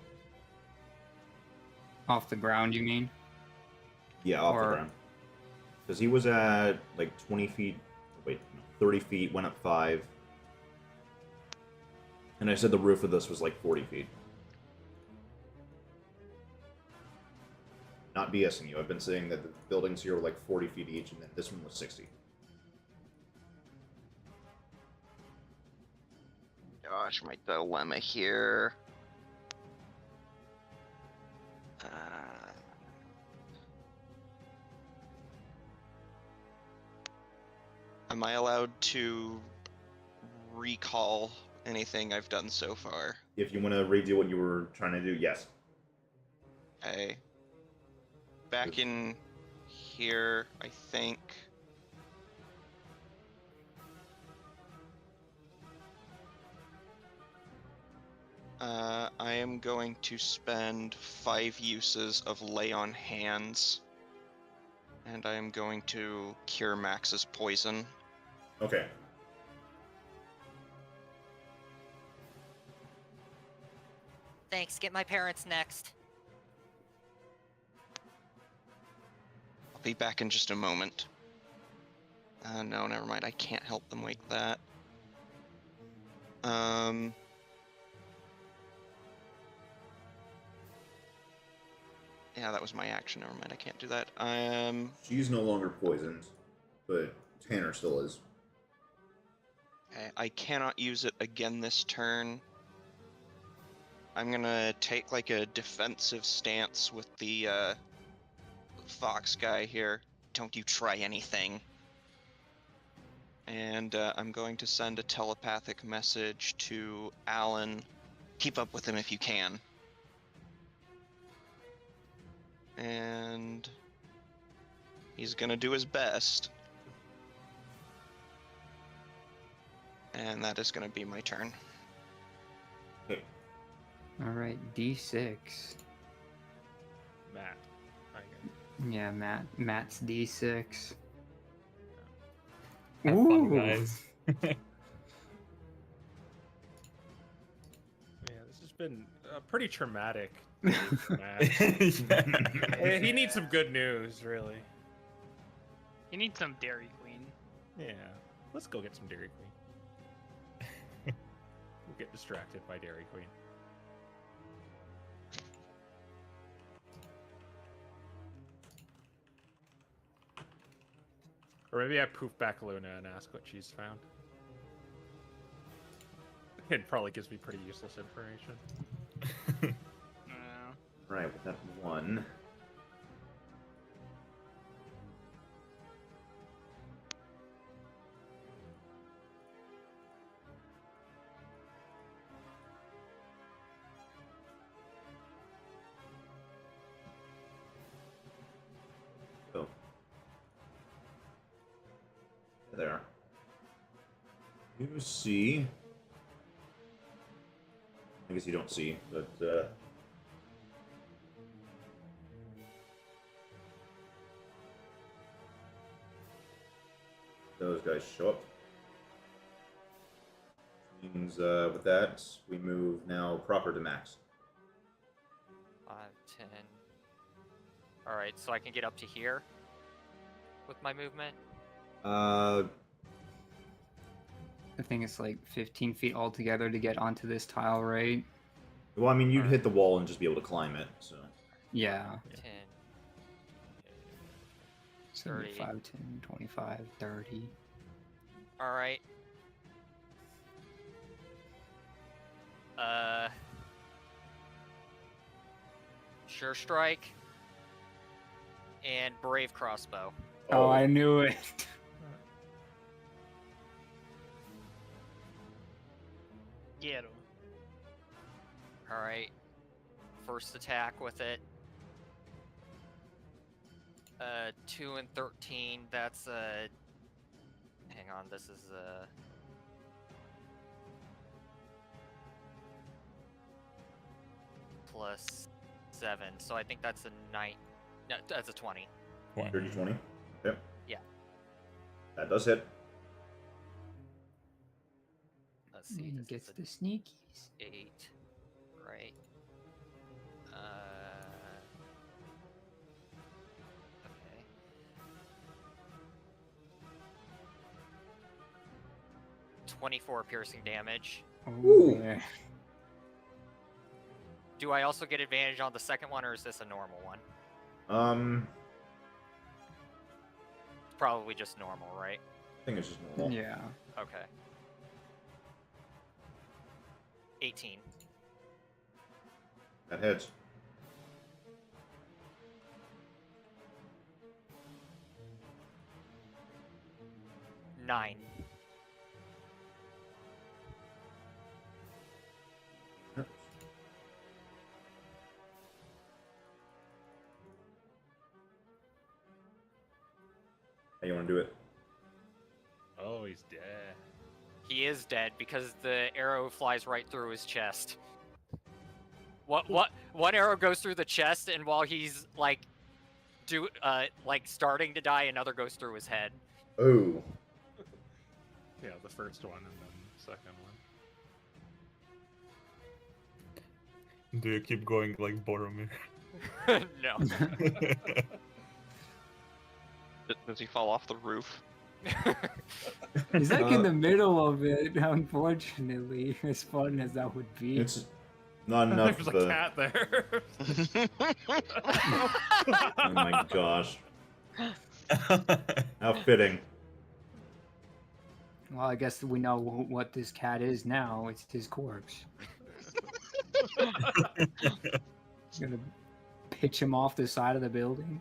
Off the ground, you mean? Yeah, off the Or- ground. Because he was at like 20 feet. Wait, no, 30 feet, went up 5. And I said the roof of this was like 40 feet. Not BSing you. I've been saying that the buildings here were like 40 feet each, and then this one was 60. Gosh, my dilemma here. Am I allowed to recall anything I've done so far? If you want to redo what you were trying to do, yes. Okay. Back in here, I think. I am going to spend 5 uses of Lay on Hands. And I am going to cure Max's poison. Okay. Thanks. Get my parents next. I'll be back in just a moment. No, never mind. I can't help them like that. Yeah, that was my action. Never mind. I can't do that. She's no longer poisoned, but Tanner still is. Okay, I cannot use it again this turn. I'm gonna take like a defensive stance with the fox guy here. Don't you try anything. And I'm going to send a telepathic message to Alan. Keep up with him if you can. And he's gonna do his best. And that is gonna be my turn. Alright, D6. Matt. I Yeah, Matt's D6. Have fun, Ooh. guess. Yeah, this has been pretty traumatic. day for Matt. He needs some good news, really. You need some Dairy Queen. Yeah, let's go get some Dairy Queen. We'll get distracted by Dairy Queen. Or maybe I poof back Luna and ask what she's found. It probably gives me pretty useless information. Right, with that 1. Oh. There. You see I guess you don't see, but those guys show up. Means with that, we move now proper to Max. 5, 10. Alright, so I can get up to here with my movement? I think it's like 15 feet altogether to get onto this tile, right? Well, I mean, you'd hit the wall and just be able to climb it, so. Yeah. 10. 75, 10, 25, 30. Alright. Sure Strike. And Brave Crossbow. Oh, I knew it. Get him. Alright. First attack with it. 2 and 13. That's hang on, this is plus 7. So I think that's a 9. No, that's a 20. 30, 20. Yep. Yeah. That does hit. Let's see. He This gets is the sneakies. 8. Right. Okay. 24 piercing damage. Ooh. Yeah. Do I also get advantage on the second one, or is this a normal one? It's probably just normal, right? I think it's just normal. Yeah. Okay. 18. That hits. Nine. How you want to do it? Oh, he's dead. He is dead because the arrow flies right through his chest. What? One arrow goes through the chest, and while he's like starting to die, another goes through his head. Oh. Yeah, the first one and then the second one. Do you keep going like Boromir? No. Does he fall off the roof? He's like in the middle of it, unfortunately, as fun as that would be. It's not enough. There's a cat there. Oh my gosh. How fitting. Well, I guess we know what this cat is now. It's his corpse. He's gonna pitch him off the side of the building.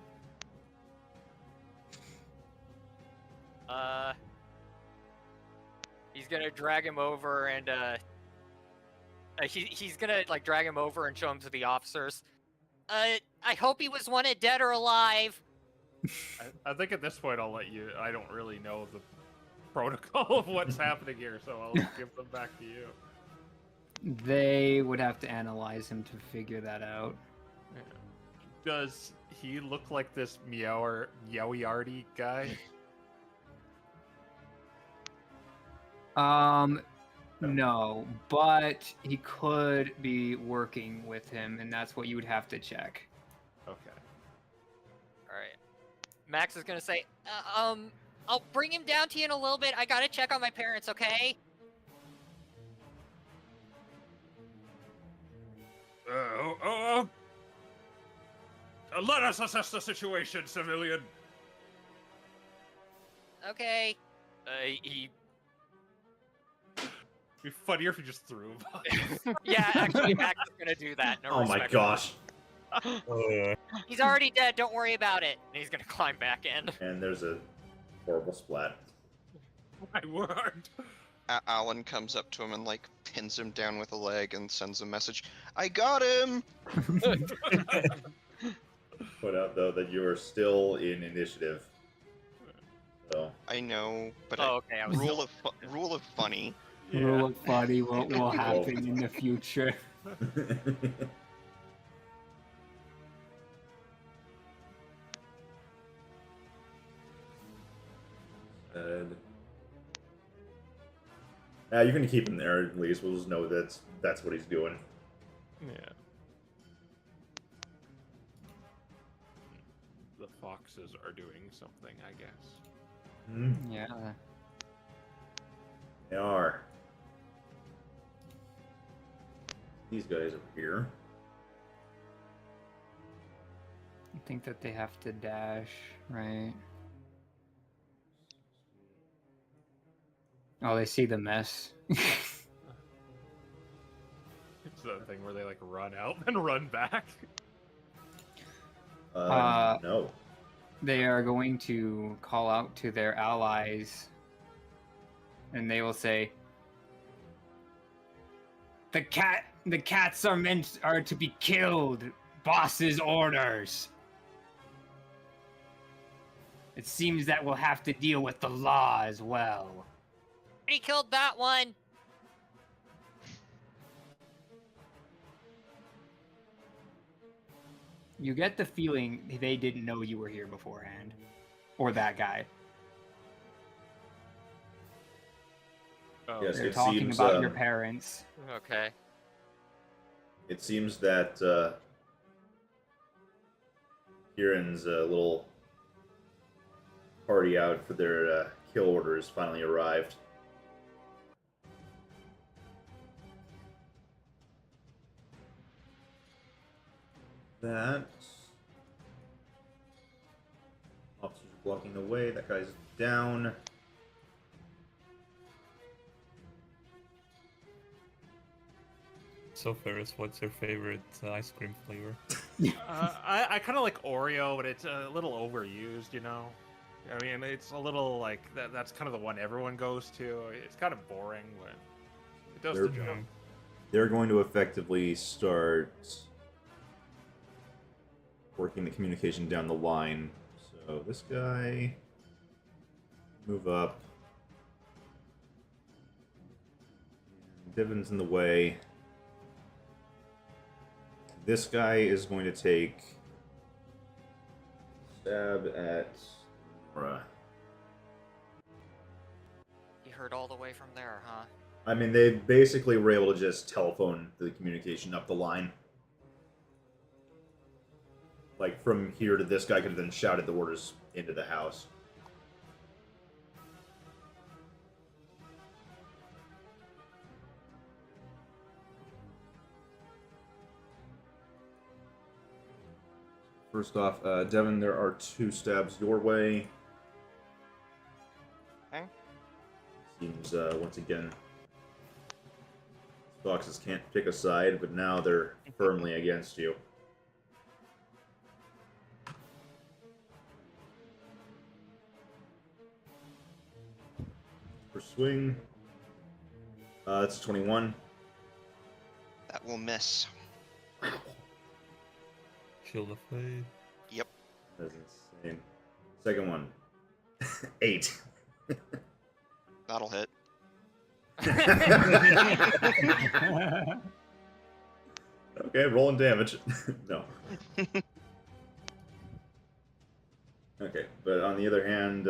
He's gonna drag him over and he's gonna like drag him over and show him to the officers. I hope he was wanted dead or alive. I think at this point I'll let you. I don't really know the protocol of what's happening here, so I'll give them back to you. They would have to analyze him to figure that out. Does he look like this Meowiardi guy? No, but he could be working with him, and that's what you would have to check. Okay. Alright. Max is gonna say, I'll bring him down to you in a little bit. I gotta check on my parents, okay? Let us assess the situation, civilian. Okay. He... It'd be funnier if you just threw him. Yeah, actually, Max is gonna do that. No Oh my respect. gosh. He's already dead, don't worry about it. And he's gonna climb back in. And there's a horrible splat. My word. Alan comes up to him and like pins him down with a leg and sends a message. I got him. Put out though that you are still in initiative. So I know, but Okay, I was rule of funny. Rule of funny what will happen in the future. You can keep him there at least. We'll just know that's what he's doing. Yeah. The foxes are doing something, I guess. Yeah. They are. These guys over here. I think that they have to dash, right? Oh, they see the mess. It's that thing where they like run out and run back. No. They are going to call out to their allies, and they will say, the cats are to be killed. Boss's orders. It seems that we'll have to deal with the law as well. Already killed that one. You get the feeling they didn't know you were here beforehand. Or that guy. Oh, Yes, They're it talking seems, about your parents. Okay. It seems that Kieran's little party out for their kill orders finally arrived. That officers are blocking the way. That guy's down. So Ferris, what's your favorite ice cream flavor? I kind of like Oreo, but it's a little overused, you know? I mean, it's a little like, that's kind of the one everyone goes to. It's kind of boring, but it does the job. They're going to effectively start working the communication down the line. So this guy, move up. Divon's in the way. This guy is going to take stab at Nora. You heard all the way from there, huh? I mean, they basically were able to just telephone the communication up the line. Like, from here to this guy could have then shouted the orders into the house. First off, Devin, there are 2 stabs your way. Okay. Seems, once again, foxes can't pick a side, but now they're firmly against you. For swing, it's 21. That will miss. Shield of Faith. Yep. That's insane. Second one, 8. That'll hit. Okay, rolling damage. No. Okay, but on the other hand,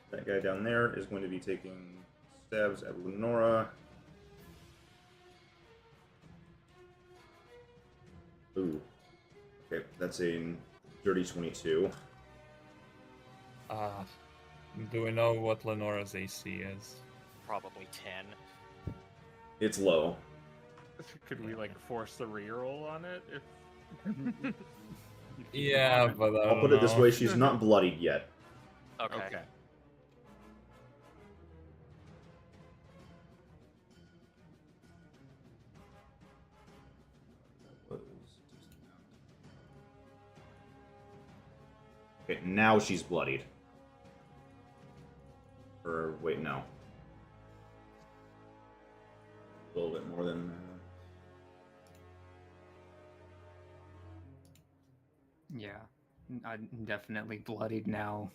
that guy down there is going to be taking stabs at Lenora. Ooh. Okay, that's a dirty 22. Do we know what Lenora's AC is? Probably 10. It's low. Could we like force the reroll on it? If... Yeah, but I'll put it this way, she's not bloodied yet. Okay. Okay. Okay, now she's bloodied. Or, wait, no. A little bit more than Yeah, I'm definitely bloodied now.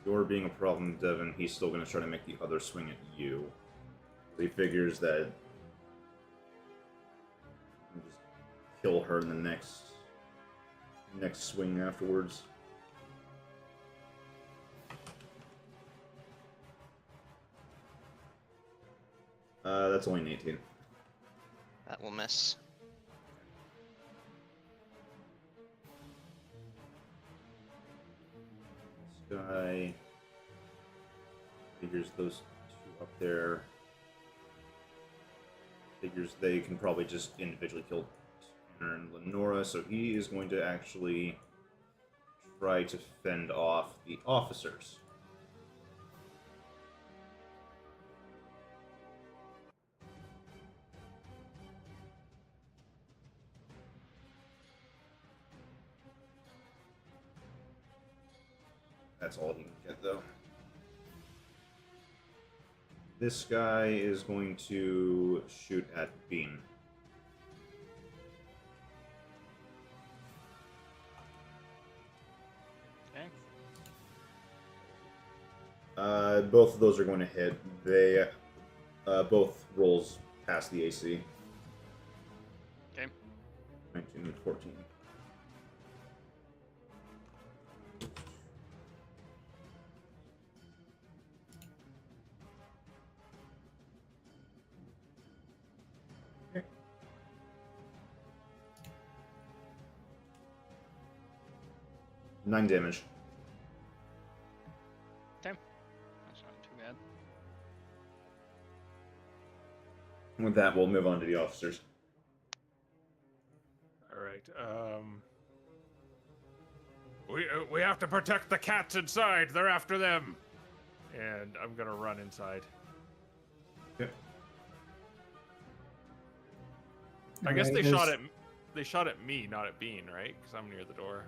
you're being a problem, Devin, he's still going to try to make the other swing at you. He figures that you can just kill her in the next swing afterwards. That's only an 18. That will miss. This guy figures those two up there. Figures they can probably just individually kill Tanner and Lenora, so he is going to actually try to fend off the officers. That's all he can get, though. This guy is going to shoot at Bean. Okay. Both of those are going to hit. They both rolls pass the AC. Okay. 19 and 14. Okay. 9 damage. Okay. That's not too bad. With that, we'll move on to the officers. All right. We have to protect the cats inside. They're after them. And I'm gonna run inside. Okay. I guess Alright, they shot at me, not at Bean, right? Because I'm near the door.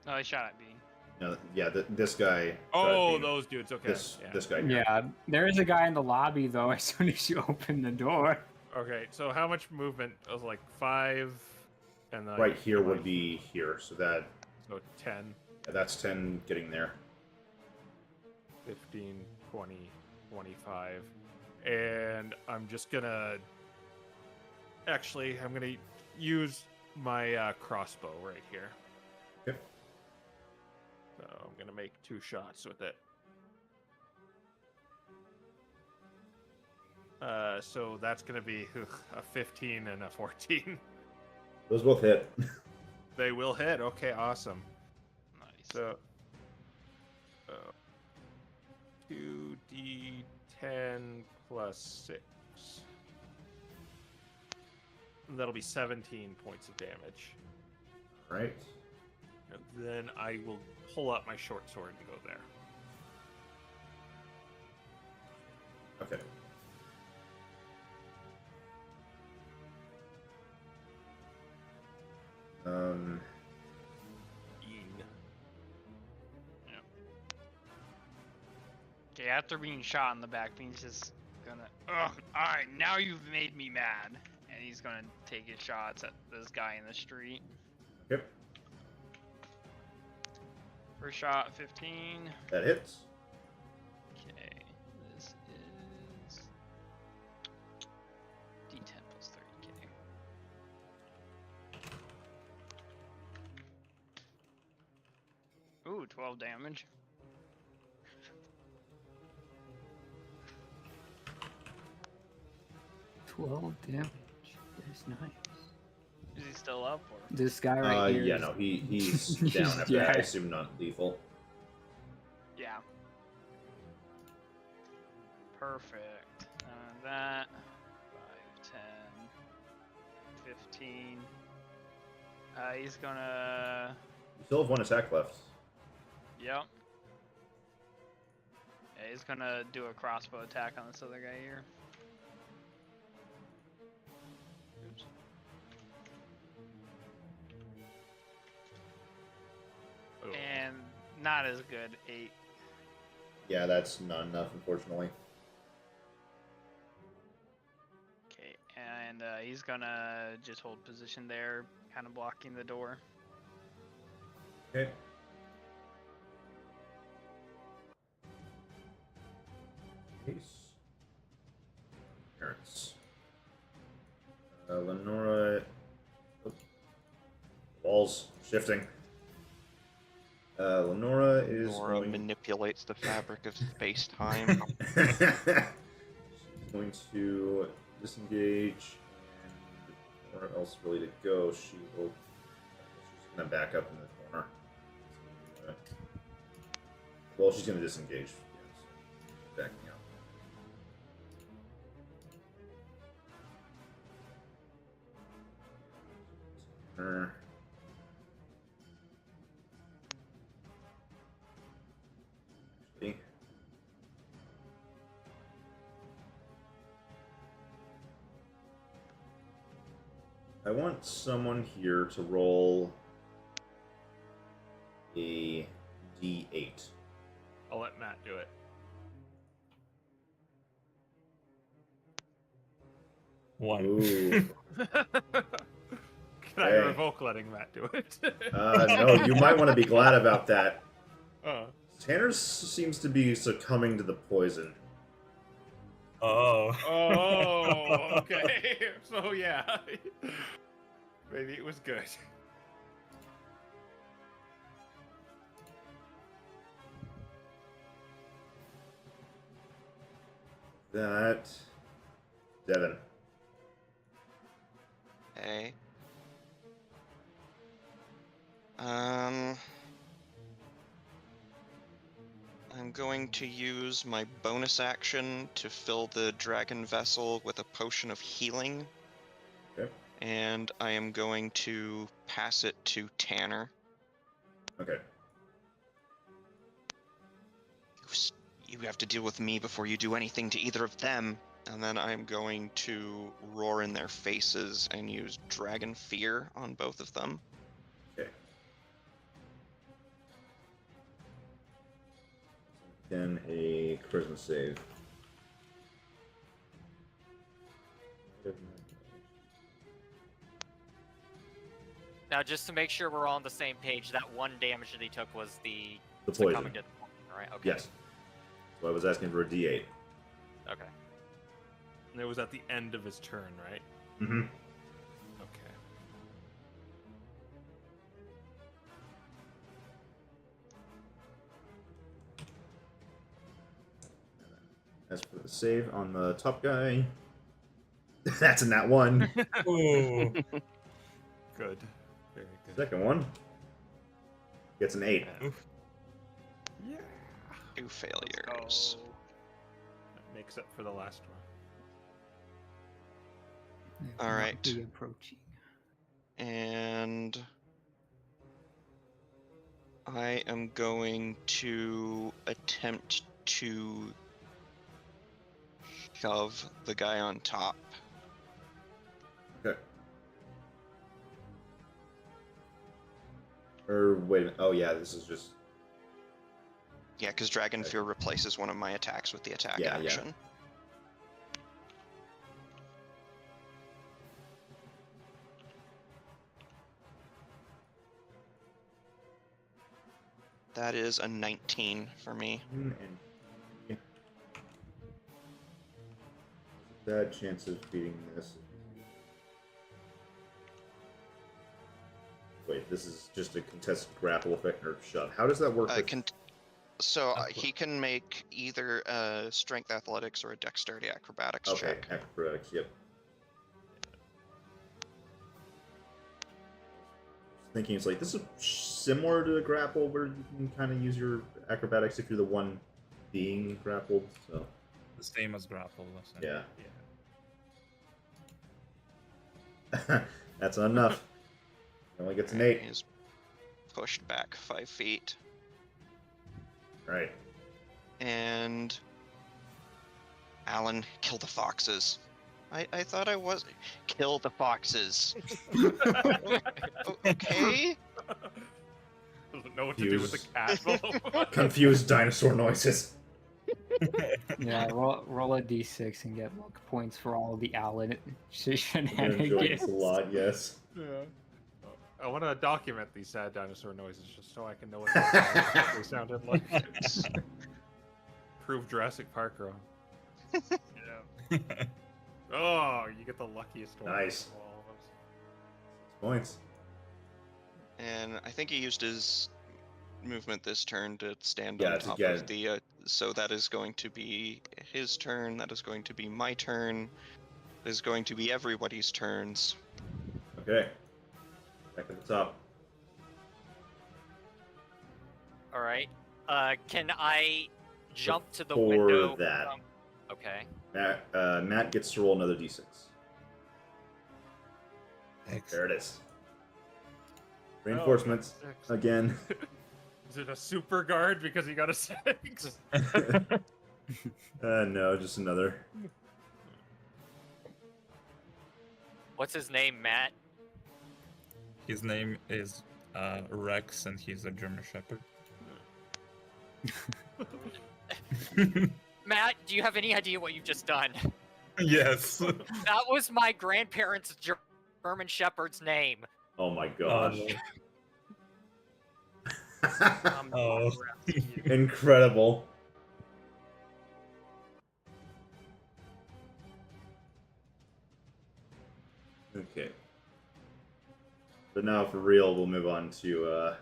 No, they shot at Bean. No, yeah, this guy. Oh, Bean. those dudes. Okay. This yeah. this guy. Here. Yeah, there is a guy in the lobby though. As soon as you open the door. Okay. So how much movement? I was like 5, and then Right here would be here, so so 10, that's 10 getting there. 15, 20, 25, and I'm just gonna. Actually, I'm gonna use my crossbow right here. Okay. So I'm gonna make 2 shots with it. So that's gonna be a 15 and a 14. Those both hit. They will hit. Okay, awesome. Nice. So 2d10 plus 6. That'll be 17 points of damage. Right. And then I will pull out my short sword to go there. Okay. Okay, after being shot in the back, Bean's just gonna. Ugh, alright, now you've made me mad. And he's gonna take his shots at this guy in the street. Yep. First shot, 15. That hits. Okay, this is D10 plus 30k. Ooh, 12 damage. Damage. That's nice. Is he still up or? This guy right here. Yeah, is- no, he's down after Yeah. that. I assume not lethal. Yeah. Perfect. That 5, 10, 15. He's gonna. You still have 1 attack left. Yep. Yeah, he's gonna do a crossbow attack on this other guy here. Oops. Oh. And not as good. 8. Yeah, that's not enough, unfortunately. Okay, and he's gonna just hold position there, kind of blocking the door. Okay. case. Parents. Lenora. Oh. Walls shifting. Lenora is Nora going... manipulates the fabric of space-time. She's going to disengage, and nowhere else really to go. She's going to back up in the corner. Well, she's going to disengage. Yes. Backing up. Her. Actually. I want someone here to roll a D8. I'll let Matt do it. One. Ooh. Can I Hey. revoke letting Matt do it? No, you might want to be glad about that. Oh. Tanner seems to be succumbing to the poison. Oh. Oh, okay. So yeah, maybe it was good. That... Devin. Okay. I'm going to use my bonus action to fill the dragon vessel with a potion of healing. Okay. And I am going to pass it to Tanner. Okay. You have to deal with me before you do anything to either of them. And then I'm going to roar in their faces and use Dragon Fear on both of them. Okay. Then a charisma save. Now, just to make sure we're all on the same page, that one damage that he took was the The coming poison. to the poison, right? Okay. Yes. So I was asking for a D8. Okay. And it was at the end of his turn, right? Mm-hmm. Okay. As for the save on the top guy, that's in that one. Ooh. Good. Very good. Second one gets an 8. Yeah. 2 failures. That makes up for the last one. All right. Be approaching. And I am going to attempt to shove the guy on top. Okay. Or wait a minute. Oh yeah, this is just... Yeah, because Dragon Fear replaces one of my attacks with the attack Yeah, yeah. action. That is a 19 for me. And bad chance of beating this. Wait, this is just a contested grapple effect or shove. How does that work? with- He can make either a strength athletics or a dexterity acrobatics Okay, check. acrobatics, yep. Thinking it's like, this is similar to a grapple where you can kind of use your acrobatics if you're the one being grappled, so... The same as grapple. Listen. Yeah. That's not enough. He only gets an 8. He's pushed back 5 feet. Right. And Alan, kill the foxes. I thought I was... Kill the foxes. Okay? Doesn't know what to do with the castle. Confused dinosaur noises. Yeah, roll a d6 and get luck points for all the Allen I'm enjoying shenanigans. this a lot, yes. Yeah. I want to document these sad dinosaur noises just so I can know what they sounded like. Prove Jurassic Park wrong. Yeah. Oh, you get the luckiest one. Nice. of all of us. 6 points. And I think he used his movement this turn to stand Yeah, on to top get- of the. So that is going to be his turn. That is going to be my turn. That is going to be everybody's turns. Okay. Back at the top. All right. Can I jump to the Before window? that. Okay. Matt gets to roll another d6. Excellent. There it is. Reinforcements. Six. Again. Is it a super guard because he got a 6? No, just another. What's his name, Matt? His name is Rex, and he's a German Shepherd. Matt, do you have any idea what you've just done? Yes. That was my grandparents' German Shepherd's name. Oh my gosh. Oh. Incredible. Okay. But now for real, we'll move on to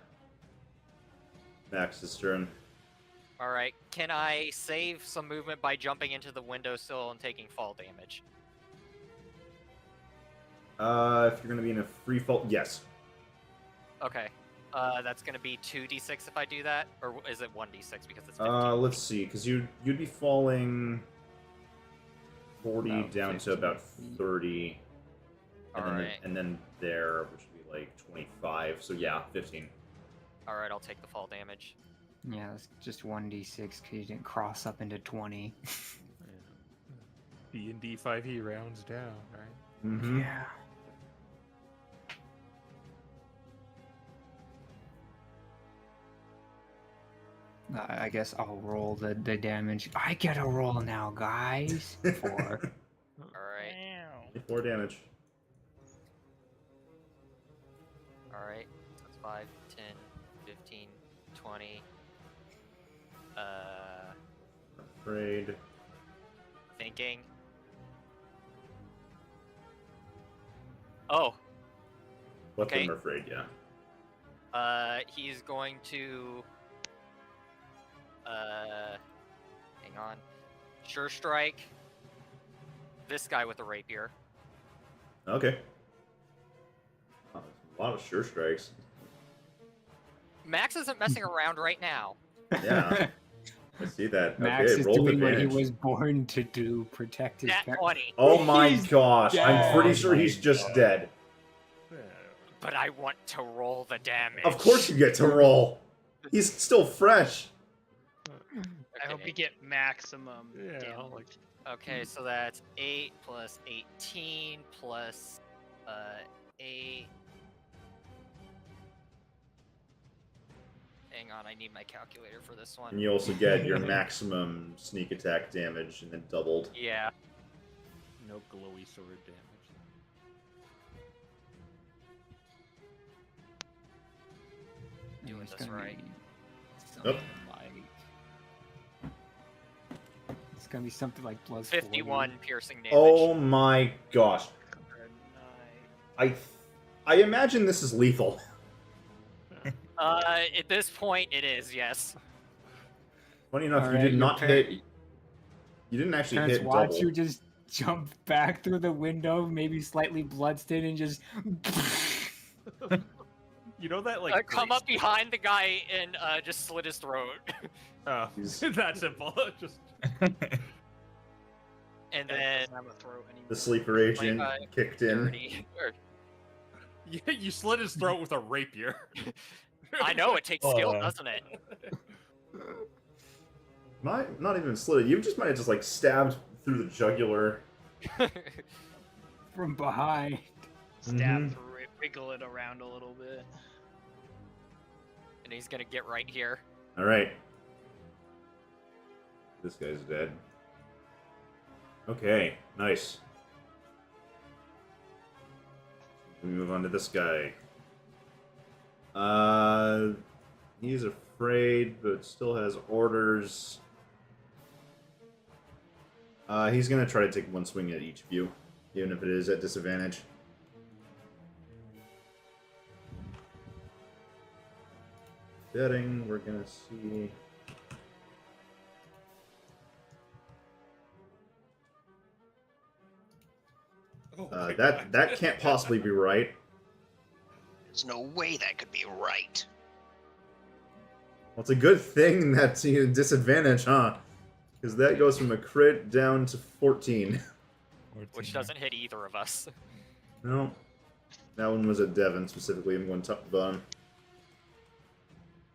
Max's turn. All right. Can I save some movement by jumping into the windowsill and taking fall damage? If you're gonna be in a free fall, yes. Okay. That's gonna be 2d6 if I do that, or is it 1d6 because it's 15? Let's see, because you'd be falling 40 About down to about 15. 30, and then Alright. and then there, which would be like 25. So yeah, 15. All right, I'll take the fall damage. Yeah, it's just 1d6 because you didn't cross up into 20. D&D 5e rounds down, right? Mm-hmm. Yeah. I guess I'll roll the damage. I get a roll now, guys. 4. All right. 4 damage. All right. That's 5, 10, 15, 20. Afraid. Thinking. Oh, Both of Okay. them are afraid, yeah. he's going to. Hang on. Sure strike. This guy with a rapier. Okay. Oh, there's a lot of sure strikes. Max isn't messing around right now. Yeah, I see that. Max okay, is roll doing what he advantage. was born to do, protect his Nat parents. 20. Oh my He's gosh, I'm pretty dead. sure he's just dead. But I want to roll the damage. Of course you get to roll. He's still fresh. I hope Okay. you get maximum Yeah, damage. like Okay, so that's 8 plus 18 plus 8. Hang on, I need my calculator for this And one. you also get your maximum sneak attack damage and then doubled. Yeah. no glowy sword damage. Doing It's this gonna right. be Nope. something it's gonna be something like plus 51 piercing damage. Oh my gosh. I imagine this is lethal. At this point, it is, yes. Funny enough, you Alright, did your not par- hit. You didn't actually Parents hit watch double. you just jump back through the window, maybe slightly bloodstained, and just. You know that like Come up behind the guy and just slit his throat. Oh, He's- that simple. Just And That then doesn't have a throat anymore. The sleeper agent 25, kicked in. 30. you slit his throat with a rapier. I know, it takes skill, Oh. doesn't it? Might not even slit it. You just might have just like stabbed through the jugular. From behind. Stab Mhm. through it, wiggle it around a little bit. And he's gonna get right here. All right. This guy's dead. Okay, nice. We move on to this guy. He's afraid, but still has orders. He's gonna try to take one swing at each of you, even if it is at disadvantage. Betting, we're gonna see. Oh my That God. can't possibly be right. There's no way that could be right. Well, it's a good thing that's disadvantage, huh? Because that goes from a crit down to 14. Which doesn't hit either of us. No. That one was at Devon specifically. I'm going top to bottom.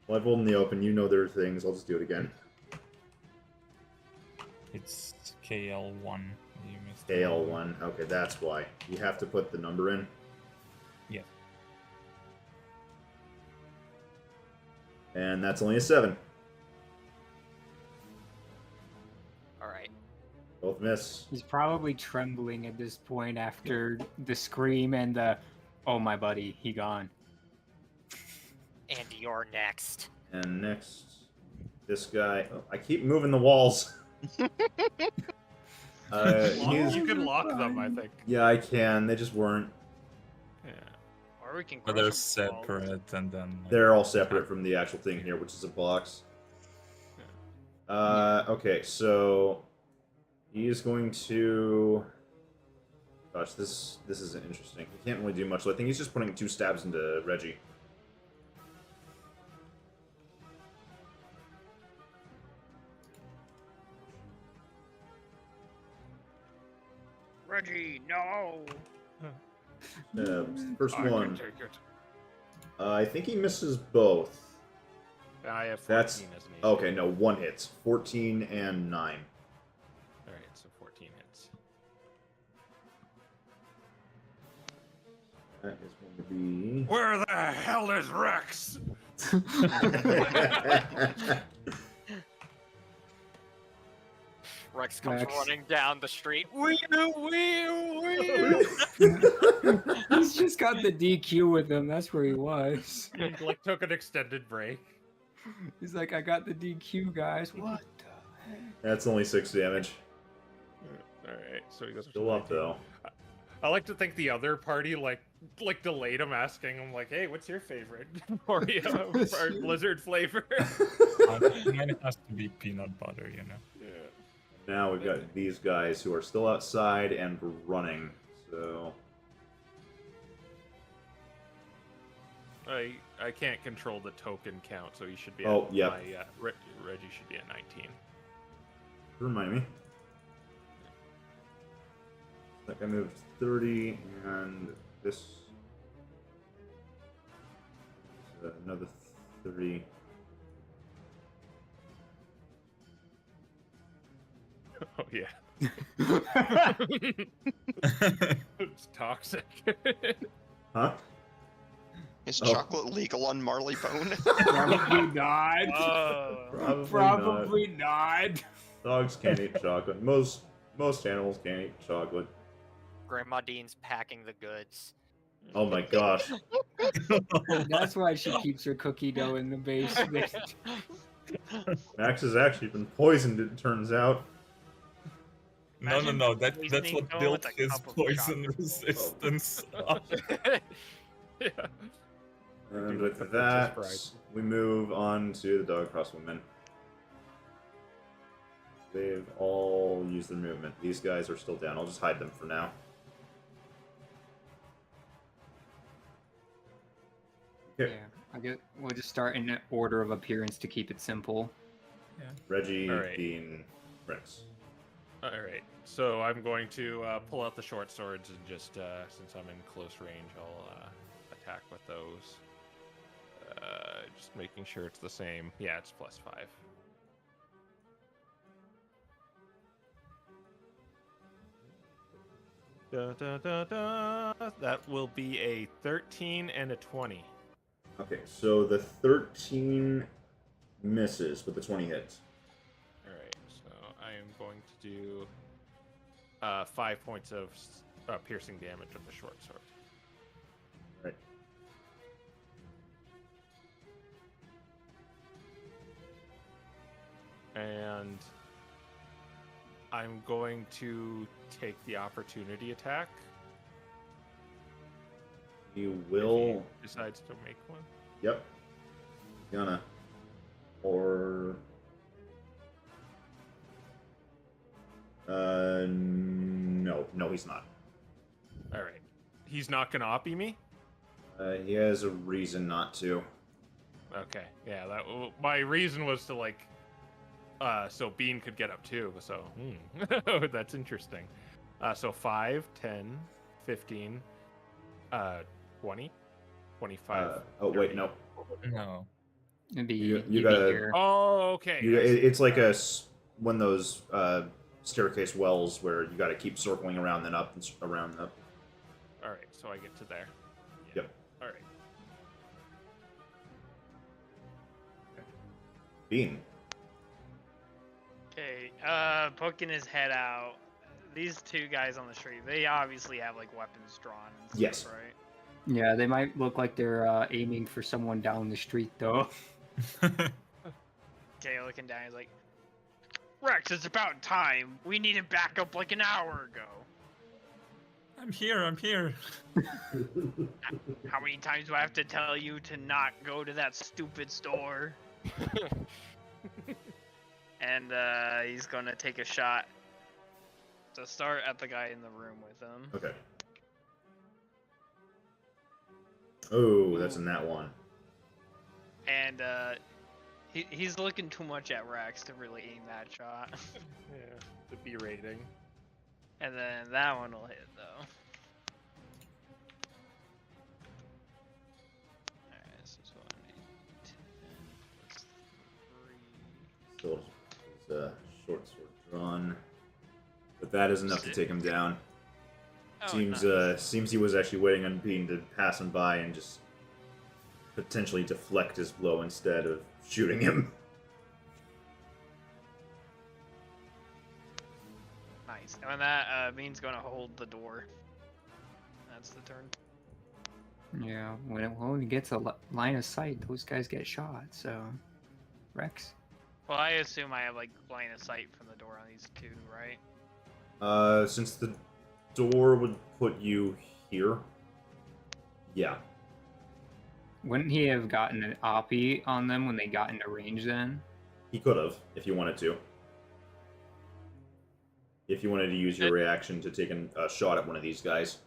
Well, I've rolled in the open. You know there are things. I'll just do it again. It's KL1. You missed the KL1. Okay, that's why. You have to put the number in. Yeah. And that's only a 7. Alright. Both miss. He's probably trembling at this point after the scream and the, oh my buddy, he gone. And you're next. And next, this guy. Oh, I keep moving the walls. You can lock them, I think. Yeah, I can. They just weren't. Yeah. Or we can But crush they're them all. separate and then. They're all separate from the actual thing here, which is a box. Okay, so he is going to. Gosh, this isn't interesting. He can't really do much. So I think he's just putting 2 stabs into Reggie. Reggie, no! First I can one. take it. I think he misses both. I have 14 That's as an AC. okay. No, 1 hits. 14 and 9. Alright, so 14 hits. That is going to be. Where the hell is Rex? Rex comes Rex. running down the street. He's just got the DQ with him. That's where he was. He, like, took an extended break. He's like, I got the DQ, guys. What the heck? That's only 6 damage. Alright, so he goes for Still up 19. though. I like to think the other party like delayed him, asking him like, "Hey, what's your favorite Oreo or Blizzard flavor?" Mine has to be peanut butter, you know. Yeah. Now we've got these guys who are still outside and running. So I can't control the token count, so he should be. Oh, at yep. Reggie should be at 19. remind me. Like I moved 30 and this another 30. Oh yeah. It's toxic. Huh? Is Oh. chocolate legal on Marleybone? Probably not. Probably not. Dogs can't eat chocolate. Most animals can't eat chocolate. Grandma Dean's packing the goods. Oh my gosh. That's why she keeps her cookie dough in the basement. Max has actually been poisoned, it turns out. No. That's Poisoning what Joe built with a his cup of poison chocolate. resistance. Yeah. And Do it for with that, Princess we move on to the dog crossbowmen. They've all used their movement. These guys are still down. I'll just hide them for now. Okay. Yeah, I guess we'll just start in order of appearance to keep it simple. Reggie, All right. Dean, Rex. All right. So I'm going to pull out the short swords and just since I'm in close range, I'll attack with those. Just making sure it's the same. Yeah, it's +5. Da, da, da, da. That will be a 13 and a 20. Okay, so the 13 misses, but the 20 hits. All right, so I am going to do 5 points of piercing damage with the short sword. Right. And I'm going to take the opportunity attack. You If will. he decides to make one. Yep. Gonna. Or. No. No, he's not. All right. He's not gonna oppie me. He has a reason not to. Okay. Yeah. My reason was to like, so Bean could get up too. So that's interesting. So 5, 10, 15, 20, 25. Oh, wait, 30. no. No. It'd be, You you'd be gotta- here. Oh, okay. It's like one of those staircase wells where you gotta keep circling around, then up, and around and up. All right. So I get to there. Yep. All right. Bean. Okay, poking his head out. These two guys on the street, they obviously have like weapons drawn and stuff, Yes. right? Yeah, they might look like they're aiming for someone down the street, though. Okay, looking down, he's like, Rex, it's about time. We needed backup like an hour ago. I'm here. How many times do I have to tell you to not go to that stupid store? And he's gonna take a shot to start at the guy in the room with him. Okay. Oh, that's in that one. And he's looking too much at Rex to really aim that shot. Yeah. The B rating. And then that one will hit though. Alright, this is 1d10 plus 3. Still his short sword drawn. But that is enough to take him down. Oh, Seems nice. seems he was actually waiting on Bean to pass him by and just potentially deflect his blow instead of shooting him. Nice. And when that Bean's gonna hold the door. That's the turn. Yeah, when it gets a line of sight, those guys get shot, so... Rex? Well, I assume I have like line of sight from the door on these two, right? Since the door would put you here. Yeah. Wouldn't he have gotten an oppie on them when they got into range then? He could have, if you wanted to. If you wanted to use your reaction to take a shot at one of these guys,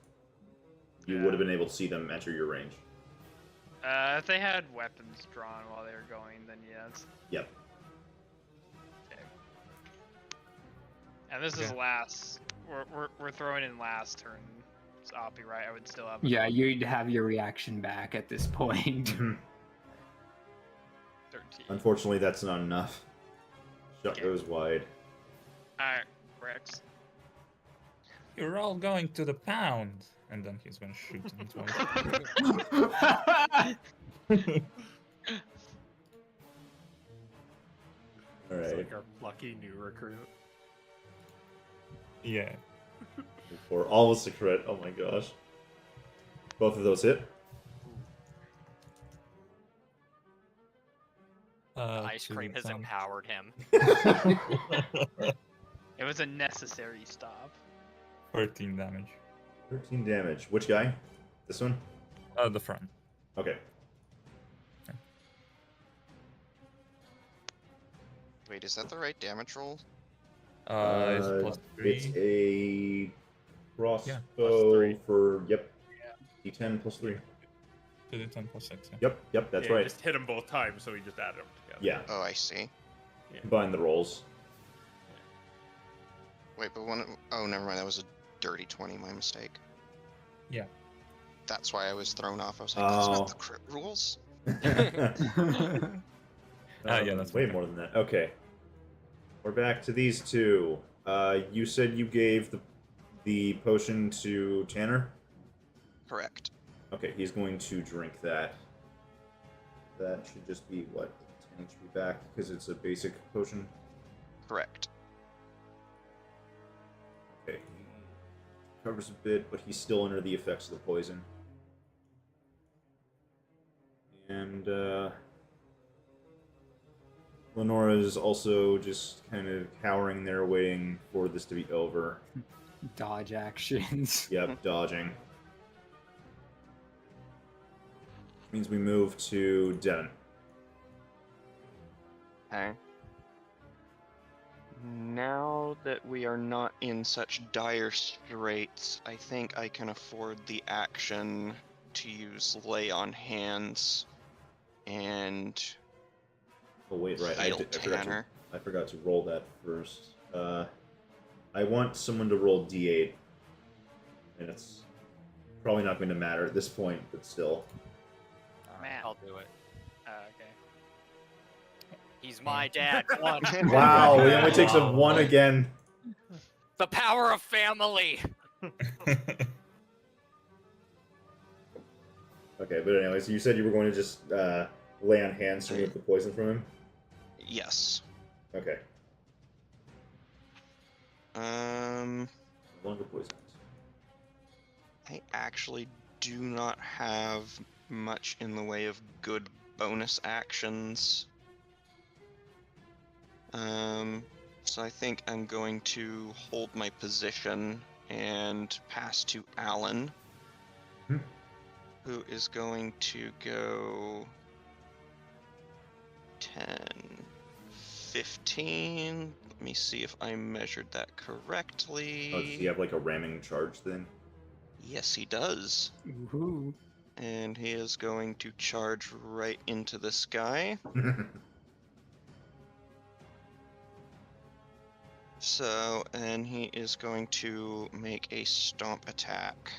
you would have been able to see them enter your range. If they had weapons drawn while they were going, then yes. Yep. Okay. And this is last. We're throwing in last turn. It's Oppie, right? I would still have. Yeah, you'd have your reaction back at this point. 13. Unfortunately, that's not enough. Shot Okay. goes wide. Alright, Rex. You're all going to the pound. And then he's gonna shoot him twice. All It's right. like our lucky new recruit. Yeah. For almost a crit. Oh my gosh. Both of those hit. Ice to cream has the empowered him. It was a necessary stop. 13 damage. 13 damage. Which guy? This one? The front. Okay. Wait, is that the right damage roll? It's plus 3. It's a crossbow Yeah, plus 3. for, yep. D10 plus 3. To the 10 plus 6. Yeah. Yep, that's Yeah, right. Just hit them both times, so we just added them together. Yeah, Oh, I see. combine the rolls. Wait, but oh, never mind. That was a dirty 20. My mistake. Yeah. That's why I was thrown off. I was like, that's Oh. not the crit rules. Yeah, that's way okay. more than that. Okay. We're back to these two. You said you gave the potion to Tanner? Correct. Okay, he's going to drink that. That should just be, what, 10 HP back, because it's a basic potion? Correct. Okay. He covers a bit, but he's still under the effects of the poison. And, Lenora is also just kind of cowering there, waiting for this to be over. Dodge actions. Yep, dodging. Means we move to Devon. Okay. Now that we are not in such dire straits, I think I can afford the action to use Lay on Hands and Oh wait, right. heal Tanner. I forgot to roll that first. I want someone to roll D8, and it's probably not going to matter at this point, but still. Man. I'll do it. Okay. He's my dad. Come on. Wow, it only takes a 1 again. The power of family. Okay, but anyways, you said you were going to just lay on hands to remove the poison from him? Yes. Okay. No longer poisoned. I actually do not have much in the way of good bonus actions. So I think I'm going to hold my position and pass to Alan, who is going to go 10, 15. Let me see if I measured that correctly. Oh, does he have like a ramming charge then? Yes, he does. Woohoo. And he is going to charge right into this guy. So, and he is going to make a stomp attack.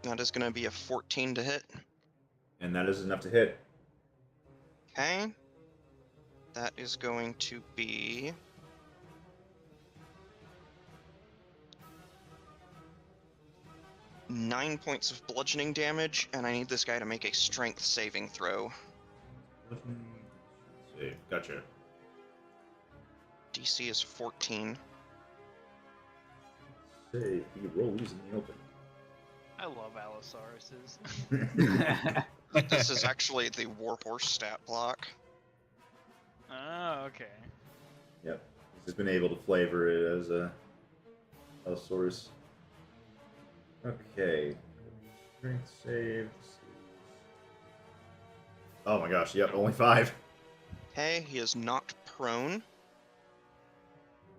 That is going to be a 14 to hit. And that is enough to hit. Okay. That is going to be 9 points of bludgeoning damage, and I need this guy to make a strength saving throw. Save. Gotcha. DC is 14. Save. He rolls in the open. I love Allosauruses. This is actually the Warhorse stat block. Oh, okay. Yep. He's just been able to flavor it as a Allosaurus. Okay. Strength save. Oh my gosh, yep, only 5. Okay, he is knocked prone.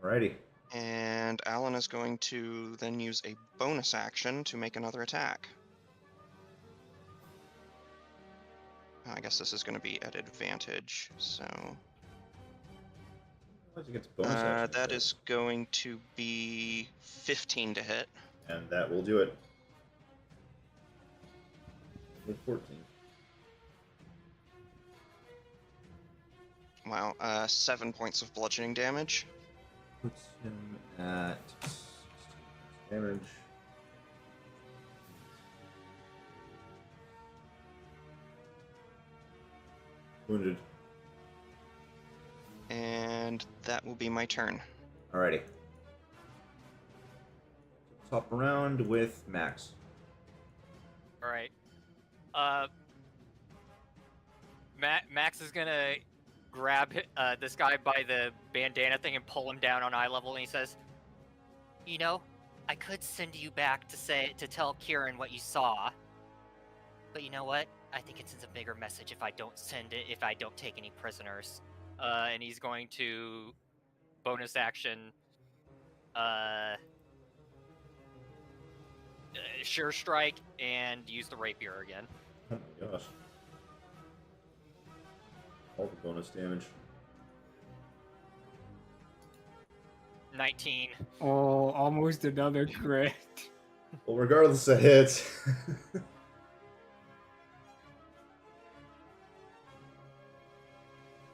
Alrighty. And Alan is going to then use a bonus action to make another attack. I guess this is going to be at advantage, so... that is going to be 15 to hit. And that will do it. With 14. Wow, 7 points of bludgeoning damage. Puts him at 16 damage. Wounded. And that will be my turn. Alrighty. Swap around with Max. All right. Max is gonna grab this guy by the bandana thing and pull him down on eye level, and he says, "You know, I could send you back to tell Kieran what you saw, but you know what? I think it sends a bigger message if I don't take any prisoners." And he's going to bonus action, sure strike and use the rapier again. Oh my gosh. All the bonus damage. 19. Oh, almost another crit. Well, regardless of hits.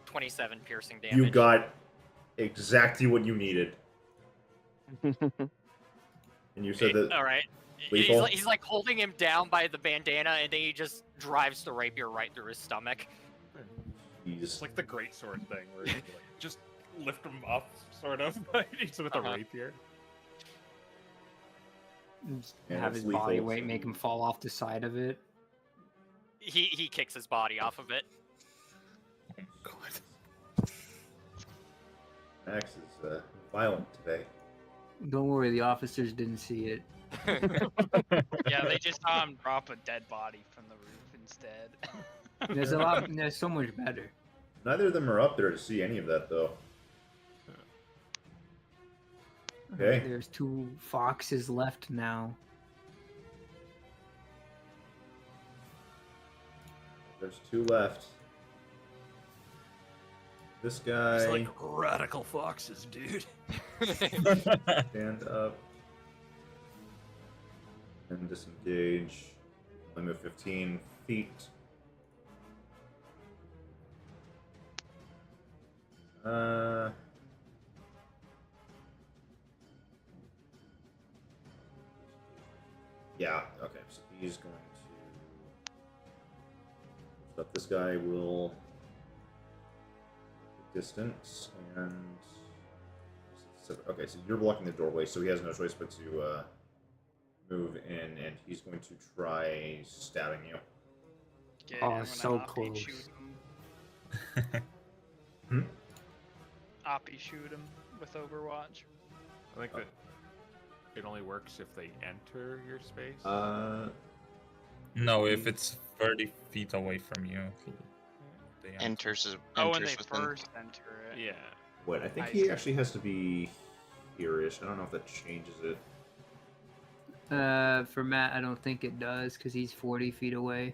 27 piercing damage. You got exactly what you needed. And you said that. All right. Lethal? He's like holding him down by the bandana, and then he just drives the rapier right through his stomach. It's like the greatsword thing, where you like, just lift him up, sort of, with a rapier. Just Yeah, have it's his body lethal, weight so- make him fall off the side of it. He kicks his body off of it. Oh my god. Max is violent today. Don't worry, the officers didn't see it. Yeah, they just saw him drop a dead body from the roof instead. There's a lot. There's so much better. Neither of them are up there to see any of that, though. Okay. There's 2 foxes left now. There's 2 left. This guy. It's like radical foxes, dude. Stand up. And disengage. Only move 15 feet. Yeah, okay, so he's going to stop. This guy will distance and okay, so you're blocking the doorway, so he has no choice but to move in, and he's going to try stabbing you. Okay, Oh, I'm gonna so Oppie close. shoot him. Hmm? Oppie shoot him with Overwatch. I think that it only works if they enter your space. No, if it's 30 feet away from you, they Enters Oh, when they within. first enter it. Yeah. What? I think I he see. actually has to be here-ish. I don't know if that changes it. For Matt, I don't think it does because he's 40 feet away.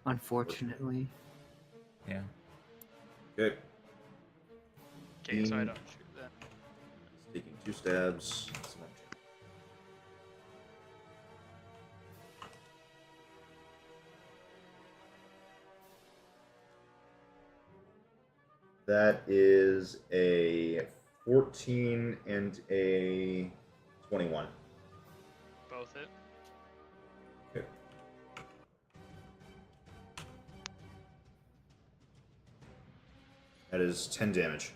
Unfortunately. Yeah. Okay, Okay, so I don't shoot then. he's taking 2 stabs. That is a 14 and a 21. Both hit. Okay. That is 10 damage.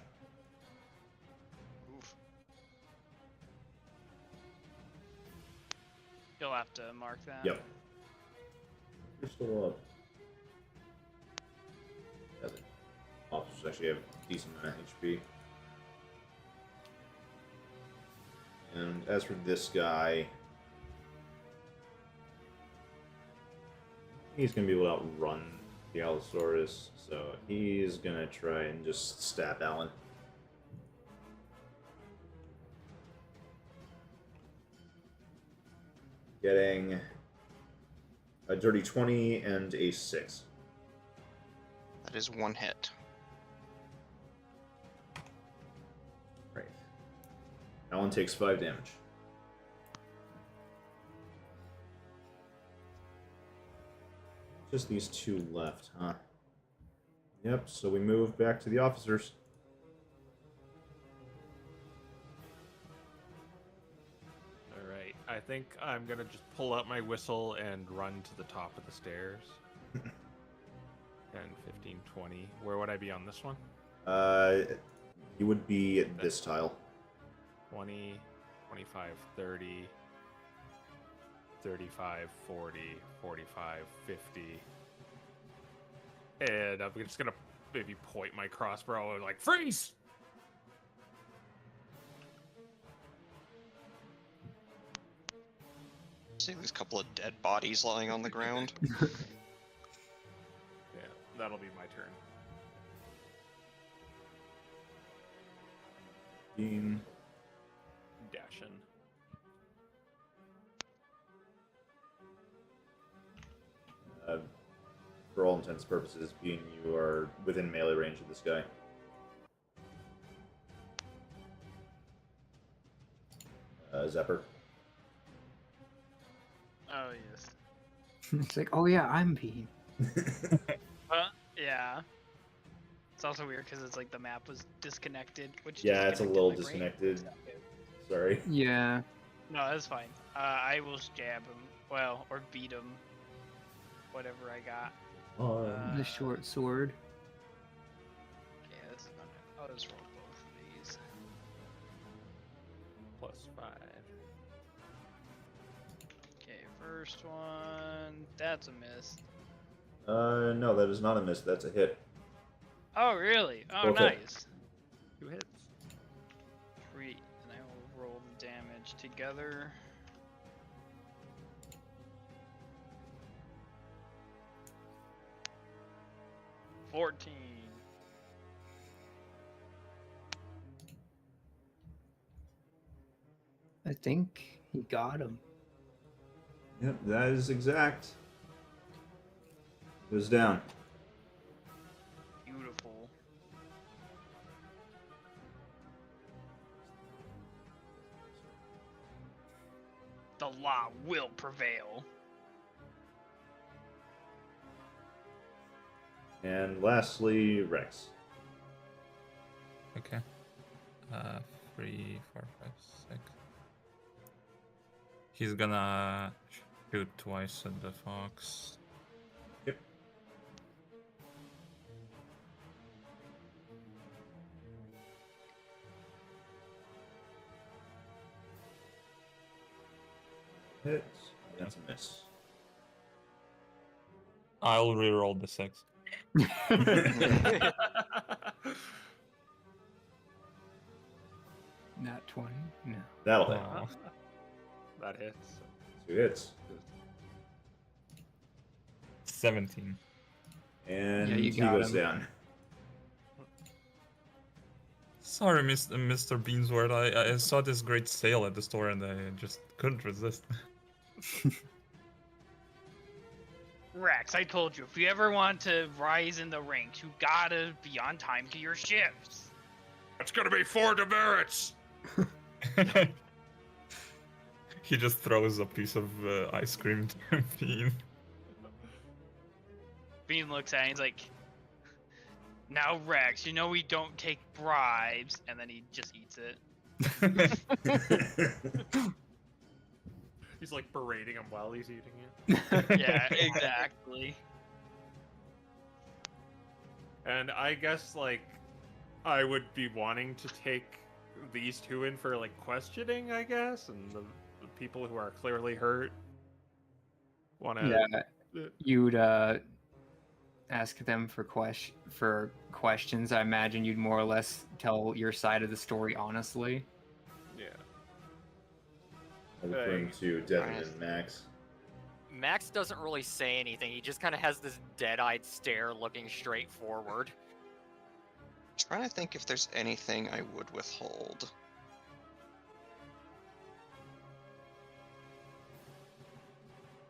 Oof. You'll have to mark that. Yep. You're still up. Yeah, the officers actually have a decent amount of HP. And as for this guy, he's going to be able to outrun the Allosaurus, so he's going to try and just stab Alan. Getting a dirty 20 and a 6. That is 1 hit. Right. Alan takes 5 damage. Just these 2 left, huh? Yep, so we move back to the officers. Alright, I think I'm gonna just pull out my whistle and run to the top of the stairs. 10, 15, 20. Where would I be on this one? You would be at this tile. 20, 25, 30, 35, 40, 45, 50. And I'm just gonna maybe point my crossbow and like, freeze! See these couple of dead bodies lying on the ground. Yeah, that'll be my turn. 15. Dash in. For all intents and purposes, being you are within melee range of this guy. Zephyr. Oh yes. It's like, oh yeah, I'm being. Yeah. It's also weird because it's like the map was disconnected, which Yeah, it's a little disconnected disconnected. Sorry. Yeah. No, that's fine. I will jab him. Well, or beat him. Whatever I got. The short sword. Yeah, this is gonna. I'll just roll both of these. +5. Okay, first one. That's a miss. No, that is not a miss. That's a hit. Oh, really? Oh, Both hit. nice. 2 hits. Great. And I will roll the damage together. $14. I think he got him. Yep, that is exact. It was down. Beautiful. The law will prevail. And lastly, Rex. Okay. 3, 4, 5, 6. He's gonna shoot twice at the fox. Yep. Hit. That's a miss. I'll reroll the 6. Not 20? No. That'll hit. Oh. That hits. 2 hits. 17. And Yeah, you he got goes him. down. Sorry, Mr. Beansworth. I saw this great sale at the store and I just couldn't resist. Rex, I told you, if you ever want to rise in the ranks, you gotta be on time to your shifts. It's gonna be 4 demerits! He just throws a piece of ice cream to Bean. Bean looks at it and he's like, now Rex, you know we don't take bribes, and then he just eats it. He's like berating him while he's eating it. Yeah, exactly. And I guess, like, I would be wanting to take these two in for, like, questioning, I guess, and the people who are clearly hurt want to... Yeah, you'd ask them for questions. I imagine you'd more or less tell your side of the story honestly. Yeah. I'm referring to Devin and Max. Max doesn't really say anything. He just kind of has this dead-eyed stare looking straight forward. Trying to think if there's anything I would withhold.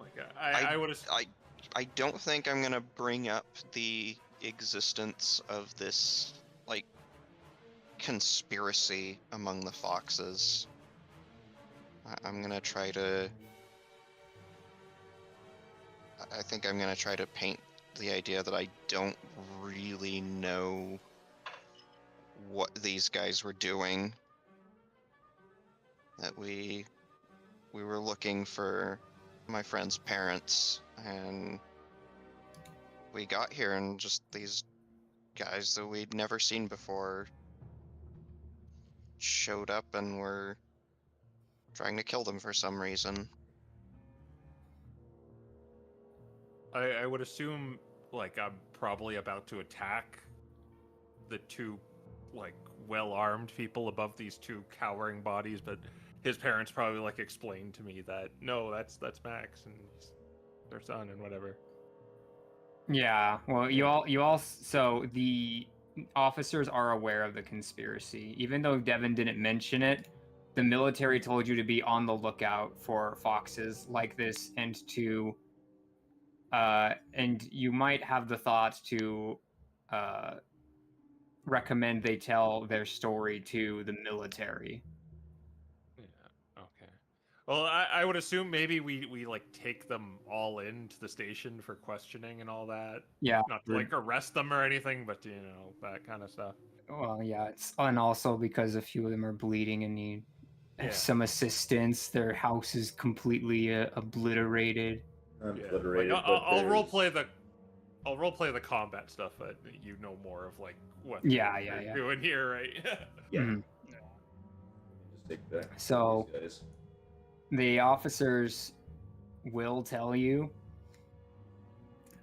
Like, I would have... I don't think I'm gonna bring up the existence of this, like, conspiracy among the foxes. I'm gonna try to... I think I'm gonna try to paint the idea that I don't really know what these guys were doing. That we were looking for my friend's parents, and we got here and just these guys that we'd never seen before showed up and were trying to kill them for some reason. I would assume, like, I'm probably about to attack the two, like, well-armed people above these two cowering bodies, but his parents probably, like, explained to me that, no, that's Max and their son and whatever. Yeah, well, you all. So the officers are aware of the conspiracy, even though Devin didn't mention it. The military told you to be on the lookout for foxes like this, and and you might have the thought to recommend they tell their story to the military. Yeah, okay. Well, I would assume maybe we like take them all into the station for questioning and all that. Yeah. Not to, like, arrest them or anything, but, you know, that kind of stuff. Well, yeah, and also because a few of them are bleeding and need Yeah. some assistance. Their house is completely obliterated. Obliterated, Like, but I'll there's- roleplay the combat stuff, but you know more of, like, what Yeah. doing here, right? Yeah. Mhm. Just take that. So These guys. the officers will tell you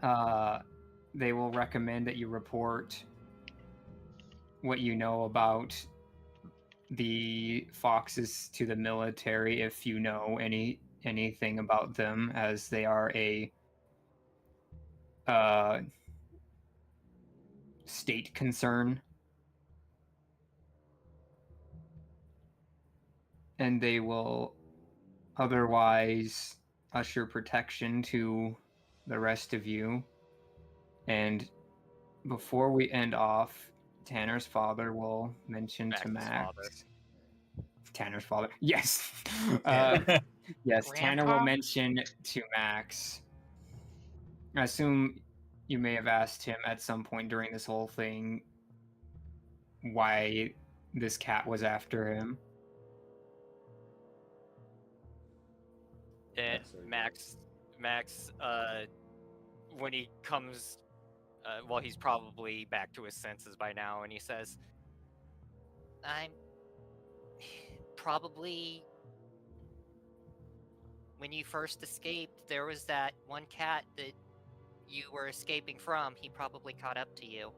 they will recommend that you report what you know about the foxes to the military if you know anything about them, as they are a state concern. And they will otherwise usher protection to the rest of you. And before we end off, Tanner's father will mention to Max's Max. father. Tanner's father. Yes. Yes, Tanner will Grandpa? mention to Max. I assume you may have asked him at some point during this whole thing why this cat was after him. And That's very Max, when he comes, well, he's probably back to his senses by now, and he says, "I'm probably when you first escaped, there was that one cat that you were escaping from. He probably caught up to you.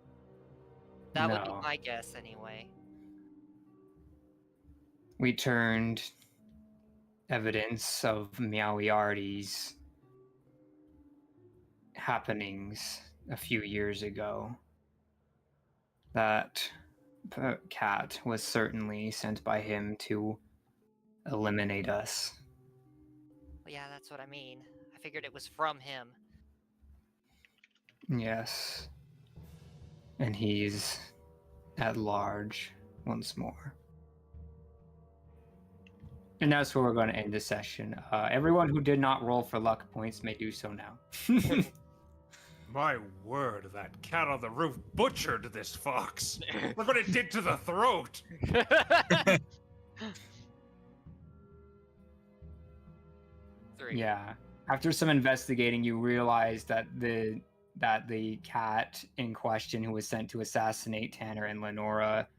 That would be No. my guess, anyway." We turned evidence of Meowiarty's happenings a few years ago. That cat was certainly sent by him to eliminate us. Well, yeah, that's what I mean. I figured it was from him. Yes. And he's at large once more. And that's where we're going to end the session. Everyone who did not roll for luck points may do so now. My word, that cat on the roof butchered this fox. Look what it did to the throat. 3. Yeah. After some investigating, you realize that the cat in question, who was sent to assassinate Tanner and Lenora,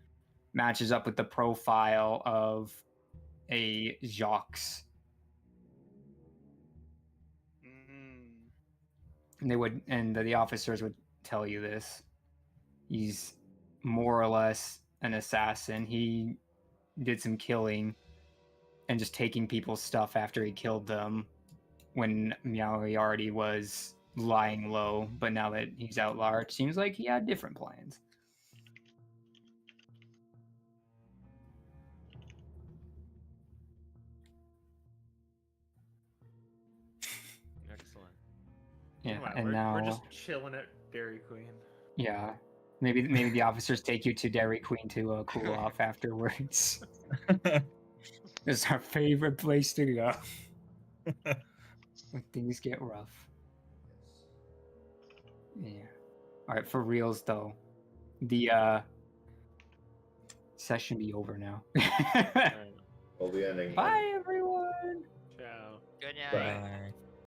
matches up with the profile of a Jacques. And the officers would tell you this. He's more or less an assassin. He did some killing and just taking people's stuff after he killed them when Meowiarty was lying low, but now that he's out large, seems like he had different plans. Excellent. Yeah, Meanwhile, and we're now just chilling at Dairy Queen. yeah, maybe the officers take you to Dairy Queen to cool off afterwards. It's our favorite place to go when things get rough. Yeah. All right, for reals though, the session be over now. We'll be ending. Bye everyone. Ciao. Good night. Bye. Bye.